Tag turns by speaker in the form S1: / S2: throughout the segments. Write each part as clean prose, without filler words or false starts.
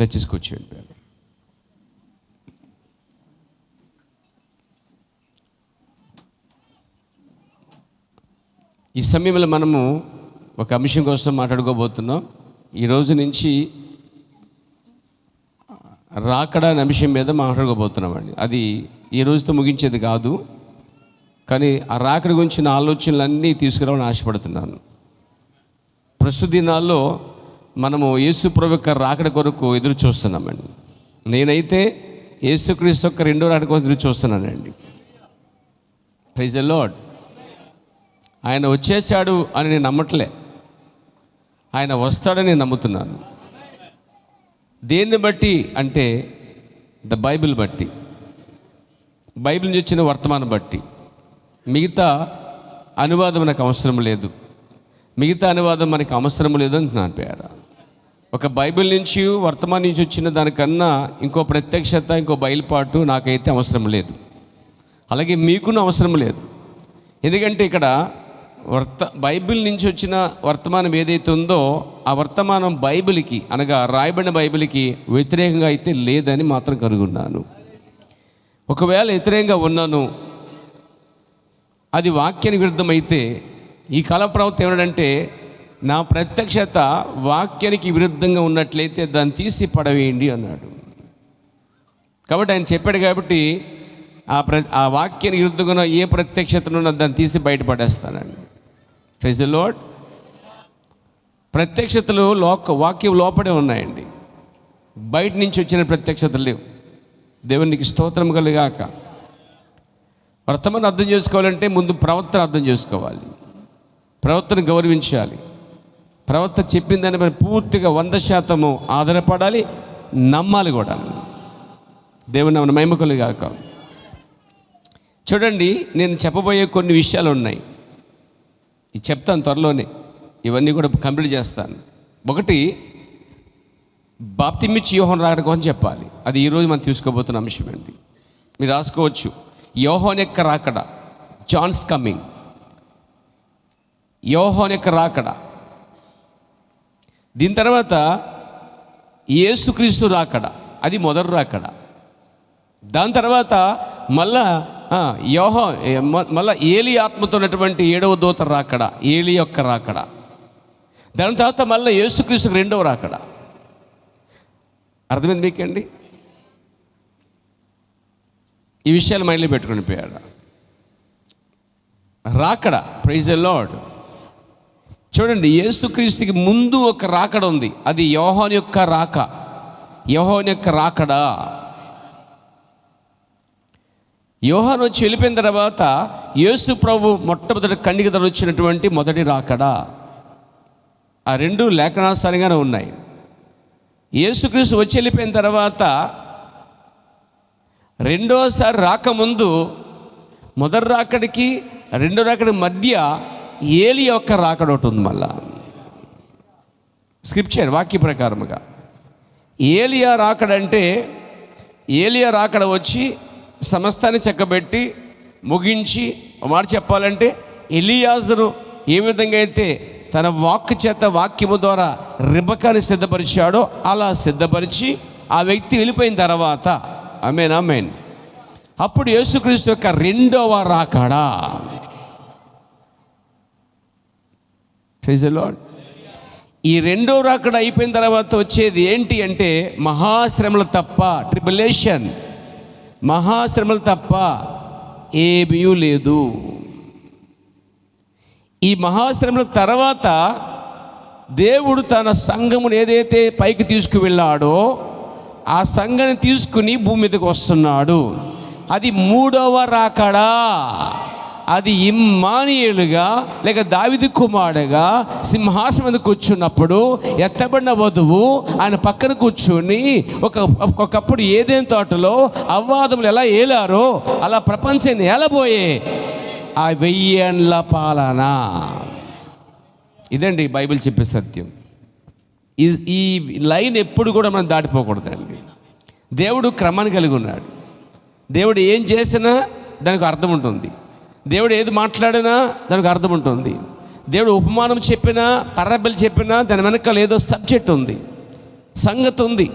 S1: దయచేసి కూర్చోండి. ఈ సమయంలో మనము ఒక అంశం కోసం మాట్లాడుకోబోతున్నాం. ఈ రోజు నుంచి రాకడ అనే అంశం మీద మాట్లాడుకోబోతున్నామండి. అది ఈ రోజుతో ముగించేది కాదు, కానీ ఆ రాకడ గురించిన ఆలోచనలన్నీ తీసుకురావాలని ఆశపడుతున్నాను. ప్రస్తుత దినాల్లో మనము యేసు ప్రభు యొక్క రాకడ కొరకు ఎదురు చూస్తున్నామండి. నేనైతే యేసుక్రీస్తు యొక్క రెండో రాకడ కోసం ఎదురు చూస్తున్నానండి. Praise the lord. ఆయన వచ్చేసాడు అని నేను నమ్మట్లే, ఆయన వస్తాడని నేను నమ్ముతున్నాను. దేన్ని బట్టి అంటే ద బైబిల్ బట్టి, బైబిల్ నుంచి వచ్చిన వర్తమానం బట్టి. మిగతా అనువాదం నాకు అవసరం లేదు, మిగతా అనువాదం మనకి అవసరం లేదు అంటున్నాను పేర. ఒక బైబిల్ నుంచి వర్తమానం నుంచి వచ్చిన దానికన్నా ఇంకో ప్రత్యక్షత, ఇంకో బయలుపాటు నాకైతే అవసరం లేదు, అలాగే మీకును అవసరం లేదు. ఎందుకంటే ఇక్కడ బైబిల్ నుంచి వచ్చిన వర్తమానం ఏదైతే ఉందో ఆ వర్తమానం బైబిల్కి, అనగా రాయబడిన బైబిల్కి వ్యతిరేకంగా అయితే లేదని మాత్రం కనుగొన్నాను. ఒకవేళ వ్యతిరేకంగా ఉన్నాను, అది వాక్యానికి విరుద్ధమైతే, ఈ కాల ప్రవక్త ఏమన్నాడంటే నా ప్రత్యక్షత వాక్యానికి విరుద్ధంగా ఉన్నట్లయితే దాన్ని తీసి పడవేయండి అన్నాడు. కాబట్టి ఆయన చెప్పాడు, కాబట్టి ఆ వాక్యానికి విరుద్ధంగా ఏ ప్రత్యక్షతను దాన్ని తీసి బయటపడేస్తానండి. Praise the Lord. ప్రత్యక్షతలు వాక్యం లోపడే ఉన్నాయండి, బయట నుంచి వచ్చిన ప్రత్యక్షతలు లేవు. దేవునికి స్తోత్రం కలుగాక. వర్తమానం అర్థం చేసుకోవాలంటే ముందు ప్రవక్తను అర్థం చేసుకోవాలి, ప్రవక్తను గౌరవించాలి, ప్రవక్త చెప్పిన దాన్ని మనం పూర్తిగా 100% ఆధారపడాలి, నమ్మాలి కూడా. దేవుని నామమున మహిమ కలుగాక. చూడండి, నేను చెప్పబోయే కొన్ని విషయాలు ఉన్నాయి, ఇది చెప్తాను త్వరలోనే, ఇవన్నీ కూడా కంప్లీట్ చేస్తాను. ఒకటి, బాప్తిమిచ్చి యోహాను రాకడ కోసం చెప్పాలి. అది ఈరోజు మనం తీసుకోబోతున్న అంశం అండి. మీరు రాసుకోవచ్చు, యోహాను యొక్క రాకడ, జాన్స్ కమింగ్. యోహాను యొక్క రాకడ, దీని తర్వాత యేసుక్రీస్తు రాకడ, అది మొదటి రాకడ. దాని తర్వాత మళ్ళా ఏలి ఆత్మతో ఉన్నటువంటి 7వ దూత రాకడ, ఏలి యొక్క రాకడ. దాని తర్వాత మళ్ళీ యేసుక్రీస్తుకు 2వ రాకడ. అర్థమైంది మీకండి? ఈ విషయాలు మైండ్లో పెట్టుకుని పోయాడు. రాకడ, ప్రైజ్ ది లార్డ్. చూడండి, యేసుక్రీస్తుకి ముందు ఒక రాకడ ఉంది, అది యోహాను యొక్క రాక, యోహాను యొక్క రాకడ. యోహాను వచ్చి వెళ్ళిపోయిన తర్వాత యేసు ప్రభు మొట్టమొదటి కన్నిక ధర వచ్చినటువంటి మొదటి రాకడ. ఆ రెండు లేఖనానుసారంగానే ఉన్నాయి. యేసుక్రీస్తు వచ్చి వెళ్ళిపోయిన తర్వాత రెండోసారి రాకముందు, మొదటి రాకడికి రెండో రాకడి మధ్య ఏలి యొక్క రాకడ ఒకటి ఉంది. మళ్ళా స్క్రిప్చర్ వాక్య ప్రకారముగా ఏలియా రాకడ అంటే, ఏలియా రాకడ వచ్చి సమస్తాన్ని చక్కబెట్టి ముగించి, మాట చెప్పాలంటే ఎలియాజరు ఏ విధంగా అయితే తన వాక్కు చేత, వాక్యము ద్వారా రిబకాని సిద్ధపరిచాడో అలా సిద్ధపరిచి ఆ వ్యక్తి వెళ్ళిపోయిన తర్వాత, ఆమేన్ ఆమేన్, అప్పుడు యేసుక్రీస్తు యొక్క 2వ రాకడ. Praise the lord. ఈ 2వ రాకడ అయిపోయిన తర్వాత వచ్చేది ఏంటి అంటే మహాశ్రమలు తప్ప, ట్రిబులేషన్, మహాశ్రమలు తప్ప ఏమీ లేదు. ఈ మహాశ్రమల తర్వాత దేవుడు తన సంఘమును ఏదైతే పైకి తీసుకువెళ్ళాడో ఆ సంఘాన్ని తీసుకుని భూమి మీదకి వస్తున్నాడు. అది 3వ రాకడా. అది ఇమ్మానుయేలుగా లేక దావీదు కుమారుడుగా సింహాసనం మీద కూర్చున్నప్పుడు ఎత్తబడిన వధువు ఆయన పక్కన కూర్చొని ఒకప్పుడు ఏదైనా తోటలో అవ్వాదములు ఎలా ఏలారో అలా ప్రపంచాన్ని ఏలబోయే ఆ 1000 ఏండ్ల పాలన. ఇదండి బైబిల్ చెప్పే సత్యం. ఈ లైన్ ఎప్పుడు కూడా మనం దాటిపోకూడదండి. దేవుడు క్రమాన్ని కలిగి ఉన్నాడు. దేవుడు ఏం చేసినా దానికి అర్థం ఉంటుంది. దేవుడు ఏది మాట్లాడినా దానికి అర్థం ఉంటుంది. దేవుడు ఉపమానం చెప్పినా, పరబలు చెప్పినా దాని వెనకాల ఏదో సబ్జెక్ట్ ఉంది, సంగతి ఉంది.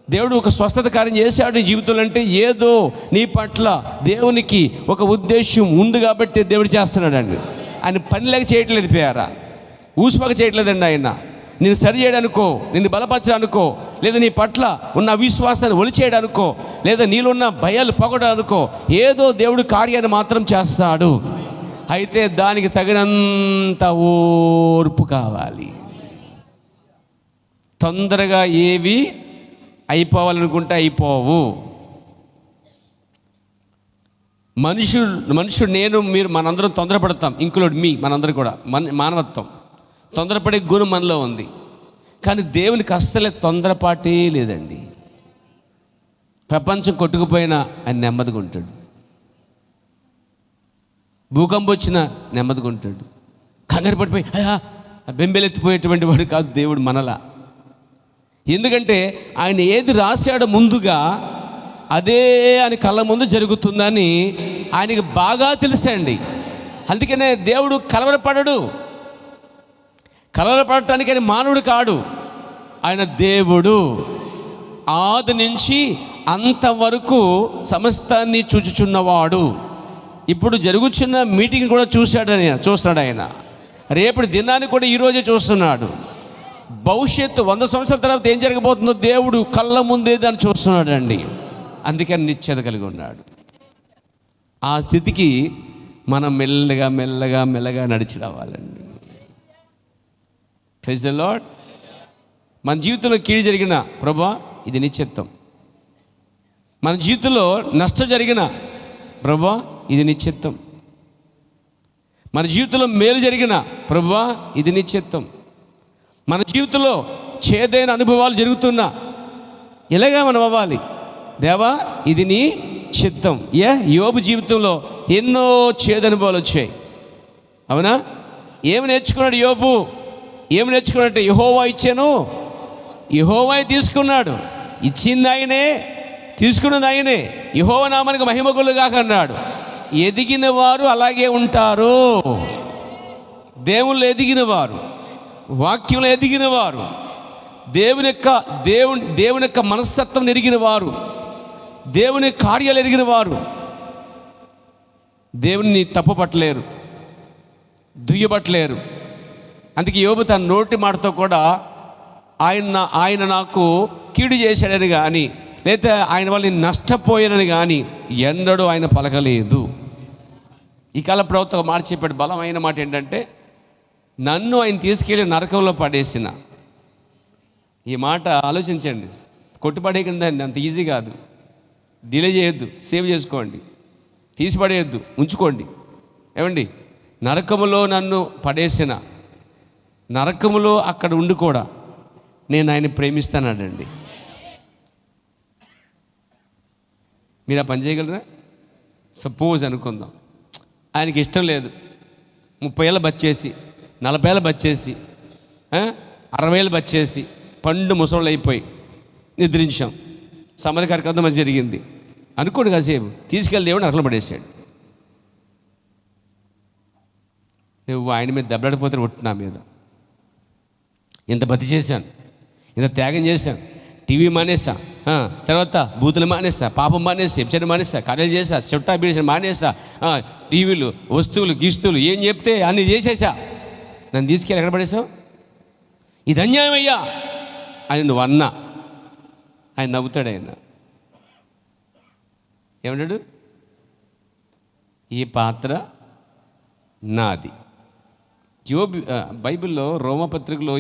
S1: దేవుడు ఒక స్వస్థత కార్యం చేశాడు నీ జీవితంలో అంటే ఏదో నీ పట్ల దేవునికి ఒక ఉద్దేశం ఉంది కాబట్టి దేవుడు చేస్తున్నాడండి. ఆయన పనిలాగా చేయట్లేదు పేరా, ఊసుపక్క చేయట్లేదండి. ఆయన నేను సరి చేయడానికో, నిన్ను బలపరచడానికో, లేదా నీ పట్ల ఉన్న అవిశ్వాసాన్ని ఒలిచేయడానికో, లేదా నీలో ఉన్న భయాలు పోగొట్టడానికో ఏదో దేవుడు కార్యాన్ని మాత్రం చేస్తాడు. అయితే దానికి తగినంత ఓర్పు కావాలి. తొందరగా ఏవి అయిపోవాలనుకుంటే అయిపోవు. మనుషుడు నేను మీరు మనందరం తొందరపడతాం, ఇంక్లూడ్ మీ, మనందరం కూడా మానవత్వం తొందరపడే గుణం మనలో ఉంది. కానీ దేవునికి అస్సలే తొందరపాటే లేదండి. ప్రపంచం కొట్టుకుపోయినా ఆయన నెమ్మదిగా ఉంటాడు. భూకంపం వచ్చినా నెమ్మదిగా ఉంటాడు. కంగారు పడిపోయి బెంబెలెత్తిపోయేటువంటి వాడు కాదు దేవుడు మనలా. ఎందుకంటే ఆయన ఏది రాశాడో ముందుగా అదే ఆయన కళ్ళ ముందు జరుగుతుందని ఆయనకి బాగా తెలుసండి. అందుకనే దేవుడు కలవరపడడు. కలవరపడటానికి ఆయన మానవుడు కాడు, ఆయన దేవుడు. ఆది నుంచి అంతవరకు సమస్తాన్ని చూచుచున్నవాడు. ఇప్పుడు జరుగుతున్న మీటింగ్ కూడా చూస్తున్నాడు ఆయన. రేపటి దినాన్ని కూడా ఈరోజే చూస్తున్నాడు. భవిష్యత్తు 100 సంవత్సరాల తర్వాత ఏం జరగబోతుందో దేవుడు కళ్ళ ముందే దాన్ని చూస్తున్నాడు అండి. అందుకని నిశ్చయత కలిగి ఉన్నాడు. ఆ స్థితికి మనం మెల్లగా మెల్లగా మెల్లగా నడిచి రావాలండి. Praise the lord. మన జీవితంలో కీడు జరిగిన ప్రభువా ఇది నీ చిత్తం, మన జీవితంలో నష్టం జరిగిన ప్రభువా ఇది నీ చిత్తం, మన జీవితంలో మేలు జరిగిన ప్రభువా ఇది నీ చిత్తం, మన జీవితంలో చేదైన అనుభవాలు జరుగుతున్నా ఇలాగా మనం అవ్వాలి, దేవా ఇది నీ చిత్తం. యోబు జీవితంలో ఎన్నో చేదు అనుభవాలు వచ్చాయి, అవునా? ఏమి నేర్చుకున్నాడు యోబు? ఏమి నేర్చుకున్నాడంటే యెహోవా ఇచ్చాను, యెహోవా తీసుకున్నాడు, ఇచ్చింది ఆయనే, తీసుకున్నది ఆయనే, యెహోవా నామానికి మహిమ కలుగుగాక అన్నాడు. ఎదిగిన వారు అలాగే ఉంటారు. దేవుళ్ళు ఎదిగిన వారు, వాక్యంలో ఎదిగిన వారు, దేవుని యొక్క మనస్తత్వం ఎరిగిన వారు, దేవుని కార్యాలు ఎరిగిన వారు దేవుని తప్పుపట్టలేరు, దుయ్యబట్టలేరు. అందుకే యోబు తన నోటి మాటతో కూడా ఆయన నాకు కీడు చేశాడని కానీ, లేదా ఆయన వల్ల నేను నష్టపోయానని కానీ ఎన్నడూ ఆయన పలకలేదు. ఈ కాల ప్రవక్త ఒక మాట చెప్పాడు, బలమైన మాట ఏంటంటే, నన్ను ఆయన తీసుకెళ్ళి నరకంలో పడేసిన. ఈ మాట ఆలోచించండి. కొట్టుపడేయకండి, అంత ఈజీ కాదు. డిలే చేయొద్దు, సేవ్ చేసుకోండి, తీసి పడేయద్దు, ఉంచుకోండి. ఏమండి, నరకములో నన్ను పడేసిన, నరకములో అక్కడ ఉండి కూడా నేను ఆయన ప్రేమిస్తానండి. మీరు ఆ పని చేయగలరా? సపోజ్ అనుకుందాం, ఆయనకి ఇష్టం లేదు, 30 ఏళ్ళ బచ్చేసి, 40 ఏళ్ళ బచ్చేసి, 60 ఏళ్ళు బచ్చేసి, పండు ముసళ్ళు అయిపోయి నిద్రించాం, సమాధి కార్యక్రమం అది జరిగింది అనుకోండి. కాసేపు తీసుకెళ్ళి దేవుడు నరకలో పడేసాడు. నువ్వు ఆయన మీద దెబ్బలాడిపోతే ఒట్టు నా మీద. ఇంత బతి చేశాను, ఇంత త్యాగం చేశాను, టీవీ మానేసా, తర్వాత బూతులు మానేస్తా, పాపం మానేస్తా, ఎప్సైడ్ మానేస్తా, కార్యాలు చేసా, చుట్టా బీడేసా మానేస్తా, టీవీలు, వస్తువులు, గిస్తువులు ఏం చెప్తే అన్నీ చేసేసా, నన్ను తీసుకెళ్ళి ఎక్కడ పడేసావు? ఇది అన్యాయం అయ్యా అని నువ్వు అన్నా, ఆయన నవ్వుతాడు. ఆయన ఏమంటాడు? ఈ పాత్ర నాది. బైబిల్లో రోమపత్రికలో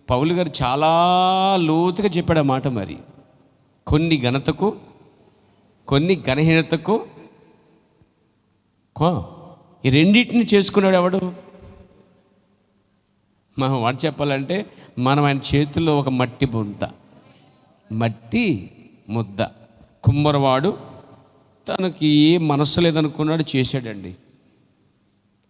S1: పౌలు గారు చాలా లోతుగా చెప్పాడు ఆ మాట. మరి కొన్ని ఘనతకు, కొన్ని ఘనహీనతకు, ఈ రెండింటిని చేసుకున్నాడు ఎవడు? మనం వాడు చెప్పాలంటే మనం ఆయన చేతుల్లో ఒక మట్టి ముద్ద, కుమ్మరవాడు తనకి ఏ మనస్సు లేదనుకున్నాడు, చేశాడండి.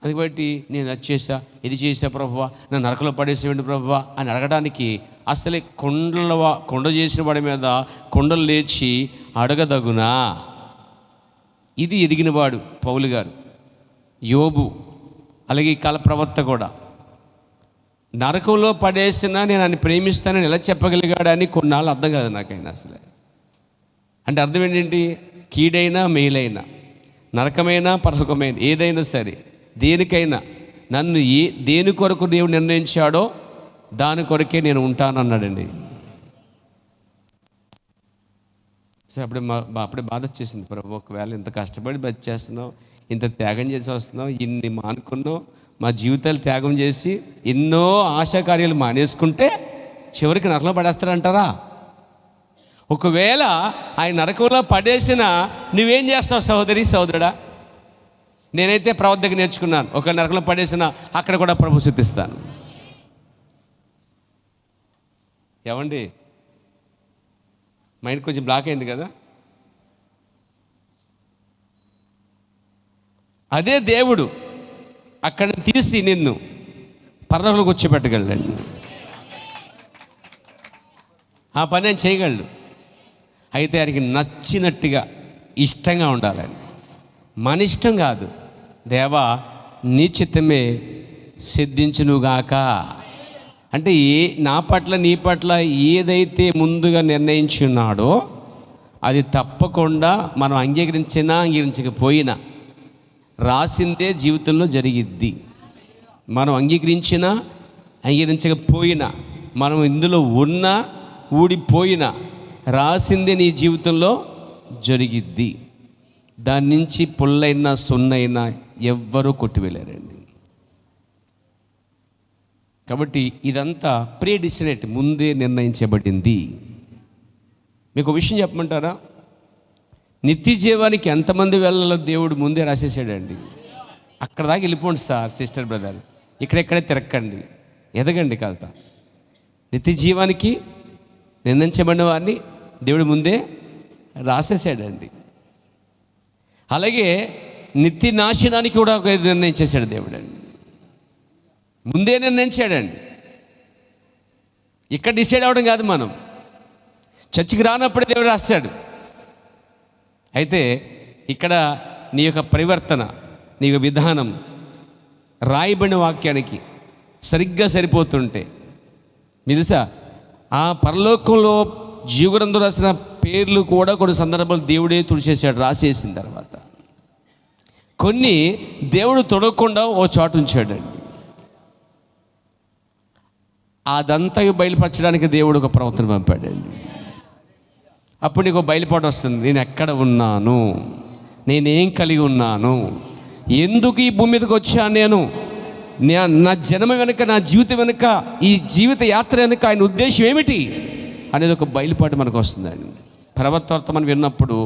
S1: అది బట్టి నేను అది చేశా, ఇది చేశా ప్రభువా, నన్ను నరకలో పడేసేవండి ప్రభువా అని అడగడానికి అసలే కొండ చేసిన వాడి మీద కొండలు లేచి అడగదగునా? ఇది ఎదిగినవాడు పౌలు గారు, యోబు, అలాగే ఈ కాల ప్రవక్త కూడా. నరకంలో పడేసినా నేను ఆయన ప్రేమిస్తానని ఎలా చెప్పగలిగాడని కొన్నాళ్ళు అర్థం కాదు నాకైనా అసలే. అంటే అర్థం ఏంటంటే కీడైనా మేలైనా, నరకమైనా పరలోకమైన, ఏదైనా సరే దేనికైనా నన్ను దేని కొరకు దేవుడు నిర్ణయించాడో దాని కొరకే నేను ఉంటానన్నాడండి. సో అప్పుడే బాధ వచ్చేసింది, ప్రభు ఒకవేళ ఇంత కష్టపడి బతికేస్తున్నాం, ఇంత త్యాగం చేసి వస్తున్నాం, ఇన్ని మానుకున్నాం, మా జీవితాలు త్యాగం చేసి ఎన్నో ఆశాకార్యాలు మానేసుకుంటే చివరికి నరకంలో పడేస్తారంటారా? ఒకవేళ ఆయన నరకంలో పడేసినా నువ్వేం చేస్తావు సహోదరి సహోదరుడా? నేనైతే ప్రవక్తగా నేర్చుకున్నాను, ఒక నరకంలో పడేసినా అక్కడ కూడా ప్రభు స్తుతిస్తాను. ఏమండి, మైండ్ కొంచెం బ్లాక్ అయింది కదా. అదే దేవుడు అక్కడ తీసి నిన్ను పరలోకంలోకి వచ్చి ఆ పని ఆయన చేయగలడు. అయితే ఆయనకి నచ్చినట్టుగా ఇష్టంగా ఉండాలండి. మన ఇష్టం కాదు, దేవా నీ చిత్తమే సిద్ధించునుగాక. అంటే నా పట్ల నీ పట్ల ఏదైతే ముందుగా నిర్ణయించున్నాడో అది తప్పకుండా మనం అంగీకరించినా అంగీకరించకపోయినా రాసిందే జీవితంలో జరిగిద్ది. మనం అంగీకరించినా అంగీకరించకపోయినా, మనం ఇందులో ఉన్నా ఊడిపోయినా రాసిందే నీ జీవితంలో జరిగిద్ది. దాని నుంచి పుల్లైనా సున్నైనా ఎవ్వరూ కొట్టివేయలేరండి. కాబట్టి ఇదంతా ప్రీడిస్టినేట్, ముందే నిర్ణయించబడింది. మీకు విషయం చెప్పమంటారా? నిత్య జీవానికి ఎంతమంది వెళ్ళాలో దేవుడు ముందే రాసేసాడండి. అక్కడ దాకా వెళ్ళిపోండి సార్, సిస్టర్ బ్రదర్, ఇక్కడెక్కడే తిరక్కండి, ఎదగండి కాస్త. నిత్య జీవానికి నిర్ణయించబడిన వారిని దేవుడు ముందే రాసేసాడండి. అలాగే నిత్య నాశనానికి కూడా ఒక నిర్ణయం చేశాడు దేవుడు అండి, ముందే నిర్ణయించాడండి. ఇక్కడ డిసైడ్ అవ్వడం కాదు, మనం చర్చికి రానప్పుడే దేవుడు రాశాడు. అయితే ఇక్కడ నీ యొక్క పరివర్తన, నీ యొక్క విధానం రాయబడిన వాక్యానికి సరిగ్గా సరిపోతుంటే, మీరు తెలుసా ఆ పరలోకంలో జీవగ్రంథంలో రాసిన పేర్లు కూడా కొన్ని సందర్భాలు దేవుడే తుడిచేసాడు రాసేసిన తర్వాత. కొన్ని దేవుడు తొడగకుండా ఓ చాటు ఉంచాడండి. అదంతా బయలుపరచడానికి దేవుడు ఒక ప్రవక్తను పంపాడండి. అప్పుడు నీకు బయలుపాటు వస్తుంది, నేను ఎక్కడ ఉన్నాను, నేనేం కలిగి ఉన్నాను, ఎందుకు ఈ భూమి మీదకి వచ్చాను, నేను నా జన్మ వెనుక, నా జీవితం వెనుక, ఈ జీవిత యాత్ర వెనుక ఆయన ఉద్దేశం ఏమిటి అనేది ఒక బయలుపాటు మనకు వస్తుందండి. ప్రవక్త మనం విన్నప్పుడు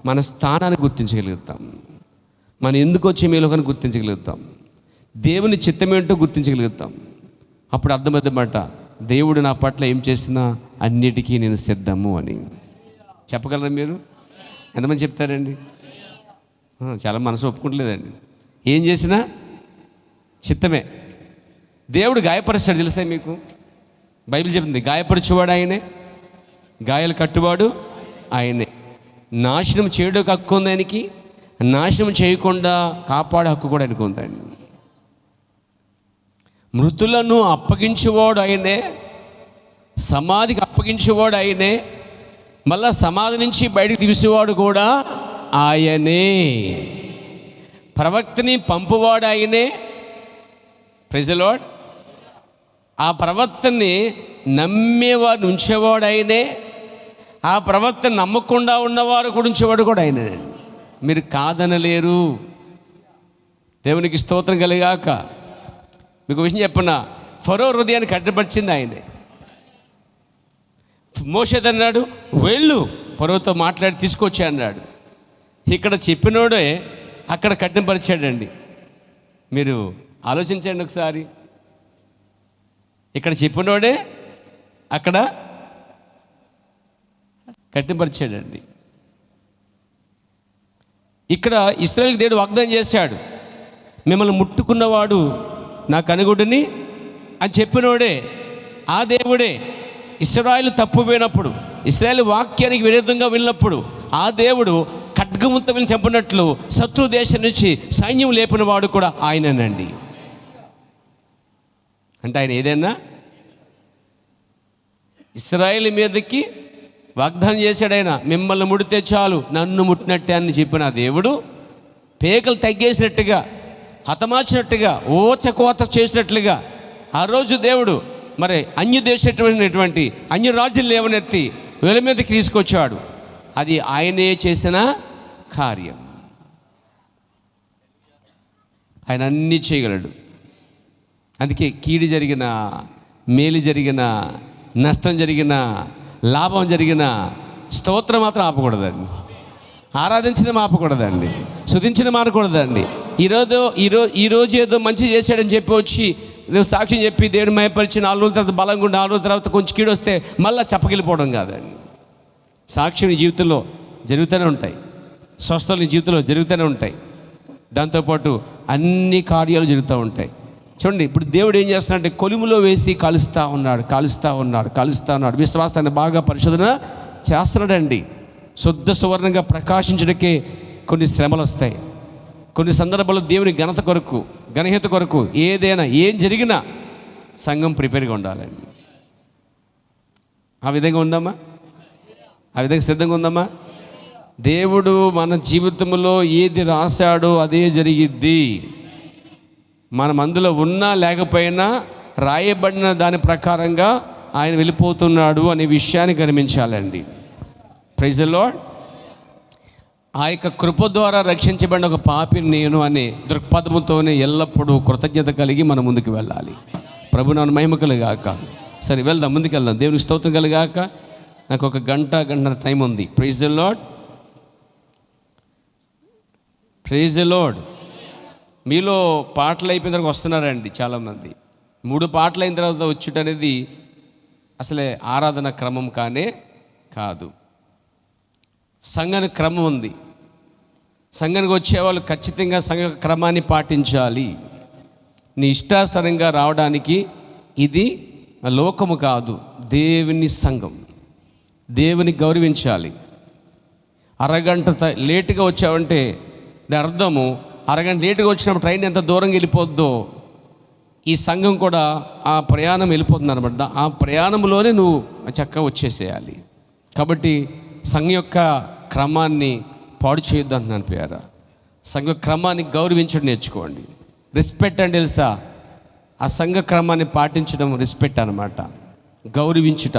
S1: మన స్థానాన్ని గుర్తించగలుగుతాం, మనం ఎందుకు వచ్చే మేలుకని గుర్తించగలుగుతాం, దేవుని చిత్తమేంటో గుర్తించగలుగుతాం. అప్పుడు అర్థమవుతుందన్నమాట, దేవుడు నా పట్ల ఏం చేసినా అన్నిటికీ నేను సిద్ధము అని. చెప్పగలరా మీరు? ఎంతమంది చెప్తారండి? చాలా మనసు ఒప్పుకుంటలేదండి. ఏం చేసినా చిత్తమే. దేవుడు గాయపరుస్తాడు తెలుసా మీకు? బైబిల్ చెప్తుంది, గాయపరచువాడు ఆయనే, గాయాలు కట్టువాడు ఆయనే. నాశనం చేయడానికి హక్కు ఉంది ఆయనకి, నాశనం చేయకుండా కాపాడే హక్కు కూడా ఆయనకు ఉందండి. మృతులను అప్పగించేవాడు ఆయనే, సమాధికి అప్పగించేవాడు ఆయనే, మళ్ళా సమాధి నుంచి బయటికి తీసేవాడు కూడా ఆయనే, ప్రవక్తని పంపువాడు ఆయనే. Praise the lord. ఆ ప్రవక్తని నమ్మేవారు ఉంచేవాడు ఆయనే, ఆ ప్రవక్త నమ్మకుండా ఉన్నవారు కూడా ఉంచేవాడు కూడా ఆయనే. మీరు కాదనలేరు. దేవునికి స్తోత్రం కలిగాక. మీకు విషయం చెప్పనా, ఫరో హృదయాన్ని కట్టబడిచింది ఆయనే. మోషే అన్నాడు, వెళ్ళు ఫరోతో మాట్లాడి తీసుకొచ్చా అన్నాడు. ఇక్కడ చెప్పినోడే అక్కడ కఠినపరిచాడండి. మీరు ఆలోచించండి ఒకసారి. ఇక్కడ చెప్పినోడే అక్కడ కఠినపరిచాడండి. ఇక్కడ ఇశ్రాయేలుకి దేవుడు వాగ్దానం చేశాడు, మిమ్మల్ని ముట్టుకున్నవాడు నా కనుగుడిని అని చెప్పినోడే ఆ దేవుడే. ఇశ్రాయేలు తప్పుపోయినప్పుడు, ఇశ్రాయేలు వాక్యానికి విరుద్ధంగా వెళ్ళినప్పుడు ఆ దేవుడు ఖడ్గముతో వీళ్ళని చంపినట్లు శత్రు దేశం నుంచి సైన్యం లేపిన వాడు కూడా ఆయనేనండి. అంటే ఆయన ఏదైనా ఇశ్రాయేలు మీదకి వాగ్దానం చేశాడు. ఆయన మిమ్మల్ని ముడితే చాలు నన్ను ముట్టినట్టే అని చెప్పిన దేవుడు పేకలు తగ్గేసినట్టుగా, హతమార్చినట్టుగా, ఓచకోత చేసినట్లుగా ఆ రోజు దేవుడు మరి అన్య దేశమైనటువంటి అన్య రాజులు లేవనెత్తి వీళ్ళ మీదకి తీసుకొచ్చాడు. అది ఆయనే చేసిన కార్యం. ఆయన అన్నీ చేయగలడు. అందుకే కీడు జరిగిన, మేలు జరిగిన, నష్టం జరిగిన, లాభం జరిగిన స్తోత్రం మాత్రం ఆపకూడదండి, ఆరాధించడం ఆపకూడదండి, స్తుతించడం మానకూడదండి. ఈరోజు ఏదో మంచి చేశాడని చెప్పి వచ్చి సాక్ష్యం చెప్పి దేవుని మయపరిచి 4 రోజుల తర్వాత బలంగా ఉండి 6 రోజుల తర్వాత కొంచెం కీడు వస్తే మళ్ళీ చెప్పగిలిపోవడం కాదండి. సాక్ష్యం నీ జీవితంలో జరుగుతూనే ఉంటాయి, స్వస్థలు నీ జీవితంలో జరుగుతూనే ఉంటాయి, దాంతోపాటు అన్ని కార్యాలు జరుగుతూ ఉంటాయి. చూడండి, ఇప్పుడు దేవుడు ఏం చేస్తున్నాడంటే కొలిములో వేసి కాలుస్తూ ఉన్నాడు. విశ్వాసాన్ని బాగా పరిశోధన చేస్తున్నాడండి. శుద్ధ సువర్ణంగా ప్రకాశించడానికే కొన్ని శ్రమలు వస్తాయి. కొన్ని సందర్భాల్లో దేవుని ఘనహేత కొరకు ఏదైనా ఏం జరిగినా సంఘం ప్రిపేర్గా ఉండాలండి. ఆ విధంగా ఉందమ్మా, ఆ విధంగా సిద్ధంగా ఉందమ్మా. దేవుడు మన జీవితంలో ఏది రాశాడో అదే జరిగిద్ది. మనం అందులో ఉన్నా లేకపోయినా రాయబడిన దాని ప్రకారంగా ఆయన వెళ్ళిపోతున్నాడు అనే విషయాన్ని గమనించాలండి. Praise the lord. ఆ యొక్క కృప ద్వారా రక్షించబడిన ఒక పాపిని నేను అనే దృక్పథంతోనే ఎల్లప్పుడూ కృతజ్ఞత కలిగి మనం ముందుకు వెళ్ళాలి. ప్రభు నాన్న మహిమ కలుగాక. సరే వెళ్దాం, ముందుకు వెళ్దాం. దేవునికి స్తోత్రం కలుగాక. నాకు ఒక గంటన్నర టైం ఉంది. Praise the lord, praise the lord. మీలో పాటలు అయిపోయిన తర్వాత వస్తున్నారండి చాలామంది. 3 పాటలు అయిన తర్వాత వచ్చుట అనేది అసలే ఆరాధన క్రమం కానే కాదు. సంఘానికి క్రమం ఉంది. సంఘానికి వచ్చేవాళ్ళు ఖచ్చితంగా సంఘ క్రమాన్ని పాటించాలి. నీ ఇష్టాసరంగా రావడానికి ఇది లోకము కాదు, దేవుని సంఘం. దేవుని గౌరవించాలి. అరగంట లేటుగా వచ్చావంటే దాని అర్థము అరగంట లేటుగా వచ్చినప్పుడు ట్రైన్ ఎంత దూరంగా వెళ్ళిపోద్దో ఈ సంఘం కూడా ఆ ప్రయాణం వెళ్ళిపోతుంది అనమాట. ఆ ప్రయాణంలోనే నువ్వు చక్కగా వచ్చేసేయాలి. కాబట్టి సంఘం యొక్క క్రమాన్ని పాడు చేయొద్దు అంటున్నాను ప్రియారా. సంఘ క్రమాన్ని గౌరవించడం నేర్చుకోండి. రెస్పెక్ట్ అంటే తెలుసా? ఆ సంఘ క్రమాన్ని పాటించడం రెస్పెక్ట్ అనమాట, గౌరవించుట.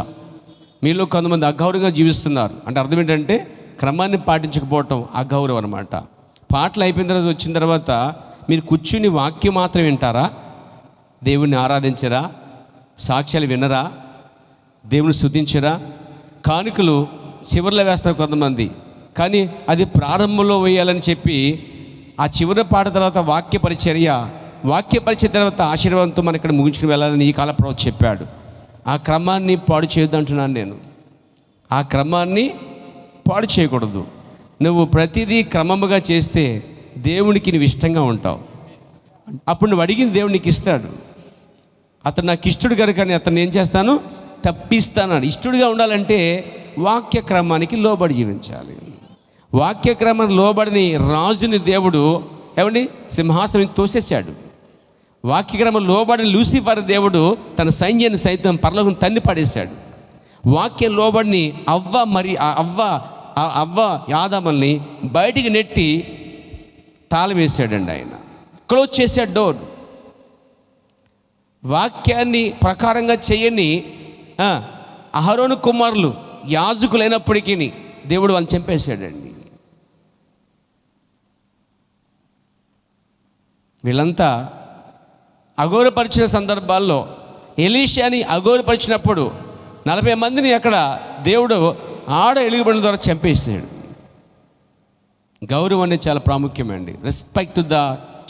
S1: మీలో కొంతమంది అగౌరవంగా జీవిస్తున్నారు. అంటే అర్థం ఏంటంటే క్రమాన్ని పాటించకపోవటం అగౌరవం అనమాట. పాటలు అయిపోయిన తర్వాత వచ్చిన తర్వాత మీరు కూర్చుని వాక్యం మాత్రం వింటారా? దేవుణ్ణి ఆరాధించరా? సాక్ష్యాలు వినరా? దేవుని స్తుతించరా? కానుకలు చివరిలో వేస్తారు కొంతమంది, కానీ అది ప్రారంభంలో వేయాలని చెప్పి ఆ చివరి పాట తర్వాత వాక్య పరిచర్య తర్వాత ఆశీర్వాదంతో మనం ఇక్కడ ముగించుకుని వెళ్ళాలని ఈ కాల ప్రభు చెప్పాడు. ఆ క్రమాన్ని పాడు చేయొద్దు అంటున్నాను నేను. ఆ క్రమాన్ని పాడు చేయకూడదు. నువ్వు ప్రతిదీ క్రమముగా చేస్తే దేవునికి నువ్వు ఇష్టంగా ఉంటావు. అప్పుడు నువ్వు అడిగిన దేవుడు నీకు ఇస్తాడు. అతను నాకు ఇష్టడు కనుక అతను ఏం చేస్తాను, తప్పిస్తాను. ఇష్టడుగా ఉండాలంటే వాక్య క్రమానికి లోబడి జీవించాలి. వాక్య క్రమానికి లోబడిని రాజుని దేవుడు ఏమండి సింహాసనం తోసేశాడు. వాక్యక్రమం లోబడిన లూసిఫర్ దేవుడు తన సైన్యాన్ని సైతం పరలోకం తన్ని పడేశాడు. వాక్యం లోబడిని అవ్వ యాదమ్మల్ని బయటికి నెట్టి తాళం వేసాడండి. ఆయన క్లోజ్ చేశాడు డోర్. వాక్యాన్ని ప్రకారంగా చేయని అహరోను కుమారులు యాజకులైనప్పటికీ దేవుడు వాళ్ళని చంపేశాడండి. వీళ్ళంతా అఘోరపరిచిన సందర్భాల్లో ఎలీషాని అఘోరపరిచినప్పుడు 40 మందిని అక్కడ దేవుడు ఆడ ఎలుగుబండి ద్వారా చంపేసాడు. గౌరవం అనేది చాలా ప్రాముఖ్యమండి. రెస్పెక్ట్ ద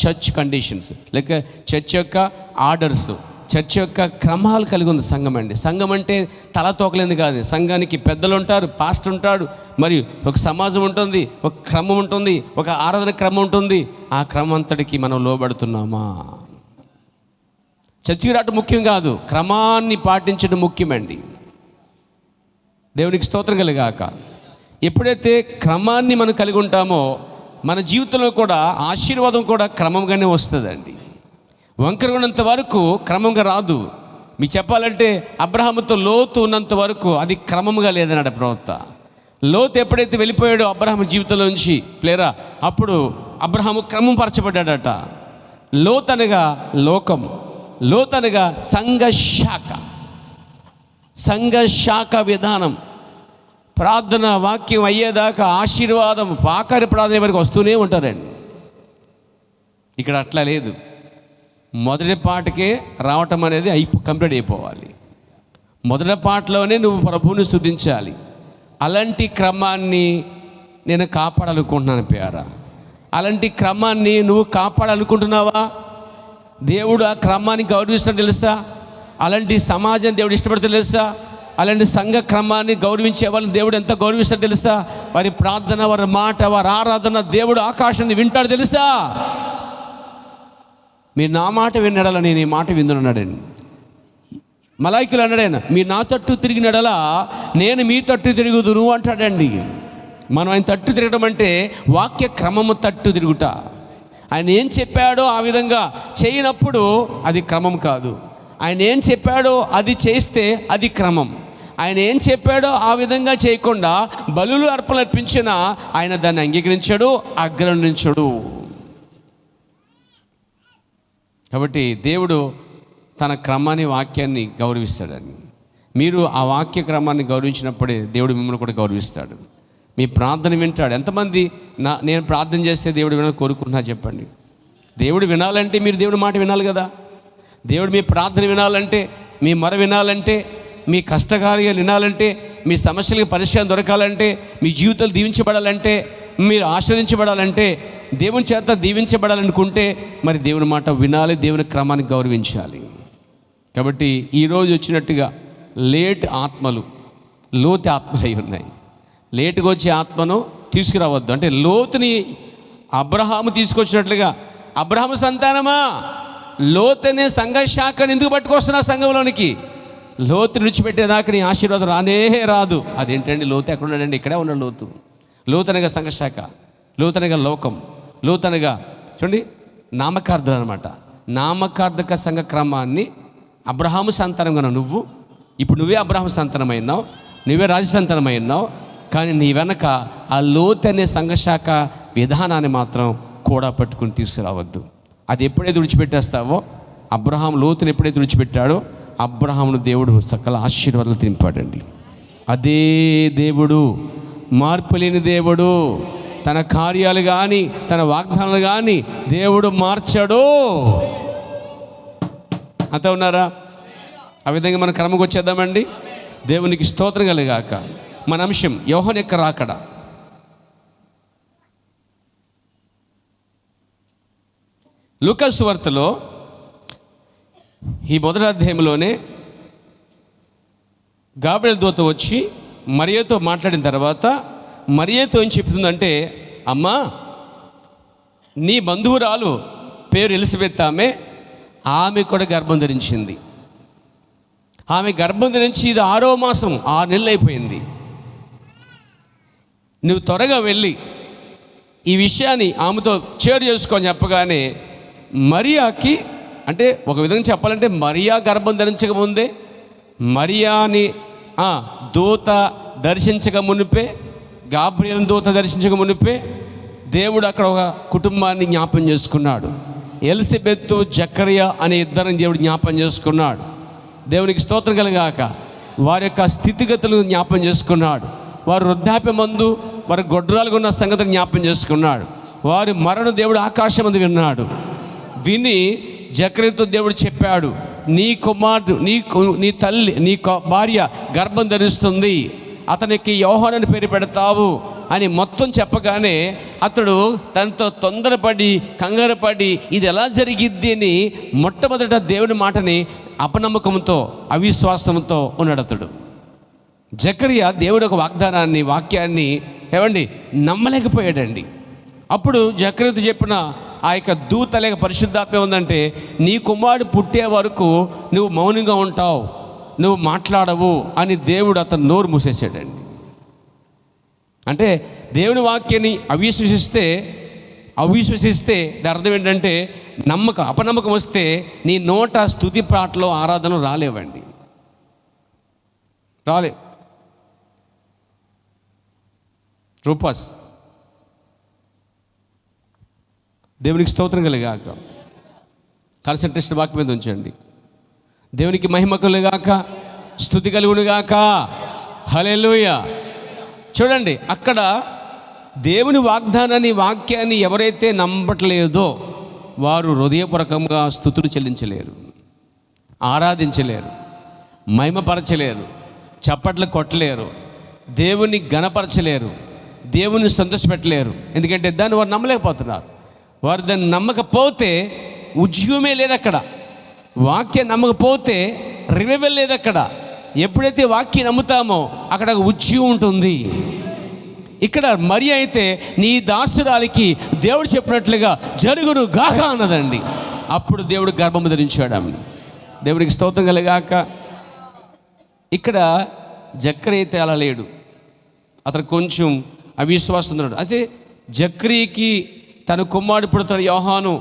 S1: చర్చ్ కండిషన్స్, లేక చర్చ్ యొక్క ఆర్డర్స్, చర్చ్ యొక్క క్రమాలు కలిగి ఉంది సంఘం అండి. సంఘం అంటే తల తోకలేంది కాదు. సంఘానికి పెద్దలు ఉంటారు, పాస్టర్ ఉంటాడు, మరియు ఒక సమాజం ఉంటుంది, ఒక క్రమం ఉంటుంది, ఒక ఆరాధన క్రమం ఉంటుంది. ఆ క్రమం అంతటికి మనం లోబడుతున్నామా? చర్చికి రావడం ముఖ్యం కాదు, క్రమాన్ని పాటించడం ముఖ్యమండి. దేవునికి స్తోత్రం కలిగాక. ఎప్పుడైతే క్రమాన్ని మనం కలిగి ఉంటామో మన జీవితంలో కూడా ఆశీర్వాదం కూడా క్రమంగానే వస్తుందండి. వంకర ఉన్నంత వరకు క్రమంగా రాదు. మీకు చెప్పాలంటే అబ్రహాముతో లోతు ఉన్నంత వరకు అది క్రమంగా లేదన్నాడు ప్రవక్త. లోతు ఎప్పుడైతే వెళ్ళిపోయాడో అబ్రహాము జీవితంలో నుంచి ప్లేరా, అప్పుడు అబ్రహాము క్రమం పరచబడ్డాడట. లోతు అనగా లోకం, లోతు అనగా సంఘ శాఖ విధానం. ప్రార్థన వాక్యం అయ్యేదాకా ఆశీర్వాదం ఆఖరి ప్రార్థన వరకు వస్తూనే ఉంటారండి. ఇక్కడ అట్లా లేదు. మొదటి పాటకే రావటం అనేది కంప్లీట్ అయిపోవాలి. మొదటి పాటలోనే నువ్వు ప్రభువుని స్తుతించాలి. అలాంటి క్రమాన్ని నేను కాపాడాలనుకుంటున్నాను ప్యారా. అలాంటి క్రమాన్ని నువ్వు కాపాడాలనుకుంటున్నావా? దేవుడు ఆ క్రమాన్ని గౌరవిస్తాడు తెలుసా? అలాంటి సమాజం దేవుడు ఇష్టపడతాడు తెలుసా? అలాంటి సంఘ క్రమాన్ని గౌరవించే వాళ్ళని దేవుడు ఎంత గౌరవిస్తాడు తెలుసా? వారి ప్రార్థన, వారి మాట, వారి ఆరాధన దేవుడు ఆకాశాన్ని వింటాడు తెలుసా? మీరు నా మాట వినడలా నేను ఈ మాట విందునన్నాడండి. మలాయికులు అన్నాడైనా, మీరు నా తట్టు తిరిగినడలా నేను మీ తట్టు తిరుగుదును అంటాడండి. మనం ఆయన తట్టు తిరగడం అంటే వాక్య క్రమము తట్టు తిరుగుట. ఆయన ఏం చెప్పాడో ఆ విధంగా చేయనప్పుడు అది క్రమం కాదు. ఆయన ఏం చెప్పాడో అది చేస్తే అది క్రమం. ఆయన ఏం చెప్పాడో ఆ విధంగా చేయకుండా బలులు అర్పణలు అర్పించినా ఆయన దాన్ని అంగీకరించాడు, అగ్రహించాడు. కాబట్టి దేవుడు తన క్రమాన్ని, వాక్యాన్ని గౌరవిస్తాడని. మీరు ఆ వాక్య క్రమాన్ని గౌరవించినప్పుడే దేవుడు మిమ్మల్ని కూడా గౌరవిస్తాడు. మీ ప్రార్థన వింటాడు. ఎంతమంది నేను ప్రార్థన చేస్తే దేవుడు వినాలని కోరుకుంటున్నా చెప్పండి. దేవుడు వినాలంటే మీరు దేవుడి మాట వినాలి కదా. దేవుడు మీ ప్రార్థన వినాలంటే, మీ మొర వినాలంటే, మీ కష్టకార్యాలు వినాలంటే, మీ సమస్యలకు పరిష్కారం దొరకాలంటే, మీ జీవితాలు దీవించబడాలంటే, మీరు ఆశ్రయించబడాలంటే, దేవుని చేత దీవించబడాలనుకుంటే మరి దేవుని మాట వినాలి, దేవుని క్రమాన్ని గౌరవించాలి. కాబట్టి ఈరోజు వచ్చినట్టుగా లేట్ ఆత్మలు లోతు ఆత్మలు అయి ఉన్నాయి. లేటుగా వచ్చే ఆత్మను తీసుకురావద్దు. అంటే లోతుని అబ్రహాము తీసుకొచ్చినట్లుగా, అబ్రహాము సంతానమా లోతు అనే సంఘ శాఖను ఎందుకు పట్టుకొస్తున్నా సంఘంలోనికి? లోతు విడిచిపెట్టేదాకా నీ ఆశీర్వాదం రానే రాదు. అదేంటండి? లోతు ఎక్కడ ఉన్నాడండి? ఇక్కడే ఉన్నాడు లోతు. లోతు అనగా సంఘ శాఖ, లోతు అనగా లోకం, లోతు అనగా చూడండి నామకార్థం అనమాట. నామకార్థక సంఘ క్రమాన్ని అబ్రహాము సంతానంగా నువ్వు ఇప్పుడు నువ్వే అబ్రహాము సంతానమైనావు, నువ్వే రాజు సంతానమైనావు. కానీ నీ వెనక ఆ లోతు అనే సంఘశాఖ విధానాన్ని మాత్రం కూడా పట్టుకుని తీసుకురావద్దు. అది ఎప్పుడైతే విడిచిపెట్టేస్తావో, అబ్రహాం లోతుని ఎప్పుడైతే విడిచిపెట్టాడో అబ్రహామును దేవుడు సకల ఆశీర్వాదాలు తింపాడండి. అదే దేవుడు, మార్పు లేని దేవుడు. తన కార్యాలు కానీ తన వాగ్దానాలు కానీ దేవుడు మార్చాడు. అంతా ఉన్నారా? ఆ విధంగా మనం క్రమంగా వచ్చేద్దామండి. దేవునికి స్తోత్రం కలిగాక. మన అంశం యోహాను యొక్క రాకడ. లూకా సువార్తలో ఈ మొదటి అధ్యాయంలోనే గాబ్రియెలు దూత వచ్చి మరియతో మాట్లాడిన తర్వాత మరియతో ఏం చెప్తుందంటే, అమ్మా నీ బంధువురాలు పేరు ఎలిజబెత్, ఆమె కూడా గర్భం ధరించింది. ఆమె గర్భం ధరించి ఇది 6వ మాసం, 6 నెలలు అయిపోయింది. నువ్వు త్వరగా వెళ్ళి ఈ విషయాన్ని ఆమెతో షేర్ చేసుకొని చెప్పగానే మరియాకి, అంటే ఒక విధంగా చెప్పాలంటే మరియా గర్భం ధరించకముందే, మరియాని దూత దర్శించక మునిపే, గాబ్రియెలు దూత దర్శించక మునిపే దేవుడు అక్కడ ఒక కుటుంబాన్ని జ్ఞాపం చేసుకున్నాడు. ఎలిజబెత్, జకరియా అనే ఇద్దరిని దేవుడు జ్ఞాపం చేసుకున్నాడు. దేవునికి స్తోత్రం కలిగాక. వారి యొక్క స్థితిగతులు జ్ఞాపం చేసుకున్నాడు. వారు వృద్ధాప్యమందు వారి గొడ్రాలుగా ఉన్న సంగతిని జ్ఞాపం చేసుకున్నాడు. వారి మరణం దేవుడు ఆకాశమందు విన్నాడు. విని జకరియతో దేవుడు చెప్పాడు, నీ కుమారుడు నీ తల్లి నీ భార్య గర్భం ధరిస్తుంది, అతనికి యోహాను అని పేరు పెడతావు అని మొత్తం చెప్పగానే అతడు తనతో తొందరపడి కంగారుపడి ఇది ఎలా జరిగిద్ది అని మొట్టమొదట దేవుని మాటని అపనమ్మకంతో అవిశ్వాసంతో ఉన్నాడు అతడు. జకరియా దేవుడు ఒక వాక్యాన్ని నమ్మలేకపోయాడండి. అప్పుడు జకరియతో చెప్పిన ఆ యొక్క దూత లేక పరిశుద్ధాత్మ ఉందంటే, నీ కుమారుడు పుట్టే వరకు నువ్వు మౌనంగా ఉంటావు, నువ్వు మాట్లాడవు అని దేవుడు అతను నోరు మూసేసాడండి. అంటే దేవుని వాక్యాన్ని అవిశ్వసిస్తే అవిశ్వసిస్తే దాని అర్థం ఏంటంటే అపనమ్మకం వస్తే నీ నోట స్తుతి పాటలో ఆరాధన రాలేవండి, రాలే. రూపాస్ దేవునికి స్తోత్రం కలిగాక. కాన్సన్ట్రేషన్ వాక్యం మీద ఉంచండి. దేవునికి మహిమ కలుగాక, స్తుతి కలుగునుగాక. హల్లెలూయా. చూడండి, అక్కడ దేవుని వాక్యాన్ని ఎవరైతే నమ్మట్లేదో వారు హృదయపూర్వకంగా స్తుతులు చెల్లించలేరు, ఆరాధించలేరు, మహిమపరచలేరు, చప్పట్లు కొట్టలేరు, దేవుని ఘనపరచలేరు, దేవుని సంతోషపెట్టలేరు. ఎందుకంటే దాన్ని వారు నమ్మలేకపోతున్నారు. వారు దాన్ని నమ్మకపోతే ఉద్యమే లేదు అక్కడ. వాక్యం నమ్మకపోతే రివైవల్ లేదు అక్కడ. ఎప్పుడైతే వాక్యం నమ్ముతామో అక్కడ ఉద్యమం ఉంటుంది. ఇక్కడ మరి అయితే నీ దాసురాలికి దేవుడు చెప్పినట్లుగా జరుగును గాక అన్నదండి. అప్పుడు దేవుడు గర్భము ధరించాడు ఆమె. దేవునికి స్తోత్రం కలిగాక. ఇక్కడ జక్కరైతే అలా లేడు, అతను కొంచెం అవిశ్వాసం ఉన్నాడు. అయితే జక్కరీకి తన కుమారుడు పుడతాడు యోహాను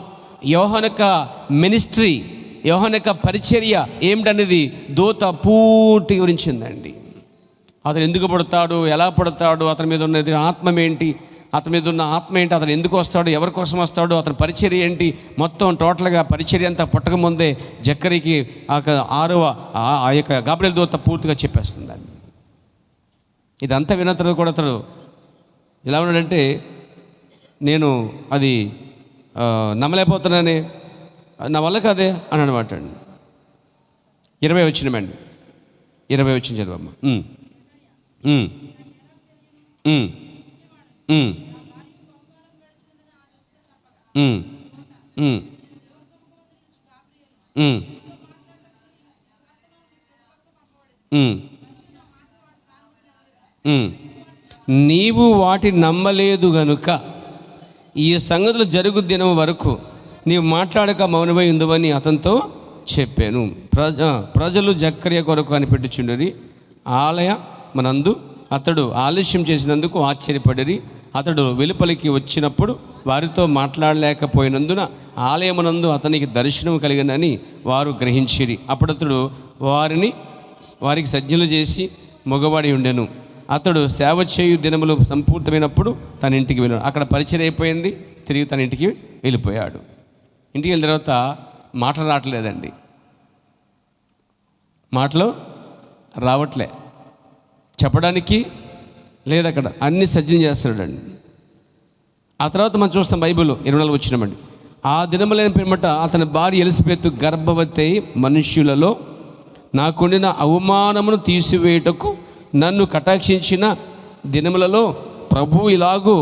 S1: యొక్క మినిస్ట్రీ, యోహాను యొక్క పరిచర్య ఏమిటనేది దూత పూర్తి వివరించిందండి. అతను ఎందుకు పుడతాడు, ఎలా పుడతాడు, అతని మీద ఉన్నది ఆత్మ ఏంటి, అతని మీద ఉన్న ఆత్మ ఏంటి, అతను ఎందుకు వస్తాడు, ఎవరి కోసం వస్తాడు, అతని పరిచర్య ఏంటి, మొత్తం టోటల్గా పరిచర్య అంతా పుట్టకముందే జక్కరికి ఆ యొక్క గాబ్రియెల్ దూత పూర్తిగా చెప్పేస్తుందండి. ఇదంతా విన్న తర్వాత కూడా అతడు ఎలా ఉన్నాడంటే, నేను అది నమ్మలేకపోతున్నానే, నా వల్ల కాదే అని అనమాట అండి. 20 వచ్చినమండి, 20 వచ్చిన చదవమ్మ. నీవు వాటి నమ్మలేదు గనుక ఈ సంగతులు జరుగు దినం వరకు నీవు మాట్లాడక మౌనమై ఉందని అతనితో చెప్పాను. ప్రజలు జక్కర్య కొరకు కనిపెట్టుచుండరి ఆలయమనందు అతడు ఆలస్యం చేసినందుకు ఆశ్చర్యపడిరి. అతడు వెలుపలికి వచ్చినప్పుడు వారితో మాట్లాడలేకపోయినందున ఆలయమునందు అతనికి దర్శనం కలిగినని వారు గ్రహించిరి. అప్పుడు అతడు వారికి సజ్జలు చేసి మగవాడి ఉండెను. అతడు సేవ చేయు దినములు సంపూర్తమైనప్పుడు తన ఇంటికి వెళ్ళాడు. అక్కడ పరిచయం అయిపోయింది, తిరిగి తన ఇంటికి వెళ్ళిపోయాడు. ఇంటికి వెళ్ళిన తర్వాత మాటలు రావట్లేదండి, మాటలు రావట్లే, చెప్పడానికి లేదు, అక్కడ అన్ని సజ్జం చేస్తున్నాడండి. ఆ తర్వాత మనం చూస్తాం బైబిల్ 24 వచ్చినామండి. ఆ దినములైన పిమ్మట అతని భార్య ఎలిజబెత్ గర్భవతి మనుష్యులలో నాకుండిన అవమానమును తీసివేయుటకు నన్ను కటాక్షించిన దినములలో ప్రభు ఇలాగూ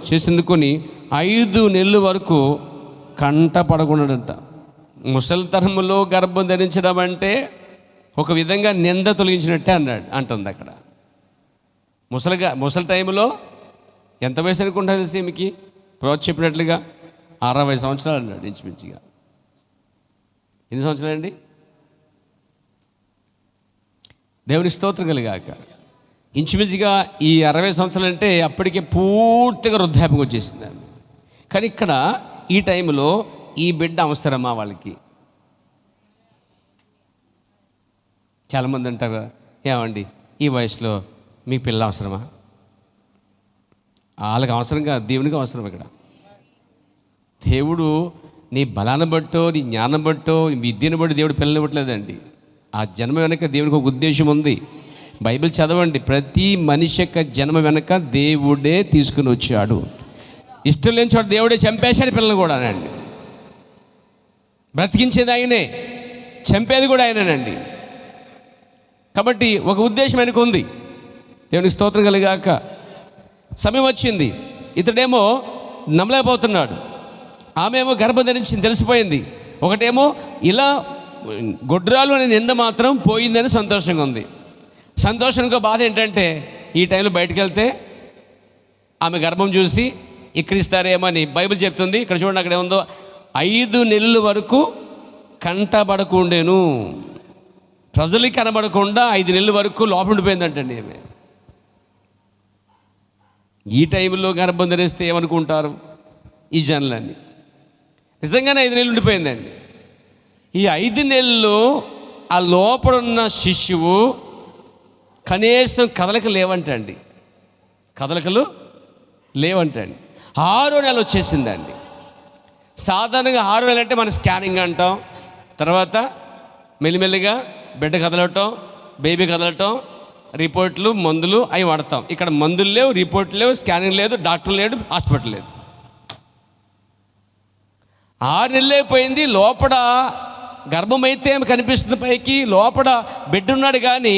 S1: చేసిందుకొని 5 నెలల వరకు కంట పడకుండాడంట. ముసలితనములో గర్భం ధరించడం అంటే ఒక విధంగా నింద తొలగించినట్టే అంటుంది అక్కడ. ముసలి టైంలో ఎంత వయసు అనుకుంటా తెలిసి మీకు ప్రోత్స చెప్పినట్లుగా 60 సంవత్సరాలు అన్నాడు ఇంచుమించుగా. ఎన్ని సంవత్సరాలు అండి? దేవుని స్తోత్రం కలిగాక. ఇంచుమించుగా ఈ 60 సంవత్సరాలు అంటే అప్పటికే పూర్తిగా వృద్ధాప్యం వచ్చేసిందండి. కానీ ఇక్కడ ఈ టైంలో ఈ బిడ్డ అవసరమా వాళ్ళకి? చాలామంది అంటారు, ఏమండి ఈ వయసులో మీ పిల్ల అవసరమా? వాళ్ళకి అవసరం కాదు, దేవునికి అవసరం. ఇక్కడ దేవుడు నీ బలాన్ని బట్టో, నీ జ్ఞానం బట్టో, విద్యను బట్టి దేవుడు పిల్లలు ఇవ్వట్లేదండి. ఆ జన్మ వెనక దేవునికి ఒక ఉద్దేశం ఉంది. బైబిల్ చదవండి, ప్రతి మనిషి యొక్క జన్మ వెనక దేవుడే తీసుకుని వచ్చాడు. ఇష్టం లేని చోట దేవుడే చంపేశాడు పిల్లలు కూడా అండి. బ్రతికించేది ఆయనే, చంపేది కూడా ఆయనేనండి. కాబట్టి ఒక ఉద్దేశం ఆయనకు ఉంది. దేవునికి స్తోత్రం కలిగాక. సమయం వచ్చింది, ఇతడేమో నమ్మలేకపోతున్నాడు, ఆమెమో గర్భం ధరించింది తెలిసిపోయింది. ఒకటేమో ఇలా గొడ్రాలు అనే నింద మాత్రం పోయిందని సంతోషంగా ఉంది. సంతోషంగా బాధ ఏంటంటే ఈ టైంలో బయటకు వెళ్తే ఆమె గర్భం చూసి ఎక్కిరిస్తారేమో అని బైబిల్ చెప్తుంది. ఇక్కడ చూడండి, అక్కడ ఏముందో, 5 నెలల వరకు కంటబడకుండేను. ప్రజలకి కనబడకుండా 5 నెలల వరకు లోపల ఉండిపోయిందంటండి ఆమె. ఈ టైంలో గర్భం ధరిస్తే ఏమనుకుంటారు? ఈ జనలని. నిజంగానే 5 నెలలు ఉండిపోయిందండి. ఈ 5 నెలలు ఆ లోపడున్న శిశువు కనీసం కదలికలు లేవంటండి. 6వ నెల వచ్చేసిందండి. సాధారణంగా 6వ నెల అంటే మనం స్కానింగ్ అంటాం, తర్వాత మెల్లిమెల్లిగా బిడ్డ కదలటం, బేబీ కదలటం, రిపోర్ట్లు, మందులు అవి వాడతాం. ఇక్కడ మందులు లేవు, రిపోర్ట్లు లేవు, స్కానింగ్ లేదు, డాక్టర్ లేడు, హాస్పిటల్ లేదు. 6 నెలలు అయిపోయింది. లోపల గర్భం అయితే కనిపిస్తుంది పైకి, లోపల బిడ్డ ఉన్నాడు. కానీ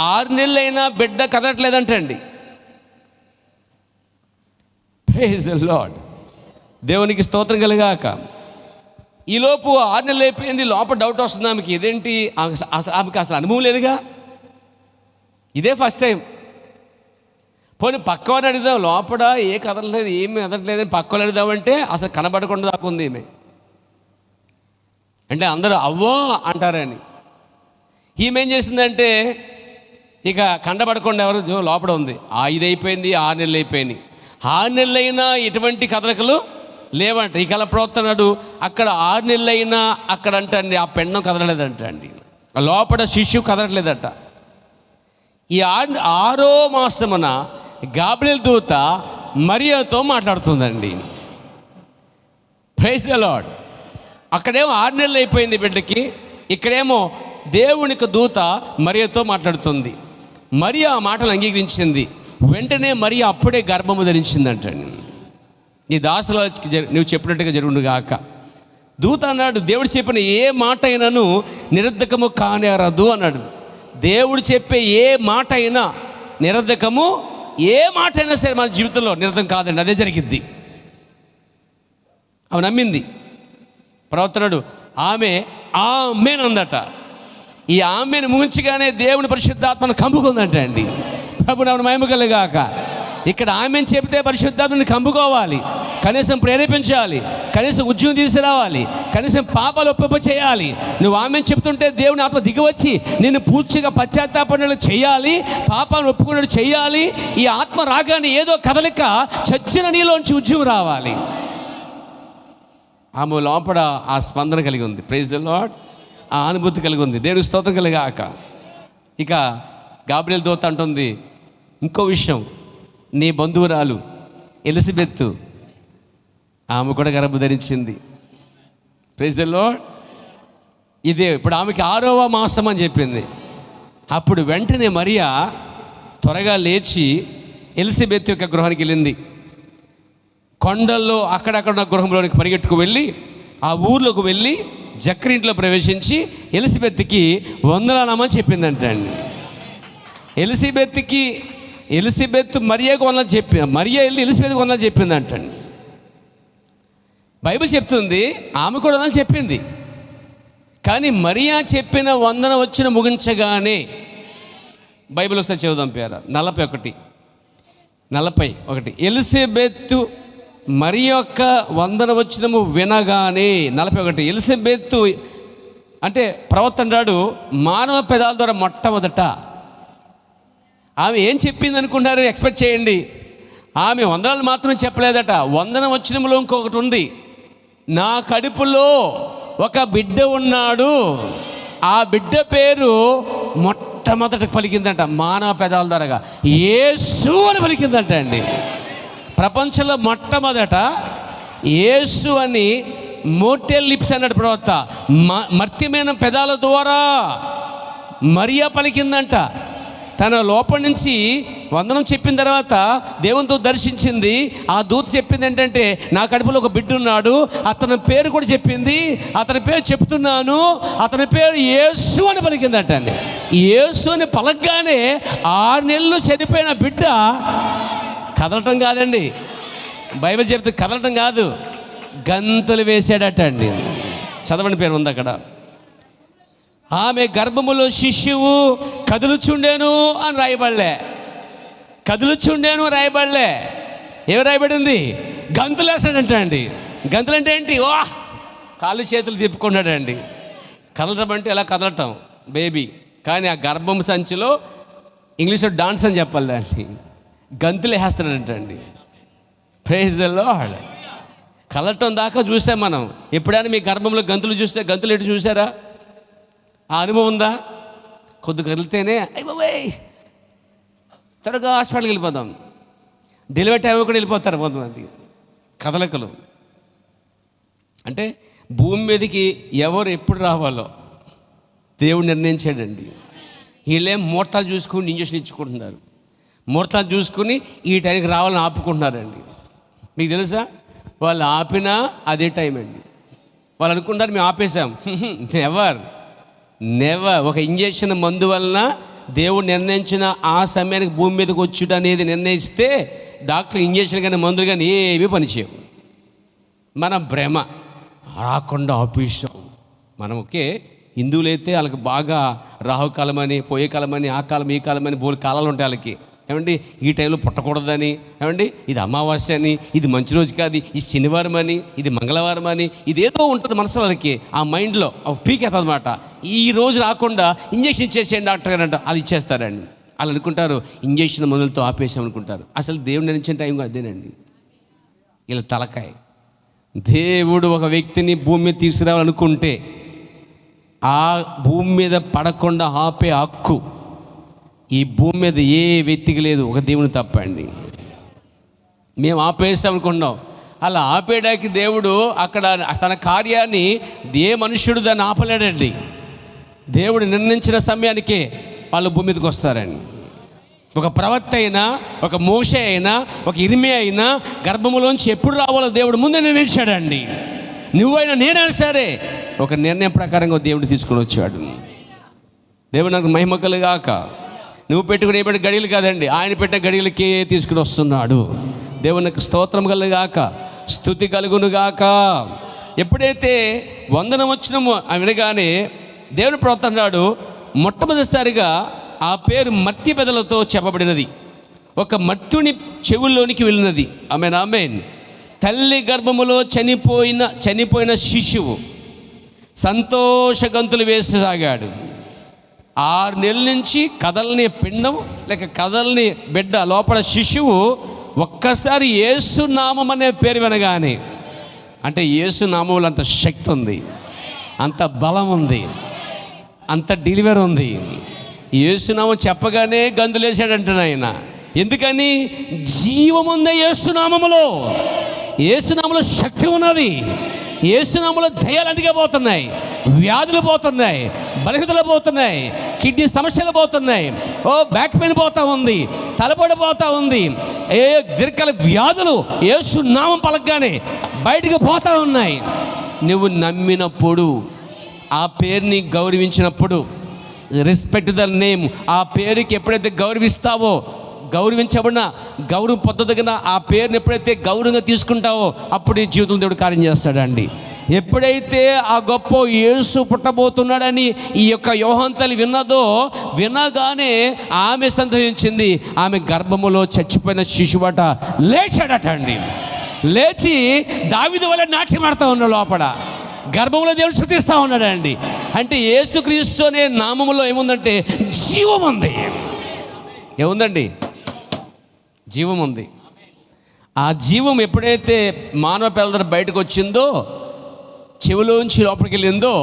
S1: 6 నెలలైనా బిడ్డ కదలట్లేదంటండి. Praise the lord. దేవునికి స్తోత్రం కలుగాక. ఈలోపు 6 నెలలు అయిపోయింది. లోపల డౌట్ వస్తుంది ఆమెకి, ఇదేంటి ఆమెకి అసలు అనుభవం లేదుగా, ఇదే ఫస్ట్ టైం. పోనీ పక్కవాడిని అడుగుదాం, లోపల ఏ కదలలేదు, ఏమి కదలలేదని పక్కవాళ్ళు అడుగుదామంటే అసలు కనబడకుండా దాకుంది ఈమె. అంటే అందరూ అవ్వో అంటారని. ఈమె ఏం చేసిందంటే ఇక కండబడకుండా ఎవరు లోపల ఉంది. ఇది అయిపోయింది, 6 నెలలు అయిపోయినాయి. 6 నెలలైనా ఎటువంటి కదలికలు లేవంట. ఇక అలా ప్రోత్తున్నాడు. అక్కడ 6 నెలలైనా అక్కడ అంటండి ఆ పెండం కదలలేదంట అండి, లోపల శిశువు కదలట్లేదట. ఈ 6వ మాసమున గాబ్రియెల్ దూత మరియతో మాట్లాడుతుందండి. Praise the Lord. అక్కడేమో 6 నెలలు అయిపోయింది బిడ్డకి, ఇక్కడేమో దేవునికి దూత మరియతో మాట్లాడుతుంది. మరియ ఆ మాటలు అంగీకరించింది. వెంటనే మరియ అప్పుడే గర్భము ధరించిందంటండి. నీ దాసులో నువ్వు చెప్పినట్టుగా జరుగును గాక. దూత అన్నాడు, దేవుడు చెప్పిన ఏ మాట అయినాను నిరర్ధకము కానేరదు అన్నాడు. దేవుడు చెప్పే ఏ మాట అయినా నిరర్ధకము, ఏ మాట అయినా సరే మన జీవితంలో నిరర్ధకం కాదండి, అదే జరిగిద్ది. ఆమె నమ్మింది. ప్రవర్తనడు ఆమె ఆమేనందట. ఈ ఆమెను ముగించగానే దేవుని పరిశుద్ధాత్మను కమ్ముకుందంట అండి. ప్రభు నామమున మహిమ కలుగాక. ఇక్కడ ఆమెను చెబితే పరిశుద్ధాత్మని కమ్ముకోవాలి, కనీసం ప్రేరేపించాలి, కనీసం ఉద్యోగం తీసుకురావాలి, కనీసం పాపాలు ఒప్పింప చేయాలి. నువ్వు ఆమెను చెప్తుంటే దేవుని ఆత్మ దిగివచ్చి నిన్ను పూర్తిగా పశ్చాత్తాపనలు చేయాలి, పాపాలను ఒప్పుకున్నట్టు చేయాలి. ఈ ఆత్మ రాగానే ఏదో కదలిక చచ్చిన నీలోంచి ఉద్యోగం రావాలి. ఆమె లోపల ఆ స్పందన కలిగి ఉంది. Praise the lord. ఆ అనుభూతి కలిగి ఉంది. దేవుని స్తోత్రం కలిగాక. ఇక గాబ్రియెల్ దూత అంటుంది ఇంకో విషయం, నీ బంధువురాలు ఎలిజబెత్ ఆమె కూడా గర్భం ధరించింది. Praise the Lord. ఇదే ఇప్పుడు ఆమెకి 6వ మాసం అని చెప్పింది. అప్పుడు వెంటనే మరియా త్వరగా లేచి ఎలిజబెత్ యొక్క గృహానికి వెళ్ళింది. కొండల్లో అక్కడక్కడ ఉన్న గృహంలోనికి పరిగెట్టుకు వెళ్ళి ఆ ఊర్లోకి వెళ్ళి జక్కరింట్లో ప్రవేశించి ఎలిజబెత్కి వందనామని చెప్పిందంట అండి. ఎలిజబెత్ మరియాకు వందనాలు చెప్పి, మరియా వెళ్ళి ఎలిజబెత్కి వందనాలు చెప్పిందంటండి. బైబిల్ చెప్తుంది ఆమె కూడా వందనాలు చెప్పింది. కానీ మరియా చెప్పిన వందన వచ్చిన ముగించగానే బైబిల్ ఒకసారి చదువుదాం పేర 41 ఎలిజబెత్ మరి యొక్క వందన వచనము వినగానే 41 ఎలిజబెత్ అంటే ప్రవక్త అంటాడు మానవ పెదాల ద్వారా మొట్టమొదట ఆమె ఏం చెప్పింది అనుకుంటారు? ఎక్స్పెక్ట్ చేయండి. ఆమె వందనాలు మాత్రం చెప్పలేదట. వందన వచనములో ఇంకొకటి ఉంది, నా కడుపులో ఒక బిడ్డ ఉన్నాడు, ఆ బిడ్డ పేరు మొట్టమొదట పలికిందంట మానవ పెదాల ద్వారాగా, యేసు అని పలికిందంట అండి. ప్రపంచంలో మొట్టమొదట యేసు అని మోటెల్ లిప్స్ అన్నాడు ప్రవక్త. మర్త్యమైన పెదాల ద్వారా మరియా పలికిందంట. తన లోపల నుంచి వందనం చెప్పిన తర్వాత దేవునితో దర్శించింది. ఆ దూత చెప్పింది ఏంటంటే నా కడుపులో ఒక బిడ్డ ఉన్నాడు, అతని పేరు కూడా చెప్పింది, అతని పేరు చెప్తున్నాను, అతని పేరు యేసు అని పలికిందంట అండి. యేసు అని పలకగానే 6 నెలలు చనిపోయిన బిడ్డ కదలటం కాదండి, బైబిల్ చెప్తే కదలటం కాదు, గంతులు వేసాడట అండి. చదవని పేరు ఉంది అక్కడ. ఆమె గర్భములో శిశువు కదులుచుండేను అని రాయబడలే, కదులుచుండేను రాయబడలే. ఏమి రాయబడింది? గంతులు వేస్తాడంట అండి. గంతులు అంటే ఏంటి? కాళ్ళు చేతులు తిప్పుకున్నాడండి. కదలటం అంటే ఎలా కదలటం బేబీ, కానీ ఆ గర్భం సంచిలో ఇంగ్లీష్లో డాన్స్ అని చెప్పాలి, దాన్ని గంతులు వేస్తాడంట అండి. Praise the lord. కలటం దాకా చూసాం మనం. ఎప్పుడైనా మీ గర్భంలో గంతులు చూస్తే గంతులు ఎటు చూసారా? ఆ అనుభవం ఉందా? కొద్ది కదిలితేనే అయ్య బాబాయ్ త్వరగా హాస్పిటల్కి వెళ్ళిపోదాం, డెలివరీ టైం కూడా వెళ్ళిపోతారు కొంతమంది కదలికలు. అంటే భూమి మీదకి ఎవరు ఎప్పుడు రావాలో దేవుడు నిర్ణయించాడండి. వీళ్ళేం ముహూర్తాలు చూసుకుని ఇంజక్షన్ ఇచ్చుకుంటున్నారు, ముహూర్తాలు చూసుకుని ఈ టైంకి రావాలని ఆపుకుంటున్నారండి. మీకు తెలుసా, వాళ్ళు ఆపినా అదే టైం అండి. వాళ్ళు అనుకుంటారు మేము ఆపేసాం. Never never. ఒక ఇంజక్షన్ మందు వలన దేవుడు నిర్ణయించిన ఆ సమయానికి భూమి మీదకి వచ్చుట అనేది నిర్ణయిస్తే డాక్టర్ ఇంజక్షన్ కానీ మందులు కానీ ఏమీ పనిచేయవు. మన భ్రమ రాకుండా ఆపేసాం. మనం ఒకే హిందువులైతే వాళ్ళకి బాగా రాహుకాలం అని, పోయే కాలం అని, ఆ కాలం ఈ కాలం అని బోలు కాలాలు ఉంటాయి వాళ్ళకి. ఏమండి ఈ టైంలో పుట్టకూడదని, ఏమండి ఇది అమావాస్య అని, ఇది మంచి రోజు కాదు, ఇది శనివారం అని, ఇది మంగళవారం అని, ఇదేదో ఉంటుంది మనసు వాళ్ళకి. ఆ మైండ్లో పీకేస్తుంది అనమాట. ఈ రోజు రాకుండా ఇంజక్షన్ ఇచ్చేసేయండి డాక్టర్ గారు అంట, వాళ్ళు ఇచ్చేస్తారండి. వాళ్ళు అనుకుంటారు ఇంజక్షన్ మందులతో ఆపేసాం అనుకుంటారు. అసలు దేవుడు నిర్ణయించిన టైం అదేనండి. వీళ్ళ తలకాయ. దేవుడు ఒక వ్యక్తిని భూమి మీద తీసుకురావాలనుకుంటే ఆ భూమి మీద పడకుండా ఆపే హక్కు ఈ భూమి మీద ఏ వ్యక్తికి లేదు, ఒక దేవుని తప్పండి. మేము ఆపేస్తాం అనుకున్నాం. అలా ఆపేయడానికి దేవుడు అక్కడ తన కార్యాన్ని ఏ మనుష్యుడు దాన్ని ఆపలేడండి. దేవుడు నిర్ణయించిన సమయానికే వాళ్ళు భూమి మీదకి వస్తారండి. ఒక ప్రవక్త అయినా, ఒక మోషే అయినా, ఒక ఇర్మియా అయినా గర్భములోంచి ఎప్పుడు రావాలో దేవుడు ముందే నిర్ణయించాడండి. నువ్వైనా నేనైనా సరే ఒక నిర్ణయం ప్రకారంగా దేవుడు తీసుకుని వచ్చాడు. దేవుడు నాకు మహిమ కలుగాక. నువ్వు పెట్టుకునే గడియలు కాదండి, ఆయన పెట్టిన గడియలకే తీసుకుని వస్తున్నాడు. దేవునికి స్తోత్రం కలుగాక, స్తుతి కలుగునుగాక. ఎప్పుడైతే వందనం వచ్చినమో వినగానే దేవుని ప్రవక్త అన్నాడు, మొట్టమొదటిసారిగా ఆ పేరు మట్టి పెదలతో చెప్పబడినది, ఒక మట్టుని చెవుల్లోనికి వెళ్ళినది. Amen amen. తల్లి గర్భములో చనిపోయిన శిశువు సంతోష గంతులు వేససాగాడు. 6 నెలల నుంచి కదలని పిండం లేక కదలని బిడ్డ లోపల శిశువు ఒక్కసారి యేసు నామం అనే పేరు వినగానే, అంటే యేసు నామంలో అంత శక్తి ఉంది, అంత బలం ఉంది, అంత డెలివరీ ఉంది. యేసునామం చెప్పగానే గంతులేసాడంట ఆయన. ఎందుకని? జీవం ఉంది యేసునామములో. యేసునామములో శక్తి ఉన్నది. యేసునామములో దయ్యాలు అందుకే పోతున్నాయి, వ్యాధులు పోతున్నాయి, బలహీనతలు పోతున్నాయి, కిడ్నీ సమస్యలు పోతున్నాయి, బ్యాక్ పెయిన్ పోతా ఉంది, తలపొడి పోతా ఉంది, దీర్ఘకాల వ్యాధులు యేసునామం పలకగానే బయటికి పోతా ఉన్నాయి. నువ్వు నమ్మినప్పుడు, ఆ పేరుని గౌరవించినప్పుడు, రెస్పెక్ట్ ద నేమ్, ఆ పేరుకి ఎప్పుడైతే గౌరవిస్తావో, గౌరవించబడిన గౌరవం పొందదగిన ఆ పేరుని ఎప్పుడైతే గౌరవంగా తీసుకుంటావో అప్పుడు ఈ జీవితంలో దేవుడు కార్యం చేస్తాడండి. ఎప్పుడైతే ఆ గొప్ప యేసు పుట్టబోతున్నాడని ఈ యొక్క యోహాను తల్లి విన్నదో, వినగానే ఆమె సంతోషించింది. ఆమె గర్భములో చచ్చిపోయిన శిశువట లేచాడట అండి. లేచి దావీదు వలె నాట్యం ఆడుతూ ఉన్నాడు. లోపల గర్భంలో దేవుడు శృతిస్తూ ఉన్నాడండి. అంటే యేసుక్రీస్తు అనే నామములో ఏముందంటే జీవం ఉంది. ఏముందండి? జీవం ఉంది. ఆ జీవం ఎప్పుడైతే మానవ పిల్లల బయటకు వచ్చిందో, చెవిలోంచి లోపలికి వెళ్ళిందో,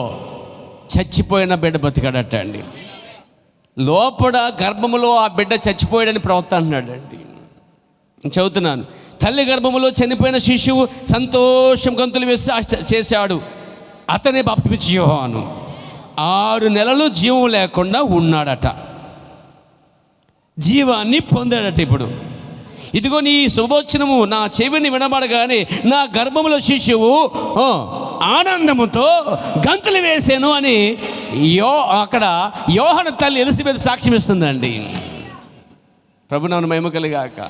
S1: చచ్చిపోయిన బిడ్డ బతికాడట అండి. లోపల గర్భములో ఆ బిడ్డ చచ్చిపోయాడని ప్రవక్త అంటున్నాడు అండి. చదువుతున్నాను. తల్లి గర్భములో చనిపోయిన శిశువు సంతోషం గంతులు వేసి చేశాడు. అతనే బాప్తిమిచ్చి యోహాను 6 నెలలు జీవం లేకుండా ఉన్నాడట, జీవాన్ని పొందాడట. ఇప్పుడు ఇదిగో నీ శుభోచనము నా చెవిని వినబడగానే నా గర్భములో శిశువు ఆనందముతో గంతులు వేసాను అని అక్కడ యోహాను తల్లి ఎలిజబెత్ సాక్ష్యం ఇస్తుందండి. ప్రభునామమున మహిమ కలుగాక.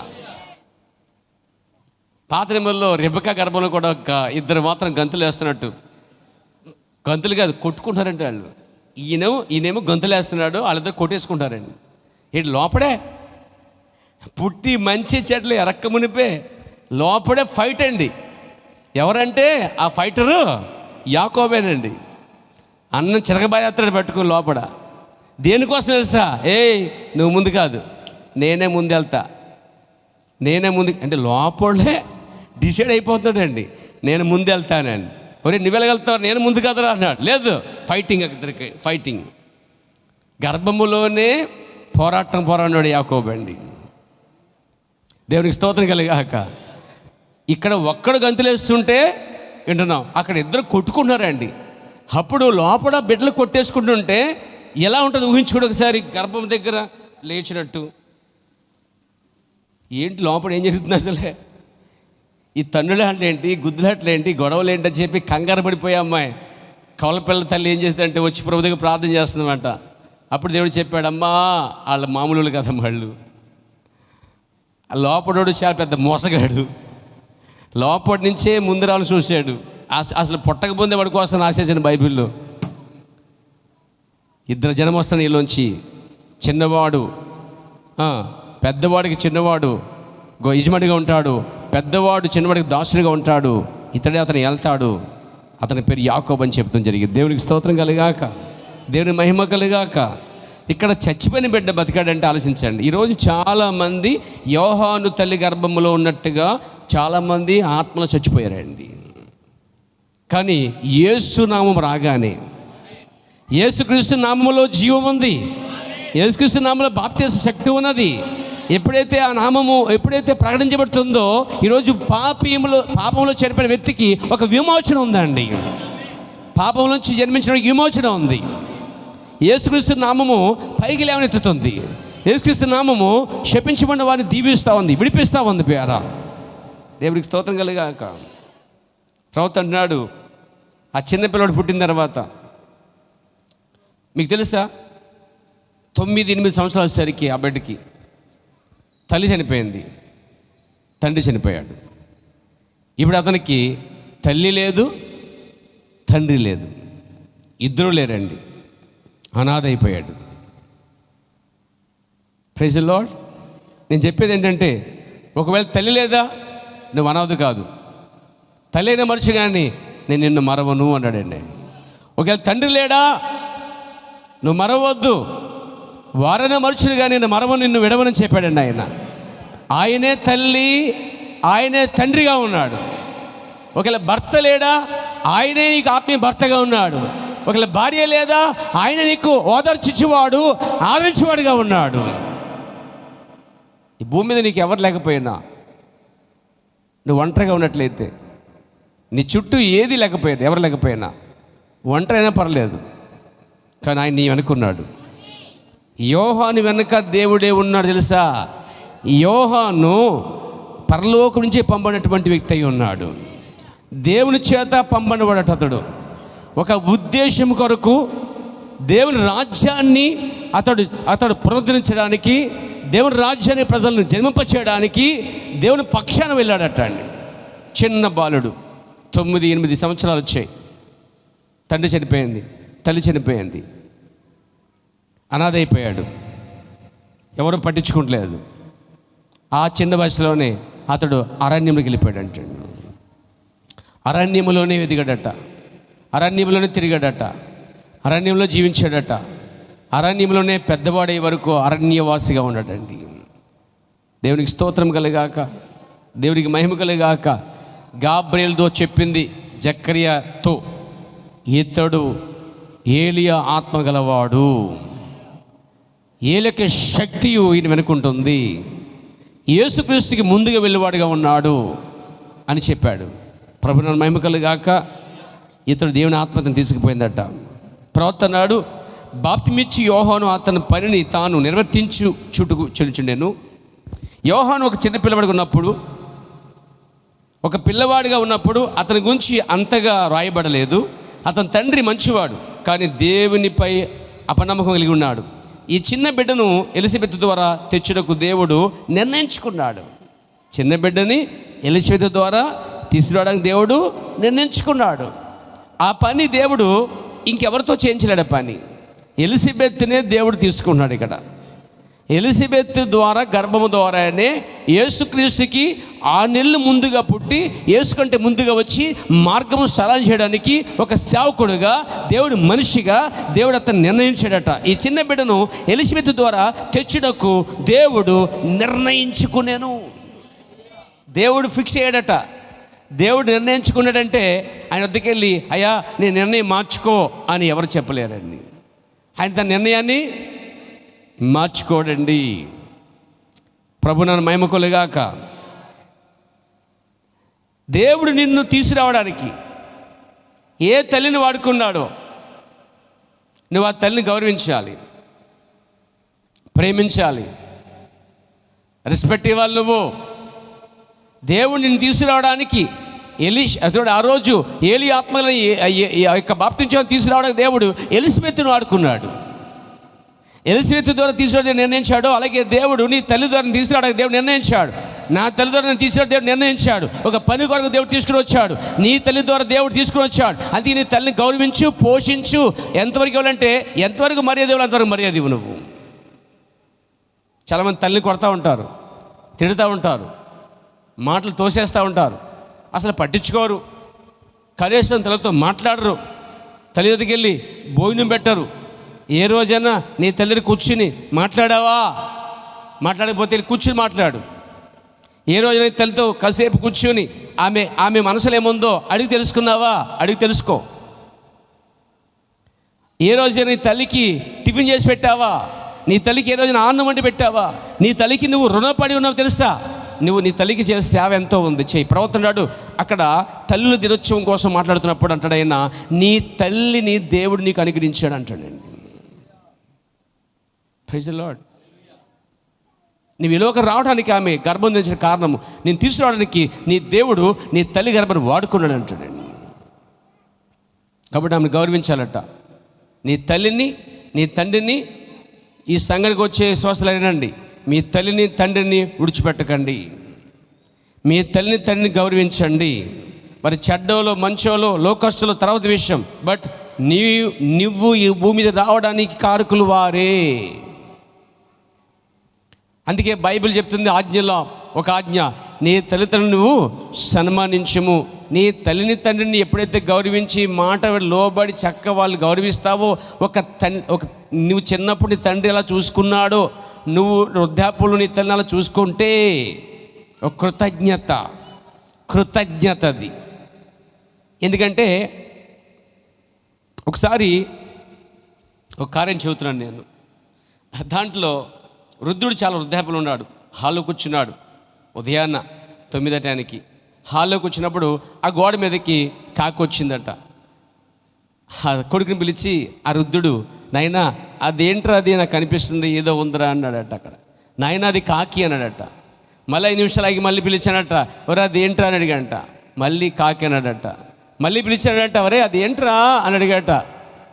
S1: పాత నిబంధనలో రెబెకా గర్భంలో కూడా ఇద్దరు మాత్రం గంతులు వేస్తున్నట్టు, గంతులు కాదు కొట్టుకుంటారంటే వాళ్ళు. ఈయనేమో గంతులు వేస్తున్నాడు, వాళ్ళిద్దరు కొట్టేసుకుంటారండి. ఇటు లోపడే పుట్టి మంచి చెట్లు ఎరక్క మునిపే లోపడే ఫైట్ అండి. ఎవరంటే ఆ ఫైటరు యాకోబేనండి. అన్నం చిరగబాయేస్తాడు పెట్టుకుని లోపల. దేనికోసం తెలుసా? నువ్వు ముందు కాదు, నేనే ముందు వెళ్తా, నేనే ముందు అంటే లోపలే డిసైడ్ అయిపోతాడండి. నేను ముందు వెళ్తానండి. ఒరే నువ్వు వెళ్ళగలుగుతావు, నేను ముందు కదరా అన్నాడు. లేదు, ఫైటింగ్, ఇద్దరికి ఫైటింగ్. గర్భములోనే పోరాడినాడు యాకోబు అండి. దేవునికి స్తోత్రం కలిగాక. ఇక్కడ ఒక్కడు గంతులేస్తుంటే వింటున్నాం, అక్కడ ఇద్దరు కొట్టుకున్నారండి. అప్పుడు లోపల బిడ్డలు కొట్టేసుకుంటుంటే ఎలా ఉంటుంది ఊహించుకోండి ఒకసారి. గర్భం దగ్గర లేచినట్టు ఏంటి, లోపల ఏం జరుగుతుంది అసలే? ఈ తండ్రులాట్లేంటి, గుద్దులాట్లేంటి, గొడవలు ఏంటని చెప్పి కంగారు పడిపోయే అమ్మాయి కవల పిల్లల తల్లి ఏం చేస్తుందంటే వచ్చి ప్రభు దగ్గర ప్రార్థన చేస్తుందన్నమాట. అప్పుడు దేవుడు చెప్పాడు, అమ్మా వాళ్ళ మామూలు కదమ్మా, వాళ్ళు లోపడోడు చాలా పెద్ద మోసగాడు, లోపటి నుంచే ముందు రాళ్ళు చూశాడు. అసలు పుట్టకపోతే వాడి కోసం రాసేసిన బైబిల్లో ఇద్దరు జనం వస్తాను వీళ్ళలోంచి. చిన్నవాడు పెద్దవాడికి చిన్నవాడు యజమానిగా ఉంటాడు, పెద్దవాడు చిన్నవాడికి దాసునిగా ఉంటాడు. ఇతడే అతను వెళ్తాడు. అతని పేరు యాకోబు అని చెప్తాం జరిగింది. దేవునికి స్తోత్రం కలిగాక, దేవుని మహిమ కలిగాక. ఇక్కడ చచ్చిపోయిన బిడ్డ బతికాడంటే ఆలోచించండి. ఈరోజు చాలామంది యోహాను తల్లి గర్భంలో ఉన్నట్టుగా చాలామంది ఆత్మలు చచ్చిపోయారండి. కానీ యేసు నామం రాగానే, యేసుక్రీస్తు నామములో జీవం ఉంది, యేసుక్రీస్తు నామంలో బాప్తిస్మ శక్తి ఉన్నది. ఎప్పుడైతే ఆ నామము ఎప్పుడైతే ప్రకటించబడుతుందో ఈరోజు పాపంలో చనిపోయిన వ్యక్తికి ఒక విమోచన ఉందండి. పాపం నుంచి జన్మించిన విమోచన ఉంది. యేసుక్రీస్తు నామము పైకి లేవనెత్తుతుంది. యేసుక్రీస్తు నామము శపించబడిన వారిని దీవిస్తూ ఉంది, విడిపిస్తూ ఉంది. పేరా దేవుడికి స్తోత్రం కలిగాక. ప్రవక్త అంటున్నాడు, ఆ చిన్నపిల్లడు పుట్టిన తర్వాత మీకు తెలుసా 9-8 సంవత్సరాలు వచ్చేసరికి ఆ బిడ్డకి తల్లి చనిపోయింది, తండ్రి చనిపోయాడు. ఇప్పుడు అతనికి తల్లి లేదు, తండ్రి లేదు, ఇద్దరు లేరండి, అనాథ అయిపోయాడు. Praise the lord. నేను చెప్పేది ఏంటంటే, ఒకవేళ తల్లి లేదా నువ్వు అనాథ కాదు, తల్లి అయినా మనిషి కానీ నేను నిన్ను మరవను అన్నాడండి. ఒకవేళ తండ్రి లేడా నువ్వు మరవద్దు, వారైనా మనుషులు కానీ నేను మరవను, నిన్ను విడవనని చెప్పాడండి ఆయన. ఆయనే తల్లి, ఆయనే తండ్రిగా ఉన్నాడు. ఒకవేళ భర్త లేడా ఆయనే నీకు ఆత్మీయ భర్తగా ఉన్నాడు. ఒకవేళ భార్య లేదా ఆయన నీకు ఓదార్చిచ్చేవాడు, ఆదరించేవాడుగా ఉన్నాడు. ఈ భూమి మీద నీకు ఎవరు లేకపోయినా, నువ్వు ఒంటరిగా ఉన్నట్లయితే, నీ చుట్టూ ఏది లేకపోయేది, ఎవరు లేకపోయినా, ఒంటరైనా పర్లేదు, కానీ ఆయన నీ వెనుకున్నాడు. యోహాను వెనుక దేవుడే ఉన్నాడు తెలుసా. యోహాను పరలోకం నుంచి పంపబడినటువంటి వ్యక్తి అయి ఉన్నాడు. దేవుని చేత పంపబడినవాడట అతడు. ఒక ఉద్దేశం కొరకు దేవుని రాజ్యాన్ని అతడు పునరుద్ధరించడానికి, దేవుని రాజ్యాన్ని ప్రజలను జన్మింపచేయడానికి దేవుని పక్షాన వెళ్ళాడట అండి. చిన్న బాలుడు, 9-8 సంవత్సరాలు వచ్చాయి. తండ్రి చనిపోయింది, తల్లి చనిపోయింది, అనాథ అయిపోయాడు, ఎవరు పట్టించుకోవట్లేదు. ఆ చిన్న వయసులోనే అతడు అరణ్యంలోకి వెళ్ళిపోయాడంట. అరణ్యంలోనే ఎదిగాడట, అరణ్యంలోనే తిరిగాడట, అరణ్యంలో జీవించాడట, అరణ్యంలోనే పెద్దవాడే వరకు అరణ్యవాసిగా ఉన్నాడండి. దేవునికి స్తోత్రం కలిగాక, దేవునికి మహిమ కలిగాక. గాబ్రియేలుతో చెప్పింది జకర్యాతో, ఇతడు ఏలియా ఆత్మ గలవాడు, ఏలియాకి శక్తియు ఈయన వెనుకుంటుంది, యేసుక్రీస్తుకి ముందుగా వెళ్ళేవాడుగా ఉన్నాడు అని చెప్పాడు. ప్రభువుని మహిమ కలుగాక. ఇతడు దేవుని ఆత్మను తీసుకుపోయిందట. ప్రవక్త అన్నాడు, బాప్తిమిచ్చి యోహాను అతని పనిని తాను నిర్వర్తించుటకు చెల్లించుండెను. యోహాను ఒక చిన్న పిల్లవాడిగా ఉన్నప్పుడు, ఒక పిల్లవాడిగా ఉన్నప్పుడు అతని గురించి అంతగా రాయబడలేదు. అతని తండ్రి మంచివాడు, కానీ దేవునిపై అపనమ్మకం కలిగి ఉన్నాడు. ఈ చిన్న బిడ్డను ఎలిజబెత్ ద్వారా తెచ్చుటకు దేవుడు నిర్ణయించుకున్నాడు. చిన్న బిడ్డని ఎలిజబెత్ ద్వారా తీసుకురావడానికి దేవుడు నిర్ణయించుకున్నాడు. ఆ పని దేవుడు ఇంకెవరితో చేయించలేడు. ఆ పని ఎలిజబెత్నే దేవుడు తీసుకున్నాడు. ఇక్కడ ఎలిజబెత్ ద్వారా, గర్భము ద్వారానే యేసుక్రీస్తుకి 6 నెలలు ముందుగా పుట్టి, యేసు కంటే ముందుగా వచ్చి మార్గము సరళం చేయడానికి ఒక సేవకుడుగా, దేవుడు మనిషిగా దేవుడు అతను నిర్ణయించాడట. ఈ చిన్న బిడ్డను ఎలిజబెత్ ద్వారా తెచ్చుటకు దేవుడు నిర్ణయించుకునేను. దేవుడు ఫిక్స్ అయ్యాడట. దేవుడు నిర్ణయించుకున్నాడంటే ఆయన వద్దకు వెళ్ళి అయ్యా నీ నిర్ణయం మార్చుకో అని ఎవరు చెప్పలేరండి. ఆయన తన నిర్ణయాన్ని మార్చుకోడండి. ప్రభు నన్ను మహిమకొలుగాక. దేవుడు నిన్ను తీసుకురావడానికి ఏ తల్లిని వాడుకున్నాడో నువ్వు ఆ తల్లిని గౌరవించాలి, ప్రేమించాలి, రెస్పెక్ట్ ఇవ్వాలి. నువ్వు దేవుడు నిన్ను తీసుకురావడానికి ఆ రోజు ఏలి ఆత్మలను యొక్క బాప్తించం తీసుకురావడానికి దేవుడు ఎలిజబెత్ను వాడుకున్నాడు. ఎలిజబెత్ ద్వారా తీసుకురావడానికి నిర్ణయించాడు. అలాగే దేవుడు నీ తల్లి ద్వారా తీసుకురావడానికి దేవుడు నిర్ణయించాడు. నా తల్లి ద్వారా నేను తీసుకురావడానికి దేవుడు నిర్ణయించాడు. ఒక పని కొరకు దేవుడు తీసుకుని వచ్చాడు. నీ తల్లి ద్వారా దేవుడు తీసుకుని వచ్చాడు. అందుకే నీ తల్లిని గౌరవించు, పోషించు. ఎంతవరకు ఇవ్వాలంటే ఎంతవరకు మర్యాద ఇవ్వాలి అంతవరకు మర్యాద ఇవ్వు నువ్వు. చాలామంది తల్లిని కొడతా ఉంటారు, తిడుతూ ఉంటారు, మాటలు తోసేస్తూ ఉంటారు, అసలు పట్టించుకోరు, కనీసం తల్లితో మాట్లాడరు, తల్లి దగ్గరికి వెళ్ళి భోజనం పెట్టరు. ఏ రోజైనా నీ తల్లిని కూర్చుని మాట్లాడావా? మాట్లాడకపోతే కూర్చుని మాట్లాడు. ఏ రోజైనా తల్లితో కాసేపు కూర్చుని ఆమె మనసులో ఏముందో అడిగి తెలుసుకున్నావా? అడిగి తెలుసుకో. ఏ రోజైనా నీ తల్లికి టిఫిన్ చేసి పెట్టావా? నీ తల్లికి ఏ రోజున అన్నం వండి పెట్టావా? నీ తల్లికి నువ్వు రుణపడి ఉన్నావు తెలుసా? నువ్వు నీ తల్లికి చేసే సేవ ఎంతో ఉంది, చేయి. ప్రవర్తనాడు అక్కడ తల్లుల దినోత్సవం కోసం మాట్లాడుతున్నప్పుడు అంటాడు ఆయన, నీ తల్లిని దేవుడు నీకు అనుగ్రహించాడు అంటాడండి. Praise the lord. నీ విలువకు రావడానికి ఆమె గర్భం ధరించిన కారణము, నేను తీసుకురావడానికి నీ దేవుడు నీ తల్లి గర్భాన్ని వాడుకున్నాడు అంటాడండి. కాబట్టి ఆమెను గౌరవించాలట. నీ తల్లిని, నీ తండ్రిని, ఈ సంఘానికి వచ్చే విశ్వాసాలైనండి, మీ తల్లిని తండ్రిని విడిచిపెట్టకండి. మీ తల్లిని తండ్రిని గౌరవించండి. మరి చెడ్డోలో మంచోలో లోకస్తులో తర్వాత విషయం, బట్ నువ్వు ఈ భూమి మీద రావడానికి కారకులు వారే. అందుకే బైబిల్ చెప్తుంది, ఆజ్ఞలో ఒక ఆజ్ఞ, నీ తల్లిదండ్రులను నువ్వు సన్మానించుము. నీ తల్లిని తండ్రిని ఎప్పుడైతే గౌరవించి మాట లోబడి చక్క వాళ్ళు గౌరవిస్తావో, నువ్వు చిన్నప్పుడు నీ తండ్రి ఎలా చూసుకున్నాడో నువ్వు వృద్ధాప్యంలో నీ తల్లిని అలా చూసుకుంటే ఒక కృతజ్ఞత అది. ఎందుకంటే ఒకసారి ఒక కార్యం చెబుతున్నాను నేను. దాంట్లో వృద్ధుడు చాలా వృద్ధాప్యంలో ఉన్నాడు. హాల్లో కూర్చున్నాడు. ఉదయాన్న 9 టైంకి హాల్లో కూర్చున్నప్పుడు ఆ గోడ మీదకి కాకి వచ్చిందట. ఆ కొడుకుని పిలిచి ఆ వృద్ధుడు, నాయనా అదేంట్రా, అది నాకు కనిపిస్తుంది, ఏదో ఉందిరా అన్నాడట. అక్కడ నాయనా అది కాకి అన్నాడట. మళ్ళీ 5 నిమిషాలు ఆగి మళ్ళీ పిలిచాడట, ఒరే అది ఏంట్రా అని అడిగాట. మళ్ళీ కాకి అన్నాడట. మళ్ళీ పిలిచాడట, ఒరే అది ఏంట్రా అని అడిగాట.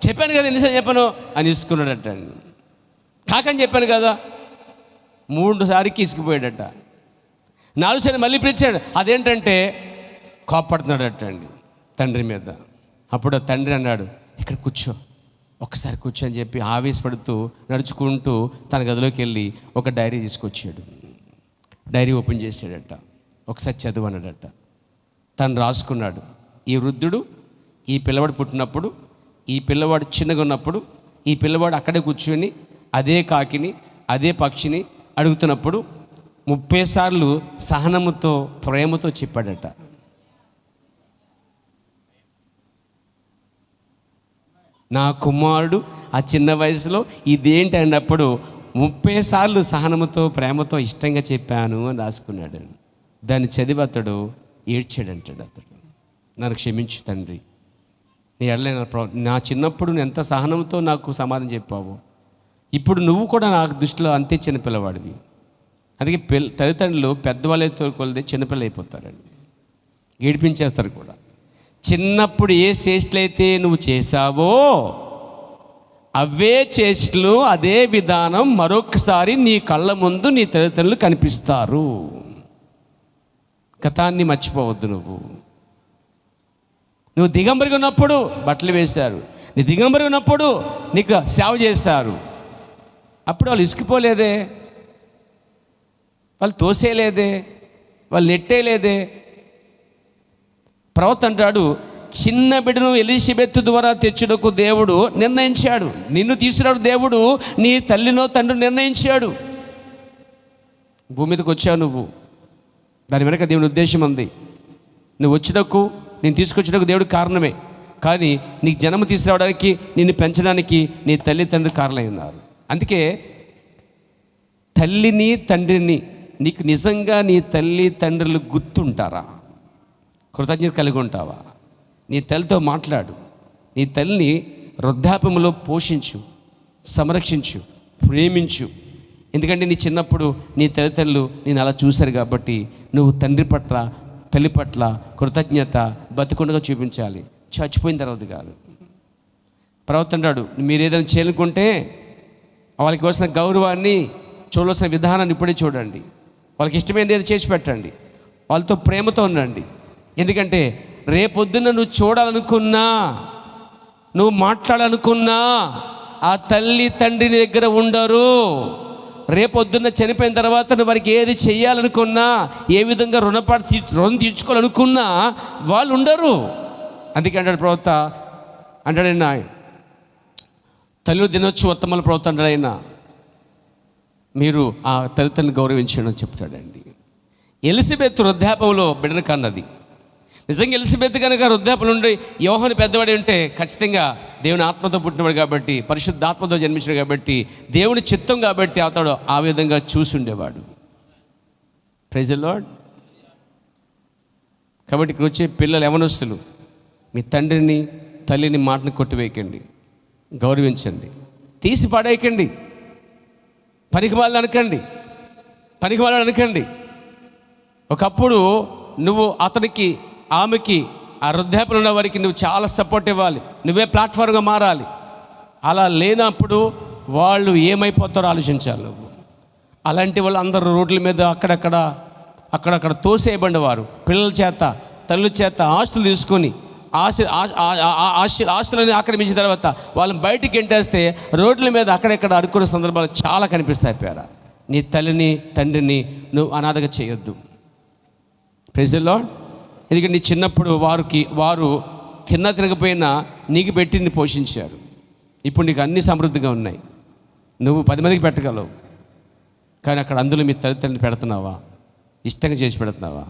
S1: చెప్పాను కదా, ఎన్నిసార్లు చెప్పాను అని ఇసుకున్నాడట. కాకని చెప్పాను కదా. 3 సార్లు ఇసుకుపోయాడట. 4 సార్లు మళ్ళీ పిలిచాడు. అదేంటంటే కోప్పడుతున్నాడట అండి తండ్రి మీద. అప్పుడు తండ్రి అన్నాడు, ఇక్కడ కూర్చో, ఒక్కసారి కూర్చో అని చెప్పి ఆవేశపడుతూ నడుచుకుంటూ తన గదిలోకి వెళ్ళి ఒక డైరీ తీసుకొచ్చాడు. డైరీ ఓపెన్ చేసాడట. ఒకసారి చదువు అన్నాడట. తను రాసుకున్నాడు. ఈ వృద్ధుడు ఈ పిల్లవాడు పుట్టినప్పుడు, ఈ పిల్లవాడు చిన్నగా ఉన్నప్పుడు, ఈ పిల్లవాడు అక్కడే కూర్చొని అదే కాకిని అదే పక్షిని అడుగుతున్నప్పుడు 30 సార్లు సహనముతో ప్రేమతో చెప్పాడట. నా కుమారుడు ఆ చిన్న వయసులో ఇదేంటి అన్నప్పుడు 30 సార్లు సహనముతో ప్రేమతో ఇష్టంగా చెప్పాను అని రాసుకున్నాడు. దాన్ని చదివి అతడు ఏడ్చాడంటాడు. అతడు, నన్ను క్షమించు తండ్రి, నీ ఎడలైన నా చిన్నప్పుడు నువ్వు ఎంత సహనంతో నాకు సమాధానం చెప్పావు, ఇప్పుడు నువ్వు కూడా నాకు దృష్టిలో అంతే చిన్నపిల్లవాడివి. అందుకే తల్లిదండ్రులు పెద్దవాళ్ళే తోడుకొలితే చిన్నపిల్లలు అయిపోతారండి, ఏడిపించేస్తారు కూడా. చిన్నప్పుడు ఏ చేష్టలు అయితే నువ్వు చేశావో అవే చేష్టలు, అదే విధానం మరొకసారి నీ కళ్ళ ముందు నీ తల్లిదండ్రులు కనిపిస్తారు. గతాన్ని మర్చిపోవద్దు. నువ్వు దిగంబరిగా ఉన్నప్పుడు బట్టలు వేశారు, నీ దిగంబరిగా ఉన్నప్పుడు నీకు సేవ చేశారు. అప్పుడు వాళ్ళు ఇసుకుపోలేదే, వాళ్ళు తోసేయలేదే, వాళ్ళు నెట్టేయలేదే. ప్రవక్త అంటాడు, చిన్న బిడ్డను ఎలిజబెత్ ద్వారా తెచ్చుటకు దేవుడు నిర్ణయించాడు. నిన్ను తీసుకురాడు దేవుడు నీ తల్లినో తండ్రి నిర్ణయించాడు. భూమి మీదకి వచ్చావు నువ్వు, దాని వెనక దేవుని ఉద్దేశం ఉంది. నువ్వు వచ్చినకు, నేను తీసుకొచ్చినకు దేవుడికి కారణమే. కానీ నీకు జన్మ తీసుకురావడానికి, నిన్ను పెంచడానికి నీ తల్లిదండ్రులు కారణమై ఉన్నారు. అందుకే తల్లిని తండ్రిని, నీకు నిజంగా నీ తల్లి తండ్రులు గుర్తుంటారా? కృతజ్ఞత కలిగి ఉంటావా? నీ తల్లితో మాట్లాడు. నీ తల్లిని వృద్ధాప్యంలో పోషించు, సంరక్షించు, ప్రేమించు. ఎందుకంటే నీ చిన్నప్పుడు నీ తల్లిదండ్రులు నేను అలా చూశారు కాబట్టి నువ్వు తండ్రి పట్ల, తల్లి పట్ల కృతజ్ఞత బతికుండగా చూపించాలి, చచ్చిపోయిన తర్వాత కాదు. ప్రవక్త అంటాడు, మీరు ఏదైనా చేయాలనుకుంటే వాళ్ళకి వస్తున్న గౌరవాన్ని, చూడవలసిన విధానాన్ని ఇప్పుడే చూడండి. వాళ్ళకి ఇష్టమైనది ఏదో చేసి పెట్టండి, వాళ్ళతో ప్రేమతో ఉండండి. ఎందుకంటే రేపొద్దున నువ్వు చూడాలనుకున్నా, నువ్వు మాట్లాడాలనుకున్నా ఆ తల్లి తండ్రి దగ్గర ఉండరు. రేపొద్దున్న చనిపోయిన తర్వాత నువ్వు వారికి ఏది చెయ్యాలనుకున్నా, ఏ విధంగా రుణం తీర్చుకోవాలనుకున్నా వాళ్ళు ఉండరు. అందుకే అంటాడు ప్రవక్త, అంటాడైనా తల్లి దినోత్సవ ప్రవక్త అంటాడైనా, మీరు ఆ తల్లిదండ్రులను గౌరవించండి అని చెప్తాడండి. ఎలిజబెత్ వృద్ధాపంలో బిడ్డను కన్నది. నిజంగా ఎలిజబెత్ కనుక వృద్ధాపం నుండి యోహాను పెద్దవాడి ఉంటే ఖచ్చితంగా దేవుని ఆత్మతో పుట్టినవాడు కాబట్టి, పరిశుద్ధాత్మతో జన్మించాడు కాబట్టి, దేవుని చిత్తం కాబట్టి అతడు ఆ విధంగా చూసి ఉండేవాడు. Praise the lord. కాబట్టి ఇక్కడ వచ్చే పిల్లలు, యవనస్తులు, మీ తండ్రిని తల్లిని మాటను కొట్టివేయకండి, గౌరవించండి, తీసి పడేయకండి, పనికి వాళ్ళని అనకండి. ఒకప్పుడు నువ్వు అతనికి, ఆమెకి, ఆ వృద్ధాప్యంలో ఉన్న వారికి నువ్వు చాలా సపోర్ట్ ఇవ్వాలి, నువ్వే ప్లాట్ఫామ్గా మారాలి. అలా లేనప్పుడు వాళ్ళు ఏమైపోతారో ఆలోచించాలి నువ్వు. అలాంటి వాళ్ళు అందరూ రోడ్ల మీద అక్కడక్కడ తోసేయబడినవారు, పిల్లల చేత, తల్లుల చేత ఆస్తులు తీసుకొని ఆస్తులని ఆక్రమించిన తర్వాత వాళ్ళని బయటికి ఎంటేస్తే రోడ్ల మీద అక్కడెక్కడ అడుక్కునే సందర్భాలు చాలా కనిపిస్తాయి. పేరా, నీ తల్లిని తండ్రిని నువ్వు అనాథగా చేయొద్దు. Praise the lord. ఎందుకంటే నీ చిన్నప్పుడు వారు తినకపోయినా నీకు పెట్టి పోషించారు. ఇప్పుడు నీకు అన్ని సమృద్ధిగా ఉన్నాయి, నువ్వు 10 మందికి పెట్టగలవు. కానీ అక్కడ అందులో మీ తల్లిదండ్రులు పెడుతున్నావా? ఇష్టంగా చేసి పెడుతున్నావా?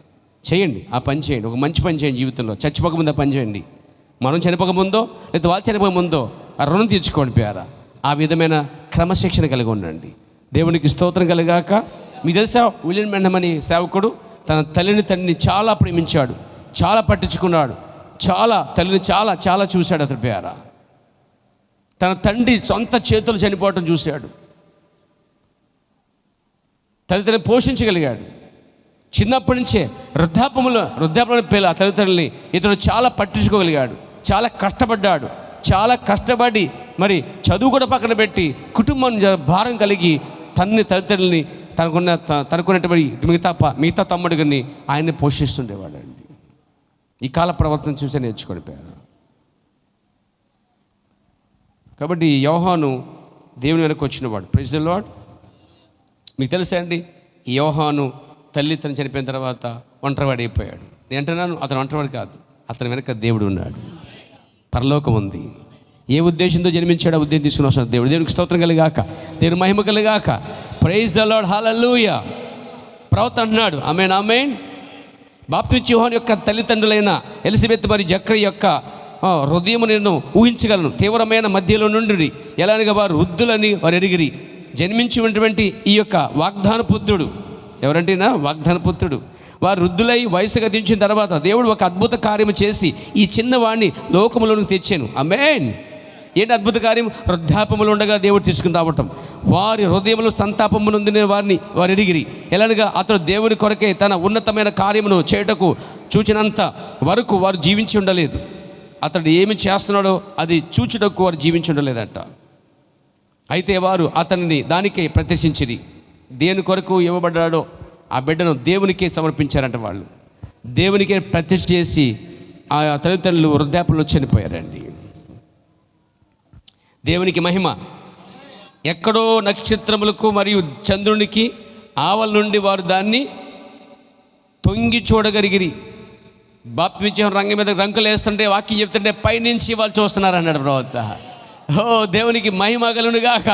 S1: చేయండి, ఆ పని చేయండి. ఒక మంచి పని చేయండి జీవితంలో. చచ్చిపోకముందు ఆ పని చేయండి. మనం చనిపోకముందో లేదా వాళ్ళు చనిపోకముందో ఆ రుణం తీర్చుకోండి. పేరా, ఆ విధమైన క్రమశిక్షణ కలిగి ఉండండి. దేవునికి స్తోత్రం కలిగాక. మీకు తెలుసా, విలియం బ్రన్హామ్ అనే సేవకుడు తన తల్లిని తండ్రిని చాలా ప్రేమించాడు, చాలా పట్టించుకున్నాడు, తల్లిని చాలా చూశాడు. అతని పేరా, తన తండ్రి సొంత చేతులు చనిపోవటం చూశాడు, తల్లిదండ్రులను పోషించగలిగాడు. చిన్నప్పటి నుంచే వృద్ధాప్యంలో పేల ఆ తల్లిదండ్రులని ఇతడు చాలా పట్టించుకోగలిగాడు, చాలా కష్టపడి మరి చదువు కూడా పక్కన పెట్టి కుటుంబం భారం కలిగి తల్లిదండ్రులని తనకున్నటువంటి మిగతా తమ్ముడిని ఆయన్ని పోషిస్తుండేవాడండి. ఈ కాల ప్రవర్తన చూసే నేర్చుకోడిపోయారు. కాబట్టి యోహాను దేవుని వెనక వచ్చినవాడు. Praise the lord. మీకు తెలుసా అండి, ఈ యోహాను తల్లి తను చనిపోయిన తర్వాత ఒంటరివాడు అయిపోయాడు. నేను అంటున్నాను, అతను ఒంటరివాడు కాదు, అతని వెనక దేవుడు ఉన్నాడు, పరలోకం ఉంది. ఏ ఉద్దేశంతో జన్మించాడు, ఆ ఉద్దేశం తీసుకుని వస్తున్నాడు దేవుడు. దేవునికి స్తోత్రం కలిగాక, దేవుని మహిమ కలిగాక. ప్రైజ్ ది లార్డ్, హల్లెలూయా. ప్రవక్త అంటున్నాడు, ఆమేన్ ఆమేన్. బాప్తిస్మా యోహాను యొక్క తల్లిదండ్రులైన ఎలిజబెత్ మరియు జకరియా యొక్క హృదయము నేను ఊహించగలను. తీవ్రమైన మధ్యలో నుండి ఎలానగా వారు వృద్ధులని వారు ఎరిగిరి. జన్మించి ఉన్నటువంటి ఈ యొక్క వాగ్దాన పుత్రుడు ఎవరంటేనా, వాగ్దాన పుత్రుడు. వారు వృద్ధులై వయసుగా దించిన తర్వాత దేవుడు ఒక అద్భుత కార్యము చేసి ఈ చిన్నవాడిని లోకములోనికి తెచ్చాను. ఆమేన్. ఏంటి అద్భుత కార్యం? వృద్ధాపములు ఉండగా దేవుడు తీసుకుని రావటం. వారి హృదయంలో సంతాపము నొందిన వారు ఎరిగిరి. ఎలానగా అతడు దేవుని కొరకే తన ఉన్నతమైన కార్యమును చేయుటకు చూచినంత వరకు వారు జీవించి ఉండలేదు. అతడు ఏమి చేస్తున్నాడో అది చూచుటకు వారు జీవించి ఉండలేదట. అయితే వారు అతనిని దానికే ప్రత్యక్షించిరి. దేని కొరకు ఇవ్వబడ్డాడో ఆ బిడ్డను దేవునికే సమర్పించారంట. వాళ్ళు దేవునికే ప్రతిష్ఠ చేసి ఆ తల్లిదండ్రులు వృద్ధాప్యంలో చనిపోయారండి. దేవునికి మహిమ. ఎక్కడో నక్షత్రములకు మరియు చంద్రునికి ఆవల నుండి వారు దాన్ని తొంగి చూడగలిగిరి. బాప్తిస్మా రంగం మీద రంకులు వేస్తుంటే, వాక్యం చెప్తుంటే పైనుంచి వాళ్ళు చూస్తున్నారు అన్నాడు ప్రవక్త. ఓ దేవునికి మహిమ కలుగునుగాక,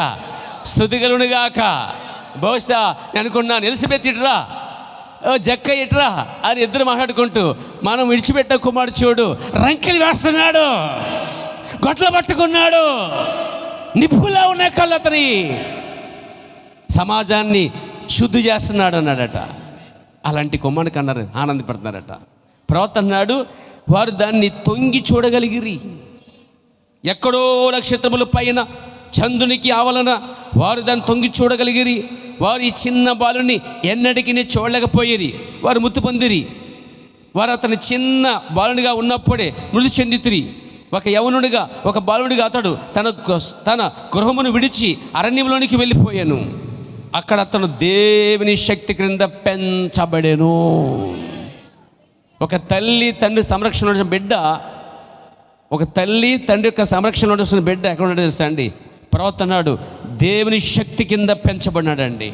S1: స్తుతి కలుగునుగాక. బహుశా నేను అనుకున్నాను, ఎలిజబెత్ ఇట్రా ఓ జక్క ఇట్రా అని ఇద్దరు మాట్లాడుకుంటూ, మనం విడిచిపెట్ట కుమారుడు చూడు రంకెలు వేస్తున్నాడు, గొడ్లు పట్టుకున్నాడు, నిప్పులా ఉన్న కళ్ళు అతని సమాజాన్ని శుద్ధి చేస్తున్నాడు అన్నాడట. అలాంటి కుమారునికి అన్నారు, ఆనందపడుతున్నారట. ప్రవక్త అన్నాడు, వారు దాన్ని తొంగి చూడగలిగిరి. ఎక్కడో నక్షత్రముల పైన చంద్రునికి ఆవలన వారు దాన్ని తొంగి చూడగలిగిరి. వారు ఈ చిన్న బాలుని ఎన్నటికీ చూడలేకపోయేది. వారు మృతి పొందిరి. వారు అతని చిన్న బాలునిగా ఉన్నప్పుడే మృతి చెందితిరి. ఒక యవనుడిగా, ఒక బాలుడిగా అతడు తన గృహమును విడిచి అరణ్యంలోనికి వెళ్ళిపోయాను. అక్కడ అతను దేవుని శక్తి క్రింద పెంచబడెను. ఒక తల్లి తండ్రి సంరక్షణ బిడ్డ, ఒక తల్లి తండ్రి యొక్క సంరక్షణ వస్తున్న బిడ్డ ఎక్కడ ఉండదు తెలుసా అండి? ప్రవక్త అన్నాడు, దేవుని శక్తి కింద పెంచబడినాడండి.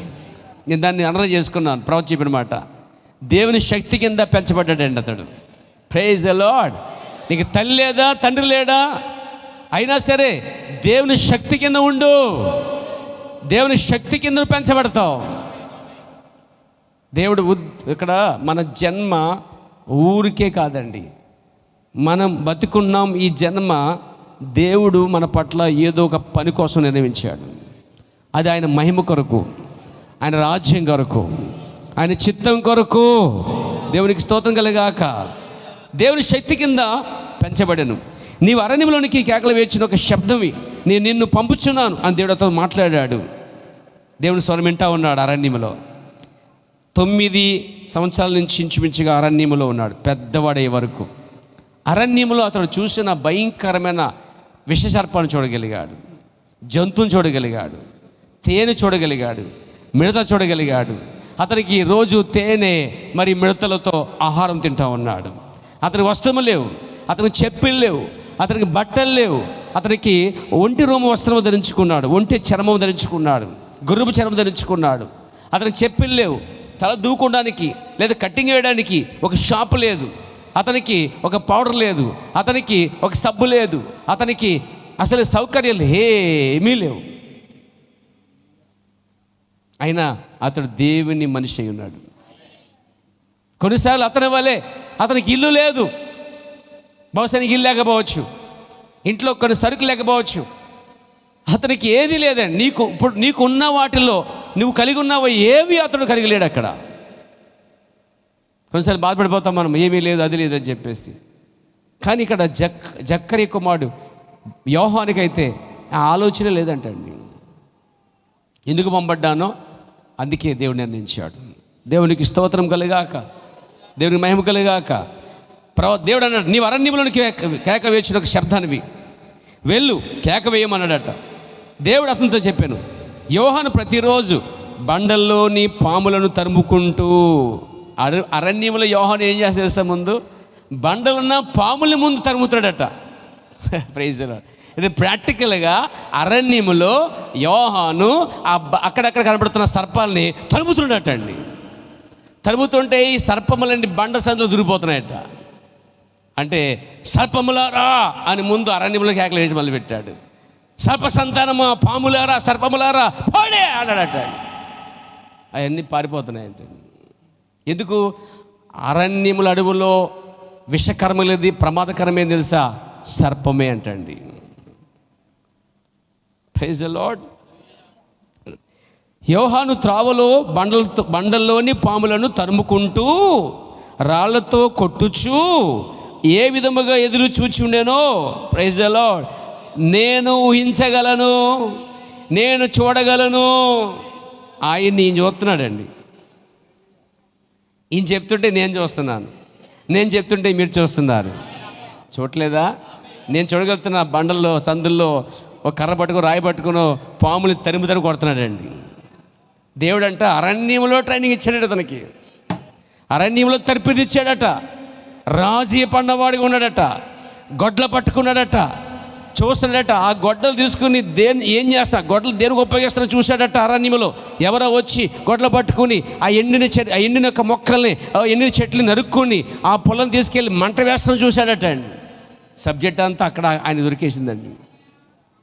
S1: నేను దాన్ని అనర్జ చేసుకున్నాను. ప్రవక్త చెప్పిన మాట, దేవుని శక్తి కింద పెంచబడ్డాడండి అతడు. Praise the lord. నీకు తల్లి లేదా, తండ్రి లేడా, అయినా సరే దేవుని శక్తి కింద ఉండు. దేవుని శక్తి కింద పెంచబడతావు. దేవుడు ఇక్కడ మన జన్మ ఊరికే కాదండి, మనం బతుకున్నాం. ఈ జన్మ దేవుడు మన పట్ల ఏదో ఒక పని కోసం నిర్ణయించాడు. అది ఆయన మహిమ కొరకు, ఆయన రాజ్యం కొరకు, ఆయన చిత్తం కొరకు. దేవునికి స్తోత్రం కలుగాక. దేవుని శక్తి కింద పెంచబడెను. నీవు అరణ్యంలోనికి కేకలు వేచిన ఒక శబ్దమి, నేను నిన్ను పంపుచున్నాను అని దేవుడితో మాట్లాడాడు. దేవుని స్వరం వింటా ఉన్నాడు అరణ్యంలో. 9 సంవత్సరాల నుంచి ఇంచుమించుగా అరణ్యంలో ఉన్నాడు, పెద్దవాడయ్యే వరకు. అరణ్యంలో అతడు చూసిన భయంకరమైన విషసర్పాన్ని చూడగలిగాడు, జంతువుని చూడగలిగాడు, తేనె చూడగలిగాడు, మిడత చూడగలిగాడు. అతనికి రోజు తేనె మరి మిడతలతో ఆహారం తింటా ఉన్నాడు. అతనికి వస్త్రము లేవు, అతనికి చెప్పులు లేవు, అతనికి బట్టలు లేవు. అతనికి ఒంటి రోమ వస్త్రము ధరించుకున్నాడు, ఒంటి చర్మం ధరించుకున్నాడు, గుర్రపు చర్మం ధరించుకున్నాడు. అతనికి చెప్పులు లేవు, తల దూకోవడానికి లేదా కట్టింగ్ వేయడానికి ఒక షాపు లేదు, అతనికి ఒక పౌడర్ లేదు, అతనికి ఒక సబ్బు లేదు, అతనికి అసలు సౌకర్యాలు ఏమీ లేవు. అయినా అతడు దేవుని మనిషి అయి ఉన్నాడు. కొన్నిసార్లు అతని వలె అతనికి ఇల్లు లేదు, బహుశా ఇల్లు లేకపోవచ్చు, ఇంట్లో కొన్ని సరుకు లేకపోవచ్చు, అతనికి ఏది లేదండి. ఇప్పుడు నీకు ఉన్న వాటిల్లో నువ్వు కలిగి ఉన్నావో ఏవి అతడు కలిగి లేడు అక్కడ. కొన్నిసార్లు బాధపడిపోతాం మనం, ఏమీ లేదు, అది లేదు అని చెప్పేసి. కానీ ఇక్కడ జక్కరి కుమారుడు యోహానికైతే ఆ ఆలోచన లేదంటండి. ఎందుకు పంపడ్డానో అందుకే దేవుడు నిర్ణయించాడు. దేవునికి స్తోత్రం కలిగాక, దేవునికి మహిమ కలిగాక. దేవుడు అన్నాడు, నీవు అరణ్యంలోనికి కేక వేసిన ఒక శబ్దానివి, వెళ్ళు కేక వేయమన్నాడట. దేవుడు అతనితో చెప్పాను, యోహాను ప్రతిరోజు బండల్లోని పాములను తరుముకుంటూ, అరణ్యంలో యోహాను ఏం చేస్తా ముందు బండలున్న పాముల ముందు తరుముతాడట. Praise the lord. ఇది ప్రాక్టికల్గా అరణ్యములో యోహాను అక్కడక్కడ కనబడుతున్న సర్పాలని తరుముతున్నాడట అండి. తరుముతుంటే ఈ సర్పములన్నీ బండ సందులో దూరిపోతున్నాయట. అంటే సర్పములారా అని ముందు అరణ్యంలో కేకలు వేసి మొదలుపెట్టాడు. సర్ప సంతానమా, పాములారా, సర్పములారా పోడే అన్నాడట. అవన్నీ పారిపోతున్నాయంట. ఎందుకు? అరణ్యముల అడవులో విషకరమేది, ప్రమాదకరమేది తెలుసా? సర్పమే అంటండి. Praise the lord. యోహాను త్రావలో బండల్లోని పాములను తరుముకుంటూ రాళ్లతో కొట్టుచు ఏ విధముగా ఎదురు చూచి ఉండేనో, ప్రైజ్ ది లార్డ్, నేను ఊహించగలను, నేను చూడగలను. ఆయన్ని ఈయన చూస్తున్నాడండి. ఈయన చెప్తుంటే నేను చూస్తున్నాను, నేను చెప్తుంటే మీరు చూస్తున్నారు. చూడలేదా? నేను చూడగలుగుతున్నా. బండల్లో సందుల్లో ఒక కర్ర పట్టుకుని, రాయి పట్టుకుని పాములు తరిమి కొడుతున్నాడండి. దేవుడంట అరణ్యంలో ట్రైనింగ్ ఇచ్చాడట అతనికి. అరణ్యంలో తర్పిదిచ్చాడట. రాజీ పన్నవాడిగా ఉన్నాడట. గొడ్ల పట్టుకున్నాడట, చూస్తున్నాడట. ఆ గొడ్డలు తీసుకుని ఏం చేస్తా, గొడ్డలు దేనికి ఉపయోగిస్తానో చూశాడట. అరణ్యంలో ఎవరో వచ్చి గొడ్డలు పట్టుకుని ఆ ఎండిన యొక్క మొక్కల్ని, ఎండిన చెట్లని నరుక్కుని ఆ పొలం తీసుకెళ్ళి మంట వేస్తాను చూశాడట అండి. సబ్జెక్ట్ అంతా అక్కడ ఆయన దొరికేసిందండి.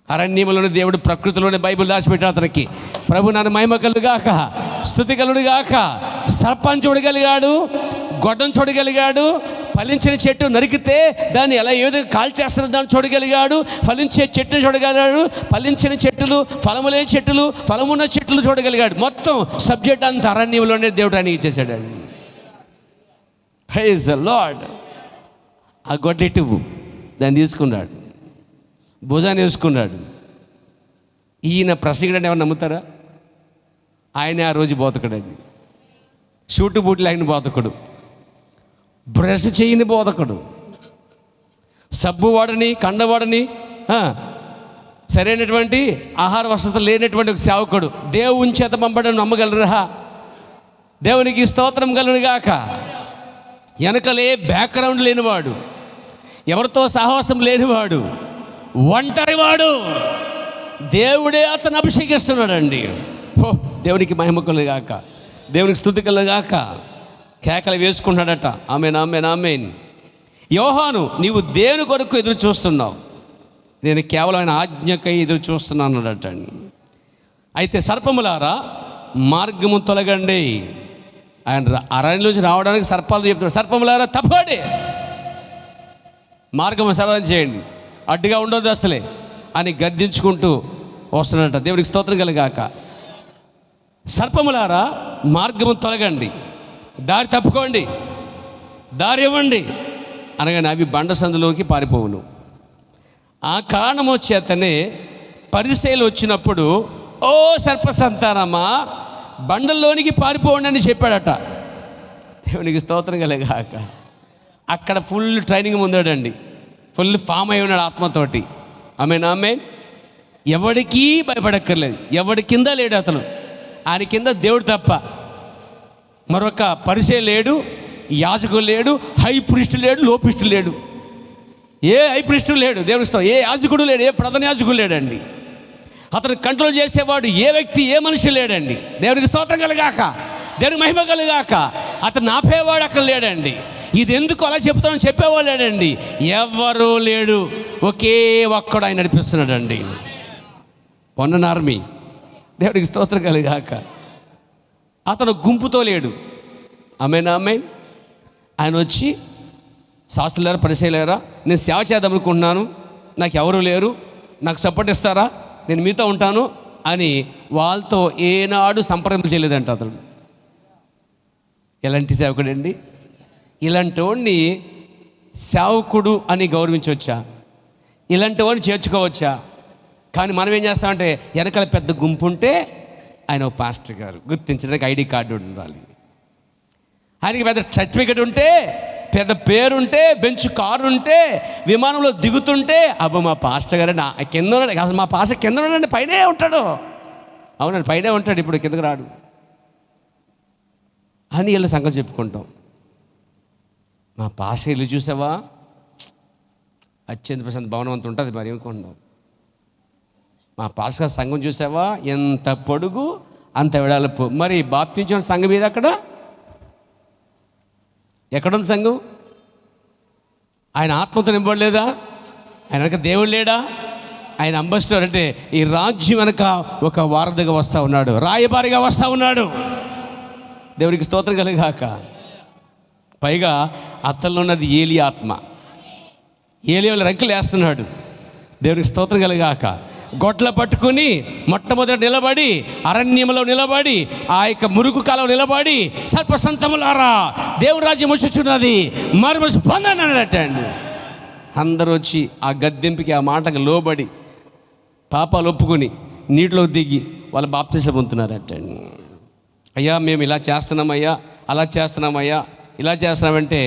S1: అరణ్యంలోని దేవుడు ప్రకృతిలోనే బైబిల్ దాచిపెట్టాడు అతనికి. ప్రభు నన్ను మహిమ కలుగాక, స్తుతి కలుగాక, సర్పాన్ని చూడగలిగాడు, గొడ్డను చూడగలిగాడు, ఫలించిన చెట్టు నరికితే దాన్ని ఎలా ఏ విధంగా కాల్చేస్తున్న దాన్ని చూడగలిగాడు, ఫలించే చెట్టును చూడగలిగాడు, ఫలించిన చెట్టులు, ఫలము లేని చెట్టులు, ఫలమున్న చెట్లు చూడగలిగాడు. మొత్తం సబ్జెక్ట్ అంతా అరణ్యంలోనే దేవుడు ఆయన ఇచ్చేసాడండి. Praise the lord. ఆ గొడ్డెట్టువు దాన్ని తీసుకున్నాడు, భుజాన్ని వేసుకున్నాడు. ఈయన ప్రసంగుడని ఎవరు నమ్ముతారా? ఆయన ఆ రోజు బోధకుడండి. షూటు బూట్లు ఆయన బోధకుడు, బ్రష్ చేయని బోధకుడు, సబ్బు వాడని, కండవాడని, సరైనటువంటి ఆహార వసతులు లేనటువంటి ఒక సేవకుడు. దేవుని చేత పంపడం నమ్మగలరా? దేవునికి స్తోత్రం కలుగుగాక. వెనకలే బ్యాక్గ్రౌండ్ లేనివాడు, ఎవరితో సహవాసం లేనివాడు, ఒంటరివాడు, దేవుడే అతను అభిషేకిస్తున్నాడండి. ఓ దేవునికి మహిమ కలుగాక, దేవునికి స్తుతి కలుగాక. కేకలు వేసుకుంటాడట. ఆమేన్, ఆమేన్, ఆమేన్. యోహాను, నీవు దేని కొరకు ఎదురు చూస్తున్నావు? నేను కేవలం ఆయన ఆజ్ఞకై ఎదురు చూస్తున్నాను అన్నట. అయితే సర్పములారా మార్గము తొలగండి. ఆయన అరణ్యంలోంచి రావడానికి సర్పాలు చెప్తున్నాడు. సర్పములారా తప్పండి, మార్గము సరళం చేయండి, అడ్డుగా ఉండొద్దు అసలే అని గద్దించుకుంటూ వస్తున్నట. దేవునికి స్తోత్రం కలుగాక. సర్పములారా మార్గము తొలగండి, దారి తప్పుకోండి, దారి ఇవ్వండి అనగానే అవి బండ సందులోకి పారిపోవును. ఆ కారణము చేతనే పరిసయ్యులు వచ్చినప్పుడు, ఓ సర్ప సంతానమా బండల్లోనికి పారిపోండి అని చెప్పాడట. దేవునికి స్తోత్రం కలుగాక. అక్కడ ఫుల్ ట్రైనింగ్ పొందాడండి, ఫుల్ ఫామ్ అయి ఉన్నాడు ఆత్మతోటి. ఆమేన్, ఆమేన్. ఎవడికి భయపడక్కర్లేదు, ఎవడి కింద లేడు అతను. ఆయన కింద దేవుడు తప్ప మరొక పరిచయం లేడు, యాజకుడు లేడు, హై ప్రీస్ట్ లేడు, లో ప్రీస్ట్ లేడు, ఏ హై ప్రీస్ట్ లేడు, దేవుడిస్తాం, ఏ యాజకుడు లేడు, ఏ ప్రధాన యాజకుడు లేడండి. అతను కంట్రోల్ చేసేవాడు ఏ వ్యక్తి, ఏ మనిషి లేడండి. దేవునికి స్తోత్రం కలుగాక, దేవునికి మహిమ కలుగాక. అతను ఆపేవాడు అక్కడ లేడండి. ఇది ఎందుకు అలా చెప్తానని చెప్పేవాడు లేడండి. ఎవరు లేడు, ఒకే ఒక్కడు ఆయన నడిపిస్తున్నాడండి. One army. దేవుడికి స్తోత్రం కలుగాక. అతను గుంపుతో లేడు. ఆమేన్, ఆమేన్. ఆయన వచ్చి, శాస్త్రులారా, పరిసయ్యులారా, నేను సేవ చేద్దాం అనుకుంటున్నాను, నాకు ఎవరు లేరు, నాకు సపోర్ట్ ఇస్తారా, నేను మీతో ఉంటాను అని వాళ్ళతో ఏనాడు సంప్రదింపు చేయలేదంట అతడు. ఎలాంటి సేవకుడండి? ఇలాంటి వాడిని సేవకుడు అని గౌరవించవచ్చా? ఇలాంటి వాడిని చేర్చుకోవచ్చా? కానీ మనం ఏం చేస్తామంటే, వెనకాల పెద్ద గుంపు ఉంటే ఆయన ఒక పాస్టర్ గారు, గుర్తించడానికి ఐడి కార్డు ఉండాలి, ఆయనకి పెద్ద సర్టిఫికెట్ ఉంటే, పెద్ద పేరుంటే, బెంచ్ కారు ఉంటే, విమానంలో దిగుతుంటే, అబ్బో మా పాస్టర్ గారు కింద ఉన్నాడు, అసలు మా పాస్టర్ కింద ఉన్నాడండి, పైనే ఉంటాడు. అవునండి, పైనే ఉంటాడు, ఇప్పుడు కిందకు రాడు అని వీళ్ళ సంగతి చెప్పుకుంటాం. మా పాస్టర్ ఇల్లు చూసావా, అత్యంత ప్రశాంత భవనం అంత ఉంటుంది, మరి ఏమనుకుంటున్నాం. మా పాస్టర్ సంఘం చూసావా, ఎంత పొడుగు అంత వెడల్పు. మరి బాప్తించిన సంఘం మీద అక్కడ ఎక్కడుంది సంఘం? ఆయన ఆత్మతో నింపడలేదా? ఆయన వెనక దేవుడు లేడా? ఆయన అంబాసిడర్ అంటే ఈ రాజ్యం వెనక ఒక వారధిగా వస్తూ ఉన్నాడు, రాయబారిగా వస్తూ ఉన్నాడు. దేవునికి స్తోత్రం కలుగాక. పైగా అతల్లో ఉన్నది ఏలి ఆత్మ. ఏలి వాళ్ళ రెక్కలు వేస్తున్నాడు. దేవునికి స్తోత్రం కలుగాక. గొడ్ల పట్టుకుని మొట్టమొదటి నిలబడి, అరణ్యంలో నిలబడి, ఆ యొక్క మురుగు కాలం నిలబడి, సర్పసంతములారా దేవుని రాజ్యం వచ్చుచున్నది, మరమ స్పందన అన్నట్టండి. అందరూ వచ్చి ఆ గద్దెంపుకి, ఆ మాటకు లోబడి, పాపాలు ఒప్పుకొని నీటిలో దిగి వాళ్ళ బాప్తిసం పొందుతున్నారటండి. అయ్యా మేము ఇలా చేస్తున్నామయ్యా, అలా చేస్తున్నామయ్యా, ఇలా చేస్తున్నామంటే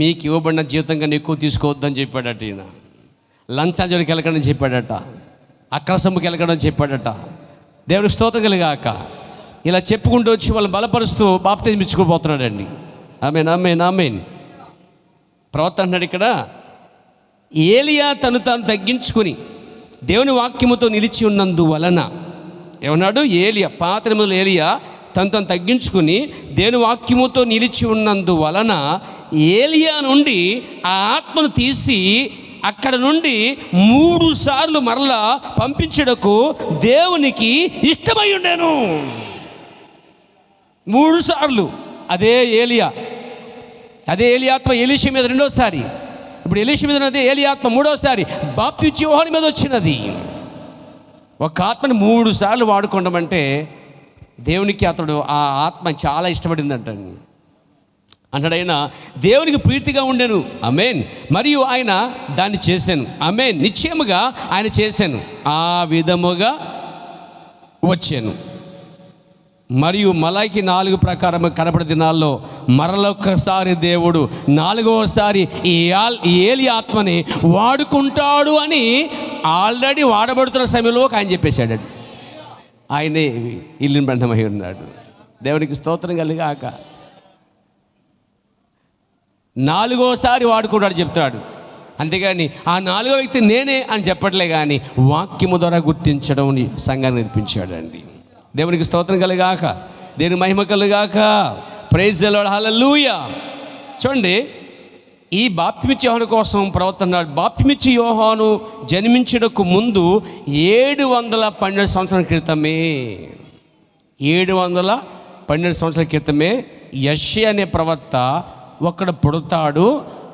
S1: మీకు ఇవ్వబడిన జీవితంగా ఎక్కువ తీసుకోవద్దని చెప్పాడట ఈయన. లంచాంజలికి వెళ్ళకడని చెప్పాడట, అక్రసముకి వెళ్ళకడని చెప్పాడట. దేవుడికి స్తోత్రం కలుగాక. ఇలా చెప్పుకుంటూ వచ్చి వాళ్ళు బలపరుస్తూ బాప్తిజం ఇచ్చుకోపోతున్నాడండి. ఆమేన్, ఆమేన్, ఆమేన్. ప్రవక్త అంటున్నాడు ఇక్కడ, ఏలియా తను తాను తగ్గించుకుని దేవుని వాక్యముతో నిలిచి ఉన్నందువలన, ఏమన్నాడు? ఏలియా, పాత నిబంధనలో ఏలియా తను తాను తగ్గించుకుని దేవుని వాక్యముతో నిలిచి ఉన్నందువలన ఏలియా నుండి ఆ ఆత్మను తీసి అక్కడ నుండి 3 సార్లు మరలా పంపించుటకు దేవునికి ఇష్టమై ఉండేను. 3 సార్లు అదే ఏలియా, అదే ఏలియా ఆత్మ ఎలీషా మీద రెండోసారి, ఇప్పుడు ఎలీషా మీద ఉన్నది ఏలియా ఆత్మ మూడోసారి బాప్తిస్మ యోహాను మీద వచ్చినది. ఒక ఆత్మని 3 సార్లు వాడుకోవడం దేవునికి అతడు ఆ ఆత్మ చాలా ఇష్టపడిందంటండి. అంటాడు ఆయన దేవునికి ప్రీతిగా ఉండెను, ఆమేన్, మరియు ఆయన దాన్ని చేశాను, ఆమేన్, నిశ్చయముగా ఆయన చేశాను, ఆ విధముగా వచ్చాను. మరియు మలాకి 4 ప్రకారం కనపడి దినాల్లో మరలొక్కసారి దేవుడు 4వసారి ఈ ఏలి ఆత్మని వాడుకుంటాడు అని ఆల్రెడీ వాడబడుతున్న సమయంలో ఆయన చెప్పేశాడు. ఆయనే ఇల్లుని బంధమై ఉన్నాడు. దేవునికి స్తోత్రం కలిగాక. 4వసారి వాడుకుంటాడు చెప్తాడు, అంతేగాని ఆ 4వ వ్యక్తి నేనే అని చెప్పట్లే, కానీ వాక్యము ద్వారా గుర్తించడం సంఘాన్ని నేర్పించాడు అండి. దేవునికి స్తోత్రం కలుగాక, దేవుని మహిమ కలుగాక. ప్రైజ్ ది లార్డ్, హల్లెలూయా. చూడండి, ఈ బాప్తిమిచ్చి యోహాను కోసం ప్రవర్తన్నాడు. బాప్తిమిచ్చి యోహాను జన్మించడానికి ముందు 712 సంవత్సరాల క్రితమే, 712 సంవత్సరాల క్రితమే యెషయా అనే ప్రవక్త ఒకడు పుడతాడు,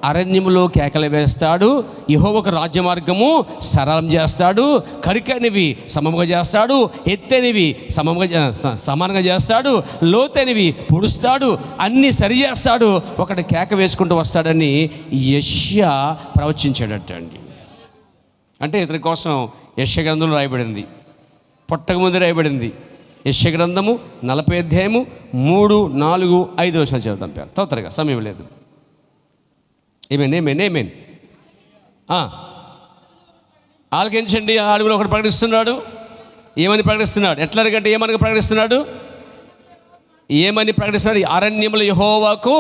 S1: అరణ్యములో కేకలు వేస్తాడు, యెహోవాకు రాజ్య మార్గము సరళం చేస్తాడు, కరికైనవి సమముగా చేస్తాడు, ఎత్తైనవి సమానంగా చేస్తాడు, లోతైనవి పుడుస్తాడు, అన్నీ సరి చేస్తాడు, ఒకటి కేక వేసుకుంటూ వస్తాడని యెషయా ప్రవచించాడటండి. అంటే ఇతని కోసం యెషయా గ్రంథంలో రాయబడింది, పుట్టక ముందు రాయబడింది. యెషయా గ్రంథము 40 అధ్యాయము 3, 4, 5 వచనాలు చదువుతాం పేరు తొందరగా, సమయం లేదు. ఏమేన్ ఆలకించండి. అడుగులో ఒకటి ప్రకటిస్తున్నాడు. ఏమని ప్రకటిస్తున్నాడు? ఎట్లా అరగంటే ఏమని ప్రకటిస్తున్నాడు? ఏమని ప్రకటిస్తున్నాడు? అరణ్యములో యెహోవాకు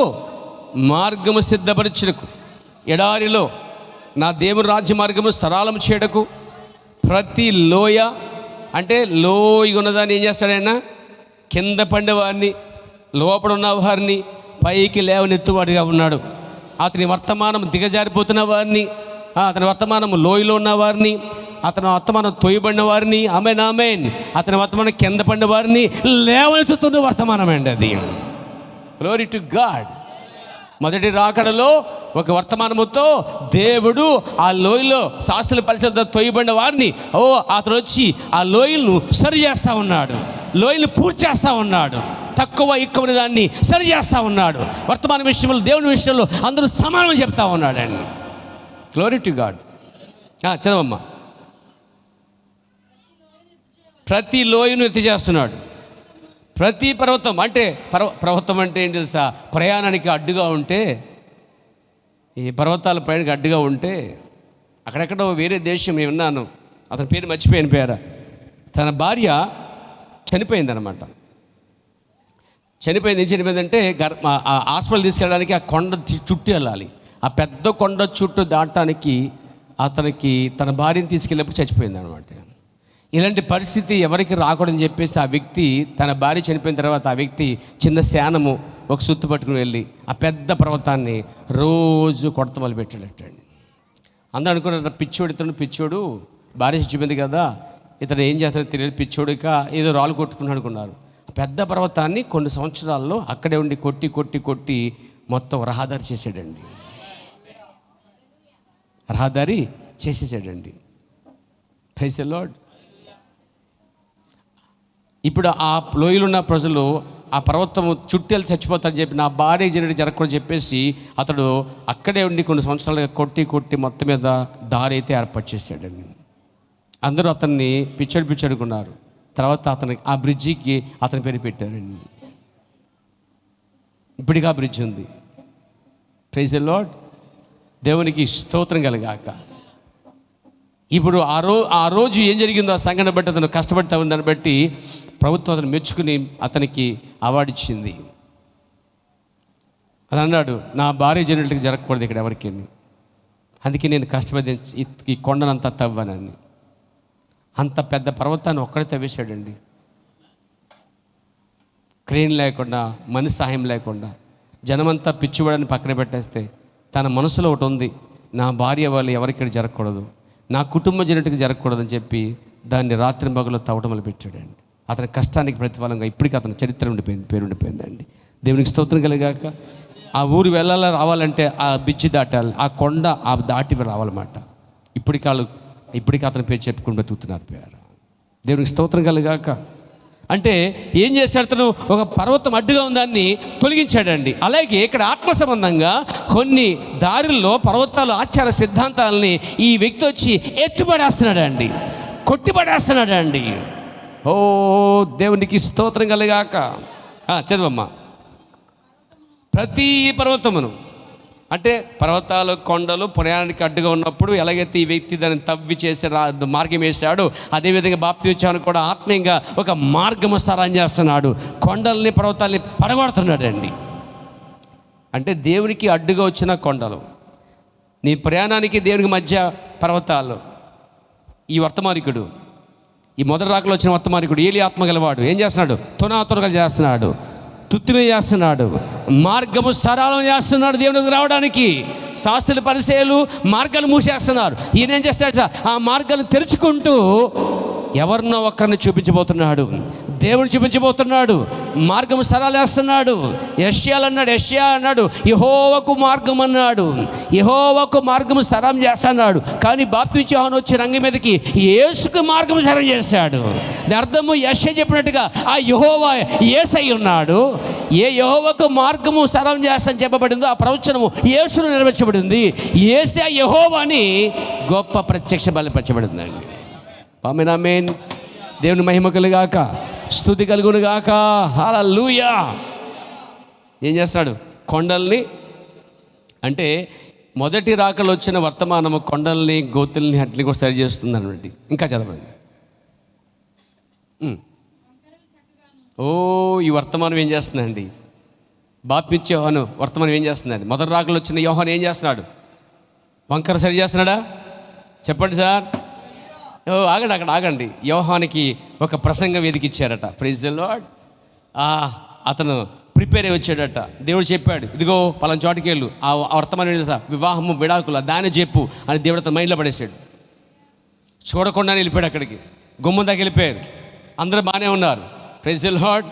S1: మార్గము సిద్ధపరచుటకు, ఎడారిలో నా దేవుని రాజ్య మార్గము సరళం చేయడకు, ప్రతి లోయ అంటే లోయ ఉన్నదాన్ని ఏం చేస్తాడైనా కింద పడినవారిని, లోపల ఉన్న వారిని పైకి లేవనెత్తువాడిగా ఉన్నాడు. అతని వర్తమానం దిగజారిపోతున్న వారిని, అతని వర్తమానం లోయలో ఉన్న వారిని, అతని వర్తమానం తొయ్యబడిన వారిని, ఆమేన్ ఆమేన్, అతని వర్తమానం కింద పడిన వారిని లేవనెత్తుతున్న వర్తమానం అండి అది. Glory to God. మొదటి రాకడలో ఒక వర్తమానముతో దేవుడు ఆ లోయలో శాస్త్రుల పరిశుద్ధ తొయ్యబడిన వారిని అతను వచ్చి ఆ లోయలను సరి చేస్తూ ఉన్నాడు, లోయలు పూర్తి చేస్తూ ఉన్నాడు, తక్కువ ఎక్కువని దాన్ని సరి చేస్తూ ఉన్నాడు. వర్తమాన విషయంలో దేవుని విషయంలో అందరూ సమానం చెప్తా ఉన్నాడు అండి. Glory to God. చదవమ్మా. ప్రతి లోయను ఎత్తి చేస్తున్నాడు. ప్రతి పర్వతం అంటే పర్వతం అంటే ఏంటి తెలుసా? ప్రయాణానికి అడ్డుగా ఉంటే, ఈ పర్వతాల ప్రయాణానికి అడ్డుగా ఉంటే, అక్కడెక్కడో వేరే దేశం నేను విన్నాను, అతని పేరు మర్చిపోయిన పేరు, తన భార్య చనిపోయిందనమాట. చనిపోయిందంటే హాస్పిటల్ తీసుకెళ్ళడానికి ఆ కొండ చుట్టూ వెళ్ళాలి. ఆ పెద్ద కొండ చుట్టూ దాటడానికి అతనికి తన భార్యను తీసుకెళ్ళినప్పుడు చచ్చిపోయింది అనమాట. ఇలాంటి పరిస్థితి ఎవరికి రాకూడదని చెప్పేసి ఆ వ్యక్తి తన భార్య చనిపోయిన తర్వాత ఆ వ్యక్తి చిన్న శానము ఒక సుత్తు పట్టుకుని వెళ్ళి ఆ పెద్ద పర్వతాన్ని రోజు కొడత మొదలు పెట్టాడటండి. అందరూ అనుకున్నారు పిచ్చోడు భార్య చచ్చిపోయింది కదా, ఇతను ఏం చేస్తాడో తెలియదు, పిచ్చోడిక ఏదో రాళ్ళు కొట్టుకుని అనుకున్నారు. పెద్ద పర్వతాన్ని కొన్ని సంవత్సరాల్లో అక్కడే ఉండి కొట్టి మొత్తం రహదారి చేసాడండి. రహదారి చేసేసాడండి. Praise the lord. ఇప్పుడు ఆ లోయలున్న ప్రజలు ఆ పర్వతము చుట్టేలు చచ్చిపోతారని చెప్పి, నా భార్య జరగకూడదని చెప్పేసి అతడు అక్కడే ఉండి కొన్ని సంవత్సరాలుగా కొట్టి మొత్తం మీద దారి అయితే ఏర్పాటు చేశాడండి. అందరూ అతన్ని పిచ్చడుకున్నారు. తర్వాత అతనికి ఆ బ్రిడ్జికి అతని పేరు పెట్టారండి. ఇప్పటికి ఆ బ్రిడ్జ్ ఉంది. Praise the lord. దేవునికి స్తోత్రం కలుగాక. ఇప్పుడు ఆ రోజు ఏం జరిగిందో ఆ సంఘటన బట్టి అతను కష్టపడతా ఉందని బట్టి ప్రభుత్వం అతను మెచ్చుకుని అతనికి అవార్డు ఇచ్చింది. అది అన్నాడు, నా భార్య జనరల్కి జరగకూడదు ఇక్కడ ఎవరికి, అందుకే నేను కష్టపడి ఈ కొండనంతా తవ్వానని. అంత పెద్ద పర్వతాన్ని ఒక్కడే తవ్వేశాడండి. క్రేన్ లేకుండా, మనిషి సహాయం లేకుండా, జనమంతా పిచ్చివాడని పక్కన పెట్టేస్తే తన మనసులో ఒకటి ఉంది, నా భార్య వాళ్ళు ఎవరికి జరగకూడదు, నా కుటుంబ జనటికి జరగకూడదని చెప్పి దాన్ని రాత్రి పగలు తవ్వటం మొదలు పెట్టాడండి. అతని కష్టానికి ప్రతిఫలంగా ఇప్పటికీ అతని చరిత్ర ఉండిపోయింది, పేరు ఉండిపోయిందండి. దేవునికి స్తోత్రం కలిగాక. ఆ ఊరు వెళ్ళాలా రావాలంటే ఆ బిచ్చి దాటాలి, ఆ కొండ ఆ దాటి రావాలన్నమాట. ఇప్పటికి అతని పేరు చెప్పుకుని బతుకుతున్నారు పేరు. దేవునికి స్తోత్రం కలిగాక. అంటే ఏం చేశాడు తను? ఒక పర్వతం అడ్డుగా ఉందాన్ని తొలగించాడండి. అలాగే ఇక్కడ ఆత్మ సంబంధంగా కొన్ని దారుల్లో పర్వతాలు ఆచార సిద్ధాంతాలని ఈ వ్యక్తి వచ్చి ఎత్తుపడేస్తున్నాడండి, కొట్టిపడేస్తున్నాడండి. ఓ దేవునికి స్తోత్రం కలిగాక. చదవమ్మా. ప్రతి పర్వతమును, అంటే పర్వతాలు కొండలు ప్రయాణానికి అడ్డుగా ఉన్నప్పుడు ఎలాగైతే ఈ వ్యక్తి దాన్ని తవ్వి చేసి మార్గం వేశాడు, అదేవిధంగా బాప్తిస్మాన్ని కూడా ఆత్మీయంగా ఒక మార్గము స్థానం చేస్తున్నాడు. కొండల్ని పర్వతాల్ని పడగొడుతున్నాడు అండి. అంటే దేవునికి అడ్డుగా వచ్చిన కొండలు, నీ ప్రయాణానికి దేవునికి మధ్య పర్వతాలు. ఈ వర్తమానికుడు, ఈ మొదటి రాకలో వచ్చిన వర్తమానికుడు ఏలి ఆత్మ గలవాడు ఏం చేస్తున్నాడు? తునాతునగా చేస్తున్నాడు, తుత్తిమే చేస్తున్నాడు, మార్గము సరళం చేస్తున్నాడు. దేవునికి రావడానికి శాస్త్రుల పరిచయాలు మార్గాలు మూసేస్తున్నారు. ఈయన ఏం చేస్తాడు? ఆ మార్గాలు తెరుచుకుంటూ ఎవరినో ఒక్కరిని చూపించబోతున్నాడు, దేవుని చూపించబోతున్నాడు, మార్గం సరళేస్తున్నాడు. యెషయా అన్నాడు యెహోవాకు మార్గం అన్నాడు, యెహోవాకు మార్గం సరళం చేస్తున్నాడు. కానీ బాప్తిస్మా యోహాను వచ్చి రంగం మీదకి యేసుకు మార్గం సరళం చేశాడు. దాని అర్థము యెషయా చెప్పినట్టుగా ఆ యెహోవా యేసై ఉన్నాడు. ఏ యెహోవాకు మార్గము సరళం చేస్తానని చెప్పబడిందో ఆ ప్రవచనము యేసును నెరవేర్చబడింది. యేసే యెహోవా అని గొప్ప ప్రత్యక్ష బయలుపరచబడిందండి. ఆమేన్ ఆమేన్. దేవుని మహిమ కలుగాక, స్తుతి కలుగునుగాక. హల్లెలూయా. ఏం చేస్తాడు? కొండల్ని, అంటే మొదటి రాకలు వచ్చిన వర్తమానము కొండల్ని గోతుల్ని అట్లని కూడా సరి చేస్తుంది అన్నమాట. ఇంకా చదవండి. ఈ వర్తమానం ఏం చేస్తుందండి? బాప్తిస్మా యోహాను వర్తమానం ఏం చేస్తుందండి? మొదటి రాకలు వచ్చిన యోహాను ఏం చేస్తున్నాడు? వంకర సరి చేస్తున్నాడా? చెప్పండి సార్. ఆగండి. యోహానికి ఒక ప్రసంగం వేదికిచ్చారట. Praise the Lord. అతను ప్రిపేర్ అయ్యి వచ్చాడట. దేవుడు చెప్పాడు, ఇదిగో పలానా చోటికి వెళ్ళు, ఆ వర్తమానం వివాహము విడాకుల దాన్ని చెప్పు అని దేవుడు అతను మైండ్లో పడేసాడు. చూడకుండానే వెళ్ళిపోయాడు అక్కడికి. గుమ్మం దాకా వెళ్ళిపోయారు. అందరూ బాగానే ఉన్నారు. Praise the lord.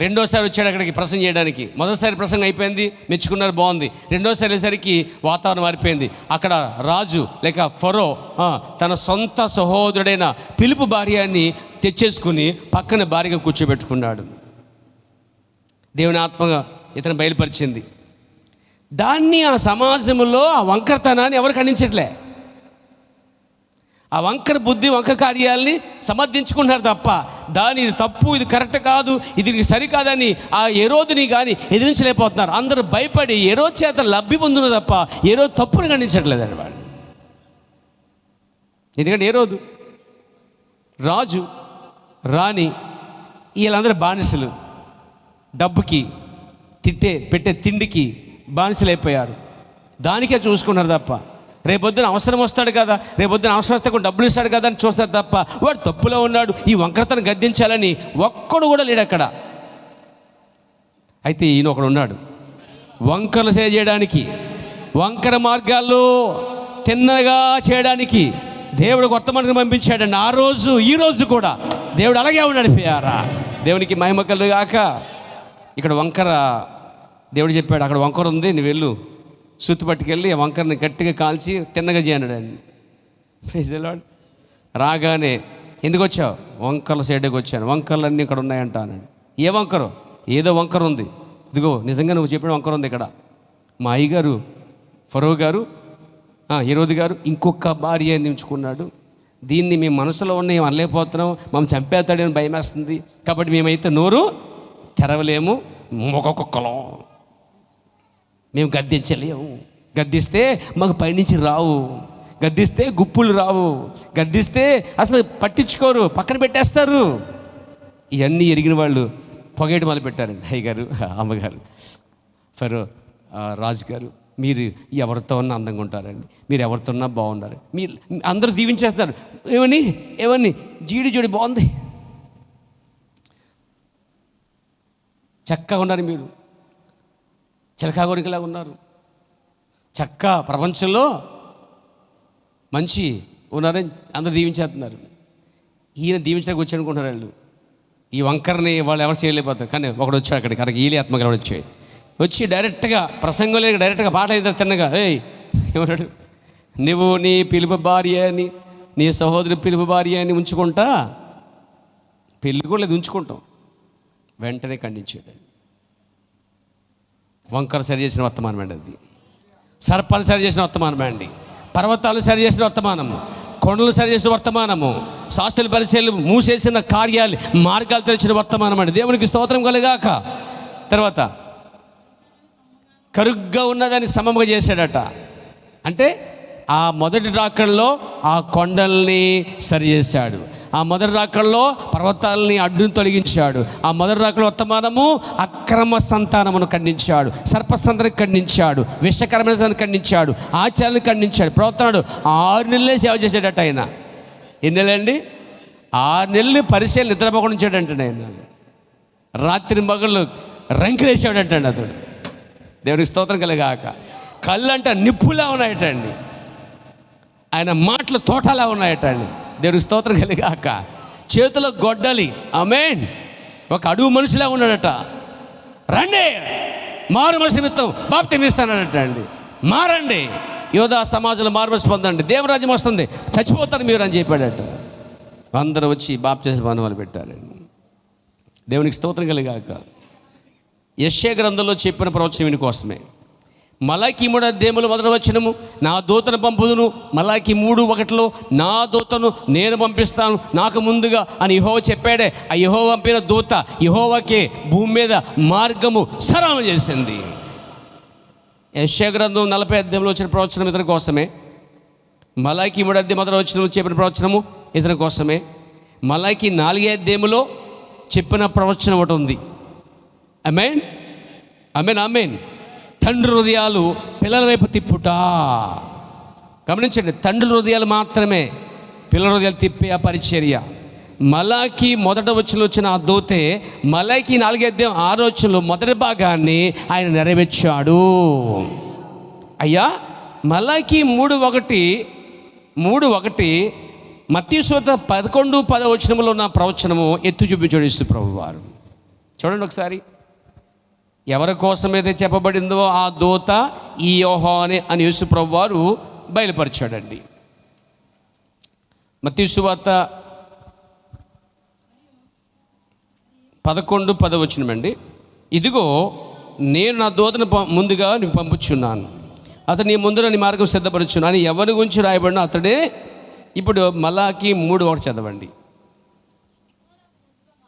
S1: రెండోసారి వచ్చాడు అక్కడికి ప్రసంగం చేయడానికి. మొదటిసారి ప్రసంగం అయిపోయింది, మెచ్చుకున్నారు, బాగుంది. రెండోసారి వెళ్ళేసరికి వాతావరణం మారిపోయింది. అక్కడ రాజు లేక ఫరో తన సొంత సహోదరుడైన పిలుపు భార్యని తెచ్చేసుకుని పక్కన భార్యగా కూర్చోబెట్టుకున్నాడు. దేవుని ఆత్మగా ఇతను బయలుపరిచింది. దాన్ని ఆ సమాజంలో ఆ వంకరతనాన్ని ఎవరు ఖండించట్లే. ఆ వంకర బుద్ధి, వంకర కార్యాలని సమర్థించుకుంటున్నారు తప్ప ఇది తప్పు, ఇది కరెక్ట్ కాదు, ఇది సరికాదని ఆ హేరోదుని కానీ ఎదిరించలేకపోతున్నారు. అందరూ భయపడి హేరోదు చేత లబ్ధి పొందుతున్నారు తప్ప హేరోదు తప్పుని ఖండించట్లేదండి వాళ్ళు. ఎందుకంటే హేరోదు రాజు, రాణి, వీళ్ళందరూ బానిసలు. డబ్బుకి పెట్టే తిండికి బానిసలైపోయారు. దానికే చూసుకున్నారు తప్ప రేపొద్దున అవసరం వస్తాడు కదా, రేపొద్దున అవసరం వస్తే కూడా డబ్బులు ఇస్తాడు కదా అని చూస్తారు తప్ప వాడు తప్పులో ఉన్నాడు, ఈ వంకరతను గద్దించాలని ఒక్కడు కూడా లేడు అక్కడ. అయితే ఈయన ఒకడు ఉన్నాడు, వంకరలు చేయడానికి, వంకర మార్గాల్లో తిన్నగా చేయడానికి దేవుడు కొత్త మనిషిని పంపించాడండి. ఆ రోజు ఈ రోజు కూడా దేవుడు అలాగే ఉన్నాడు. ప్రియారా, దేవునికి మహిమ కలుగాక. ఇక్కడ వంకర, దేవుడు చెప్పాడు అక్కడ వంకర ఉంది, నువ్వు వెళ్ళు, సుత్తి పట్టుకెళ్ళి ఆ వంకరని గట్టిగా కాల్చి తిన్నగా చేయనాడు అండి. Praise the lord. రాగానే ఎందుకు వచ్చావు? వంకర్ల సైడ్కి వచ్చాను, వంకర్లన్నీ ఇక్కడ ఉన్నాయంటాను. ఏ వంకరు? ఏదో వంకర ఉంది. ఇదిగో నిజంగా నువ్వు చెప్పిన వంకర ఉంది ఇక్కడ. మా అయ్యగారు ఫరో గారు, హేరోదు గారు ఇంకొక భార్య నించుకున్నాడు. దీన్ని మేము మనసులో ఉన్న ఏం అనలేకపోతున్నాం, మమ్మల్ని చంపేస్తాడని భయం వేస్తుంది. కాబట్టి మేమైతే నోరు తెరవలేము, మొగకొక్కలం, మేము గద్దించలేము. గద్దిస్తే మాకు పైనుంచి రావు, గద్దిస్తే గుప్పులు రావు, గద్దిస్తే అసలు పట్టించుకోరు, పక్కన పెట్టేస్తారు. ఇవన్నీ ఎరిగిన వాళ్ళు పొగేటి మొదలు పెట్టారండి. అయ్యగారు, అమ్మగారు, ఫరో రాజు గారు, మీరు ఎవరితో ఉన్నా అందంగా ఉంటారండి, మీరు ఎవరితో ఉన్నా బాగున్నారు, మీరు అందరూ దీవించేస్తారు. ఏమని జీడి జోడి బాగుంది, చక్కగా ఉన్నారు, మీరు చిలకా గోరికలాగా ఉన్నారు, చక్క ప్రపంచంలో మంచి ఉన్నారని అందరూ దీవించేస్తున్నారు. ఈయన దీవించడానికి వచ్చి అనుకుంటున్నారు వాళ్ళు. ఈ వంకరని వాళ్ళు ఎవరు చేయలేకపోతారు. కానీ ఒకడు వచ్చాడు అక్కడికి ఈలి ఆత్మగా వచ్చి డైరెక్ట్గా ప్రసంగం లేదు, డైరెక్ట్గా పాట అయితే తిన్నగా, ఏమన్నాడు, నువ్వు నీ పిలుపు భార్య అని, నీ సహోదరి పిలుపు భార్య అని ఉంచుకుంటా, పెళ్ళి కూడా లేదు ఉంచుకుంటాం. వెంటనే ఖండించాడు. వంకర సరి చేసిన వర్తమానం అండి అది. సర్పాన్ని సరి చేసిన వర్తమానం అండి. పర్వతాలు సరి చేసిన వర్తమానము, కొండలు సరి చేసిన వర్తమానము, శాస్త్రుల పరిచయాలు మూసేసిన కార్యాలు మార్గాలు తెరిచిన వర్తమానం అండి. దేవునికి స్తోత్రం కలుగాక. తర్వాత కరుగ్గా ఉన్నదాన్ని సమముగా చేశాడట. అంటే ఆ మొదటి రాకడలో ఆ కొండల్ని సరి చేశాడు, ఆ మొదటి రాకడలో పర్వతాలని అడ్డును తొలగించాడు, ఆ మొదటి రాకడ వర్తమానము అక్రమ సంతానమును ఖండించాడు, సర్పసంతని ఖండించాడు, విషకరమైన ఖండించాడు, ఆచారాన్ని ఖండించాడు. ప్రవర్తనాడు 6 నెలలే సేవ చేశాడట ఆయన. ఎన్ని నెలలండి? 6 నెలలు పరిచయం నిద్రపోకుండా ఉంచాడంటే ఆయన. రాత్రి మగళ్ళు రంకులేసాడంటండి అతడు. దేవునికి స్తోత్రం కలగాక. కళ్ళు అంట నిప్పులా ఉన్నాయటండి, ఆయన మాటలు తోటలా ఉన్నాయటండి. దేవునికి స్తోత్రం కలిగాక. చేతిలో గొడ్డలి, ఆమేన్. ఒక అడుగు మనిషిలా ఉన్నాడట. రండి మారు మనసు నిమిత్తం బాప్తిసం ఇస్తానట అండి. మారండి, యోధా సమాజంలో మారు మనసు పొందండి, దేవరాజ్యం వస్తుంది, చచ్చిపోతారు మీరు అని చెప్పాడట. అందరూ వచ్చి బాప్తిసం అనుభవాలు పెట్టారండి. దేవునికి స్తోత్రం కలిగాక. యెషయా గ్రంథంలో చెప్పిన ప్రవచనం వీని కోసమే. మలాకి 3 అధ్యాయములు 1వ వచనము, నా దూతను పంపుదును. మలాకి 3:1 నా దూతను నేను పంపిస్తాను నాకు ముందుగా అని యెహోవా చెప్పాడే. ఆ యెహోవా పంపిన దూత యెహోవాకే భూమి మీద మార్గము సరళం చేసింది. యెషయా గ్రంథం 40 అధ్యాయంలో వచ్చిన ప్రవచనం ఇతని కోసమే. మలాకి 3 అధ్యాయం 1వ వచనం చెప్పిన ప్రవచనము ఇతని కోసమే. మలాకి 4 అధ్యాయములో చెప్పిన ప్రవచనం ఒకటి ఉంది. ఆమేన్, ఆమేన్, ఆమేన్. తండ్రి హృదయాలు పిల్లల వైపు తిప్పుట. గమనించండి, తండ్రి హృదయాలు మాత్రమే పిల్లల హృదయాలు తిప్పే ఆ పరిచర్య. మలాకి 1వ వచనంలో వచ్చిన ఆ దూతే మలాకి 4వ అధ్యాయం 6వ వచనంలో మొదటి భాగాన్ని ఆయన నెరవేర్చాడు. అయ్యా, మలాకి 3:1 మత్తయి సువార్త 11:10 వచనంలో ఉన్న ప్రవచనము ఎత్తు చూపించాడు యేసు ప్రభువు వారు. చూడండి ఒకసారి. ఎవరి కోసమైతే చెప్పబడిందో ఆ దూత ఈ యోహానే అని యేసు ప్రభువు వారు బయలుపరిచాడండి. మత్తయి సువార్త 11:10 వచనమండి. ఇదిగో నేను నా దూతను ముందుగా నీకు పంపుచున్నాను, అతను నీ ముందు నీ మార్గం సిద్ధపరచును అని ఎవరి గురించి రాయబడిన అతడే. ఇప్పుడు మలాకి 3:1 చదవండి.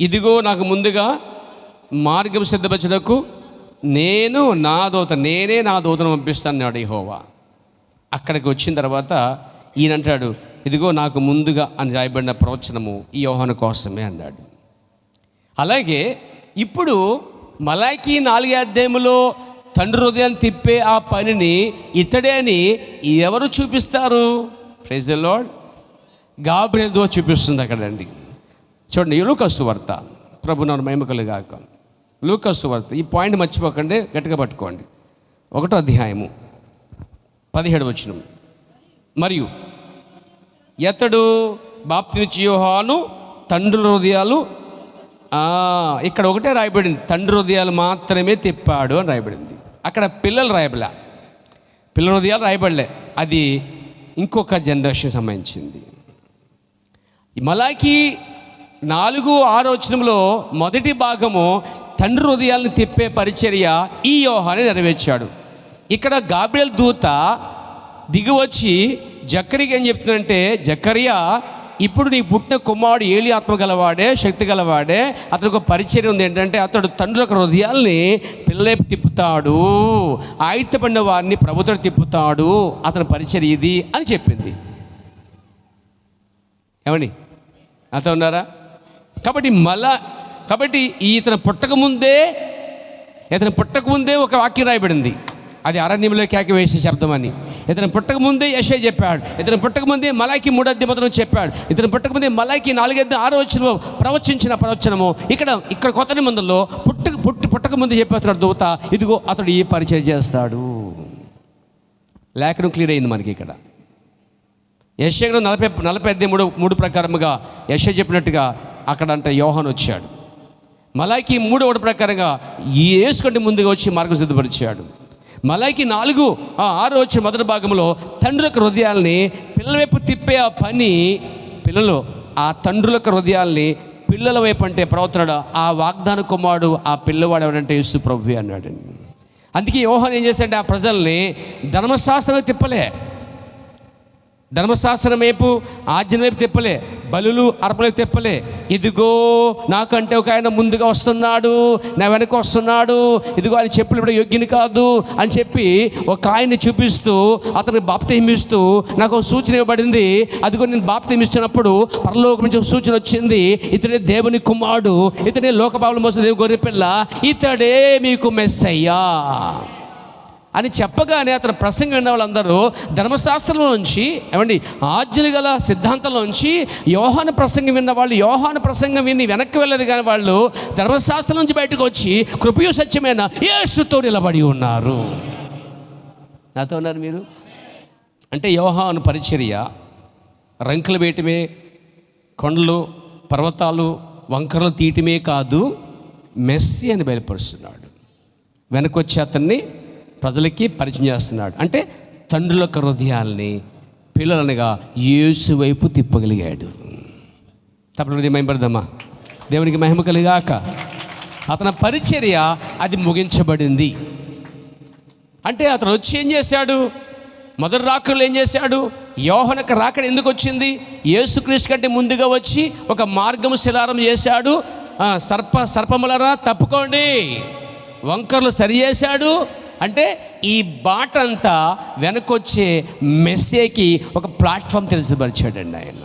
S1: ఇదిగో నాకు ముందుగా మార్గం సిద్ధపరచుటకు నేనే నా దూతను పంపిస్తాను అన్నాడు యెహోవా. అక్కడికి వచ్చిన తర్వాత ఈయన అంటాడు, ఇదిగో నాకు ముందుగా అని రాయబడిన ప్రవచనము ఈ యోహాను కోసమే అన్నాడు. అలాగే ఇప్పుడు మలాకి 4వ అధ్యాయములో తండ్రి హృదయాన్ని తిప్పే ఆ పనిని ఇతడే అని ఎవరు చూపిస్తారు? Praise the lord. గాబ్రియెల్ దూత చూపిస్తుంది అక్కడండి. చూడండి, లూకా సువార్త, ప్రభు నామమున మహిమ కలుగాక. లూకా సువార్త, ఈ పాయింట్ మర్చిపోకండి, గట్టిగా పట్టుకోండి. 1వ అధ్యాయము 17వ వచనం. మరియు ఎతడు బాప్తినిచ్చు యోహాను తండ్రుల హృదయాలు, ఇక్కడ ఒకటే రాయబడింది, తండ్రి హృదయాలు మాత్రమే తిప్పాడు అని రాయబడింది. అక్కడ పిల్లలు రాయబడలే, పిల్లల హృదయాలు రాయబడలే. అది ఇంకొక జనరేషన్ సంబంధించింది. మలాకి 4:6 వచనంలో మొదటి భాగము తండ్రి హృదయాలను తిప్పే పరిచర్య ఈ యోహానే నెరవేర్చాడు. ఇక్కడ గాబ్రియెల్ దూత దిగివచ్చి జకర్యాకి ఏం చెప్తుందంటే, జకర్యా, ఇప్పుడు నీ పుట్టిన కుమారుడు ఏలి ఆత్మ గలవాడే, శక్తి గలవాడే, అతనికి ఒక పరిచర్య ఉంది. ఏంటంటే అతడు తండ్రుల హృదయాల్ని పిల్లలైపు తిప్పుతాడు, ఆయుత్తపడిన వారిని ప్రభుత్వం తిప్పుతాడు, అతని పరిచర్య ఇది అని చెప్పింది. ఏమండి, అతను ఉన్నారా? కాబట్టి ఇతను పుట్టకముందే ఒక వాక్యం రాయబడింది. అది అరణ్యంలో కేక వేసే శబ్దం అని. ఇతను పుట్టకముందే యెషయా చెప్పాడు. ఇతను పుట్టకముందే మలాకి 3వ అధ్యాయం చెప్పాడు. ఇతను పుట్టకముందే మలాకి 4:6 వచనంలో ప్రవచించిన ప్రవచనము ఇక్కడ కొత్త నిబంధనలో పుట్టకముందే చెప్పేస్తున్నాడు దూత, ఇదిగో అతడు ఈ పరిచయం చేస్తాడు. లేఖనం క్లియర్ అయింది మనకి ఇక్కడ. యెషయా 40:3 ప్రకారముగా యెషయా చెప్పినట్టుగా అక్కడ అంటే యోహాను వచ్చాడు. మలాకి 3:1 ప్రకారంగా యేసు కంటే ముందుగా వచ్చి మార్గం సిద్ధపరిచాడు. మలాకి 4:6 వచ్చే మొదటి భాగంలో తండ్రుల యొక్క హృదయాల్ని పిల్లల వైపు తిప్పే ఆ పని, పిల్లలు ఆ తండ్రుల యొక్క హృదయాల్ని పిల్లల వైపు అంటే ప్రవర్తనడు ఆ వాగ్దాన కుమారుడు, ఆ పిల్లవాడు ఎవడంటే యేసు ప్రభువే అన్నాడు. అందుకే యోహాను ఏం చేశాడంటే ఆ ప్రజల్ని ధర్మశాస్త్రం తిప్పలే, ధర్మశాస్త్రం వైపు, ఆజ్ఞ వైపు తిప్పలే, బలులు అర్పణలకు తిప్పలే. ఇదిగో నాకంటే ఒక ఆయన ముందుగా వస్తున్నాడు, నా వెనక వస్తున్నాడు, ఇదిగో ఆయన చెప్పులు ఇప్పుడు యోగ్యుని కాదు అని చెప్పి ఒక ఆయన్ని చూపిస్తూ అతనికి బాప్తిసం ఇస్తూ నాకు ఒక సూచన ఇవ్వబడింది. అదిగో నేను బాప్తిసం ఇచ్చినప్పుడు పరలోకం నుంచి ఒక సూచన వచ్చింది, ఇతడే దేవుని కుమారుడు, ఇతడే లోకపావులు మోసిన దేవుని గొర్రెపిల్ల, ఇతడే మీకు మెస్సయ్యా అని చెప్పగానే అతను ప్రసంగం విన్న వాళ్ళందరూ ధర్మశాస్త్రంలో నుంచి ఏమండి ఆజ్ఞలు గల సిద్ధాంతంలోంచి యోహాను ప్రసంగం విన్న వాళ్ళు యోహాను ప్రసంగం విని వెనక్కి వెళ్ళదు, కానీ వాళ్ళు ధర్మశాస్త్రం నుంచి బయటకు వచ్చి కృపయు సత్యమైన యేసుతో నిలబడి ఉన్నారు. నాతో ఉన్నారు మీరు? అంటే యోహాను పరిచర్య రంకులు వేయటమే, కొండలు పర్వతాలు వంకరలు తీయటమే కాదు, మెస్సీ అని బయలుపరుస్తున్నాడు. వెనకొచ్చి అతన్ని ప్రజలకి పరిచయం చేస్తున్నాడు. అంటే తండ్రుల యొక్క హృదయాల్ని పిల్లలనగా యేసు వైపు తిప్పగలిగాడు. తప్పుడు హృదయం మహిమపడదమ్మా, దేవునికి మహిమ కలిగాక. అతని పరిచర్య అది ముగించబడింది. అంటే అతను వచ్చి ఏం చేశాడు? మొదటి రాకడలో ఏం చేశాడు? యోహాను యొక్క రాకడ ఎందుకు వచ్చింది? యేసుక్రీస్తు కంటే ముందుగా వచ్చి ఒక మార్గము శిలారం చేశాడు. సర్పములరా తప్పుకోండి, వంకర్లు సరి చేశాడు. అంటే ఈ బాట అంతా వెనకొచ్చే మెస్సేకి ఒక ప్లాట్ఫామ్ తెలిసిపరిచాడండి ఆయన.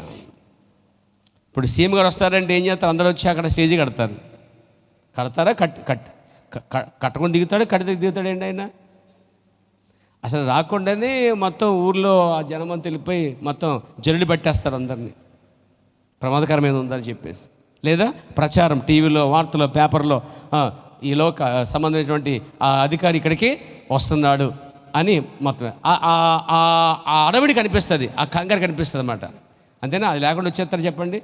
S1: ఇప్పుడు సీఎం గారు వస్తారంటే ఏం చేస్తారు? అందరూ వచ్చి అక్కడ స్టేజీ కడతారా? కట్టకుండా దిగుతాడు, కడితే దిగుతాడండి ఆయన. అసలు రాకుండానే మొత్తం ఊర్లో ఆ జనమంతా వెళ్ళిపోయి మొత్తం జల్లుడు పట్టేస్తారు అందరినీ, ప్రమాదకరమైన ఉందని చెప్పేసి. లేదా ప్రచారం టీవీలో, వార్తలో, పేపర్లో ఈ లోక సంబంధించినటువంటి ఆ అధికారి ఇక్కడికి వస్తున్నాడు అని మొత్తం ఆ అడవిడి కనిపిస్తుంది, ఆ కంగారు కనిపిస్తుంది అన్నమాట. అంతేనా? అది లేకుండా వచ్చేస్తారు చెప్పండి?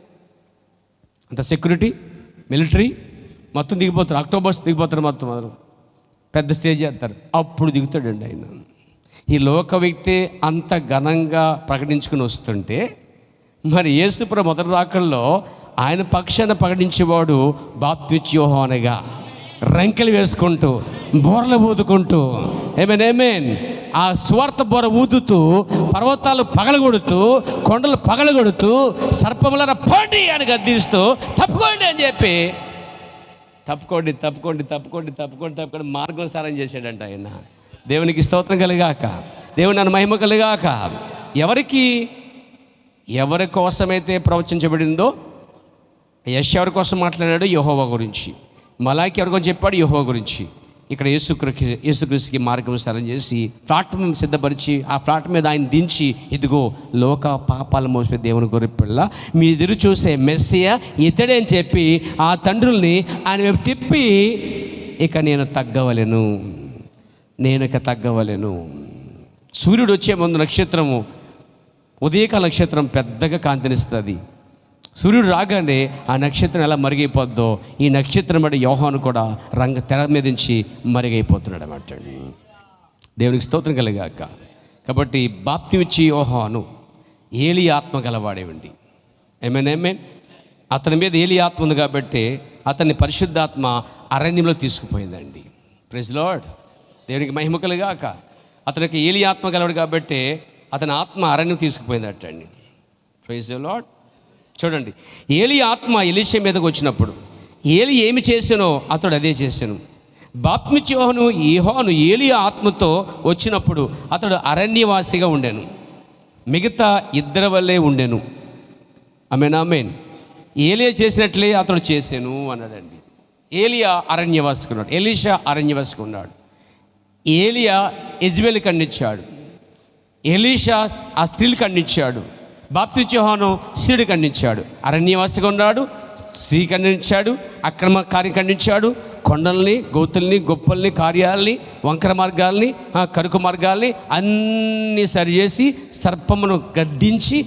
S1: అంత సెక్యూరిటీ, మిలిటరీ మొత్తం దిగిపోతారు, అక్టోబర్స్ దిగిపోతారు, మొత్తం అందరూ పెద్ద స్టేజ్ చేస్తారు. అప్పుడు దిగుతాడండి ఆయన. ఈ లోక వ్యక్తి అంత ఘనంగా ప్రకటించుకుని వస్తుంటే మరి యేసుప్రభు మొదటి రాకడలో ఆయన పక్షాన ప్రకటించేవాడు బాప్తిస్మ యోహానుగా రంకెలు వేసుకుంటూ బోర్లు ఊదుకుంటూ ఏమేన్ ఆ స్వార్థ బోర ఊదుతూ పర్వతాలు పగలగొడుతూ కొండలు పగలగొడుతూ సర్పముల పోండి అని గద్దిస్తూ తప్పుకోండి అని చెప్పి తప్పుకోండి మార్గం సారం చేశాడంట ఆయన. దేవునికి స్తోత్రం కలిగాక, దేవుని నన్ను మహిమ కలిగాక. ఎవరి కోసమైతే ప్రవచించబడిందో యెషయా ఎవరి కోసం మాట్లాడాడు? యెహోవా గురించి. మలాకి ఎవరి కోసం చెప్పాడు? యెహోవా గురించి. ఇక్కడ యేసుక్రీస్తుకి మార్గం సరం చేసి ప్లాట్ఫామ్ సిద్ధపరిచి ఆ ప్లాట్ మీద ఆయన దించి, ఇదిగో లోక పాపాలు మోసే దేవుని గొర్రెపిల్ల, మీ ఎదురు చూసే మెస్సియా ఇతడే అని చెప్పి ఆ తండ్రుల్ని ఆయన వైపు తిప్పి, ఇక నేను తగ్గవలెను. సూర్యుడు వచ్చే ముందు నక్షత్రము, ఉదయకాల నక్షత్రం పెద్దగా కాంతినిస్తుంది. సూర్యుడు రాగానే ఆ నక్షత్రం ఎలా మరుగైపోద్దో ఈ నక్షత్రం బట్టి యోహాను కూడా తెర మీద నుంచి మరుగైపోతున్నాడు అన్నమాట. దేవునికి స్తోత్రం కలిగాక. కాబట్టి బాప్తిమిచ్చి యోహాను ఏలి ఆత్మ గలవాడేవండి. ఏమేన్ అతని మీద ఏలి ఆత్మ ఉంది కాబట్టి అతన్ని పరిశుద్ధాత్మ అరణ్యంలో తీసుకుపోయిందండి. ప్రైజ్ లార్డ్, దేవునికి మహిమ కలిగాక. అతనికి ఏలి ఆత్మ గలవాడు కాబట్టి అతని ఆత్మ అరణ్యం తీసుకుపోయిందటండి. Praise lord. చూడండి, ఏలి ఆత్మ ఎలీషా మీదకి వచ్చినప్పుడు ఏలి ఏమి చేసానో అతడు అదే చేశాను. బాప్తిస్మ యోహాను ఏలి ఆత్మతో వచ్చినప్పుడు అతడు అరణ్యవాసిగా ఉండెను, మిగతా ఇద్దరి వల్లే ఉండెను. ఆమేన్. ఏలియా చేసినట్లే అతడు చేశాను అన్నాడండి. ఏలియా అరణ్యవాసిగా ఉన్నాడు, ఎలీషా అరణ్యవాసిగా ఉన్నాడు. ఏలియా యెజ్బెల్ ఖండించాడు, ఎలీషా ఆ స్త్రీలు ఖండించాడు. బాప్తిస్మ యోహాను స్త్రీని ఖండించాడు, అరణ్యవాసిగా ఉన్నాడు, స్త్రీ ఖండించాడు, అక్రమ కార్యం ఖండించాడు, కొండల్ని, గోతుల్ని, గొప్పల్ని, కార్యాలని, వంకర మార్గాల్ని, కరుకు మార్గాల్ని అన్నీ సరిచేసి సర్పమును గద్దించి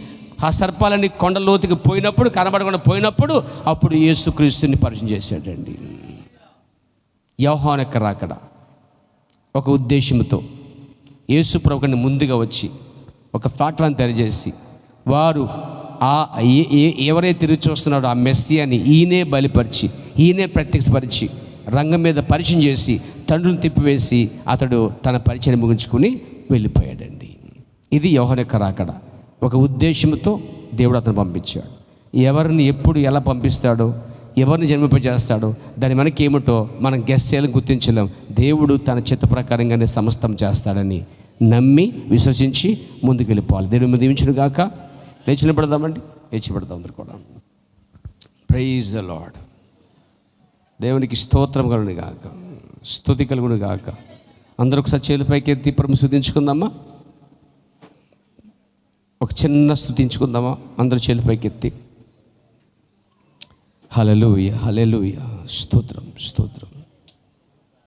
S1: ఆ సర్పాలని కొండ లోతుకి పోయినప్పుడు, కనబడకుండా పోయినప్పుడు అప్పుడు యేసుక్రీస్తుని పరిచయం చేశాడండి. యోహాను యొక్క రాకడ ఒక ఉద్దేశంతో యేసు ప్రభువుని ముందుగా వచ్చి ఒక ప్లాట్ఫామ్ తయారు చేసి వారు ఎవరైతే తిరిగి చూస్తున్నాడో ఆ మెస్సియాని ఈయనే బలిపరిచి ఈయనే ప్రత్యక్షపరిచి రంగం మీద పరిచయం చేసి తండ్రిని తిప్పివేసి అతడు తన పరిచయం ముగించుకుని వెళ్ళిపోయాడండి. ఇది యోహాను యొక్క రాకడ. ఒక ఉద్దేశంతో దేవుడు అతను పంపించాడు. ఎవరిని ఎప్పుడు ఎలా పంపిస్తాడో, ఎవరిని జన్మింపజేస్తాడో దాని మనకి ఏమిటో మనం గెస్ చేయలేం, గుర్తించలేం. దేవుడు తన చిత్త ప్రకారంగానే సమస్తం చేస్తాడని నమ్మి విశ్వసించి ముందుకు వెళ్ళిపోవాలి. దేవుడు దీవించును గాక. లేచి నిలబడదామండి, లేచి పెడదాం అందరు కూడా. Praise the lord. దేవునికి స్తోత్రం కలుగును గాక, స్తుతి కలుగును గాక. అందరూ ఒకసారి చేతుల పైకి ఎత్తి ప్రభువుని స్తుతించుకుందామా? ఒక చిన్న స్తుతించుకుందామా? అందరూ చేతుల పైకి ఎత్తి హల్లెలూయా, హల్లెలూయా, స్తోత్రం, స్తోత్రం.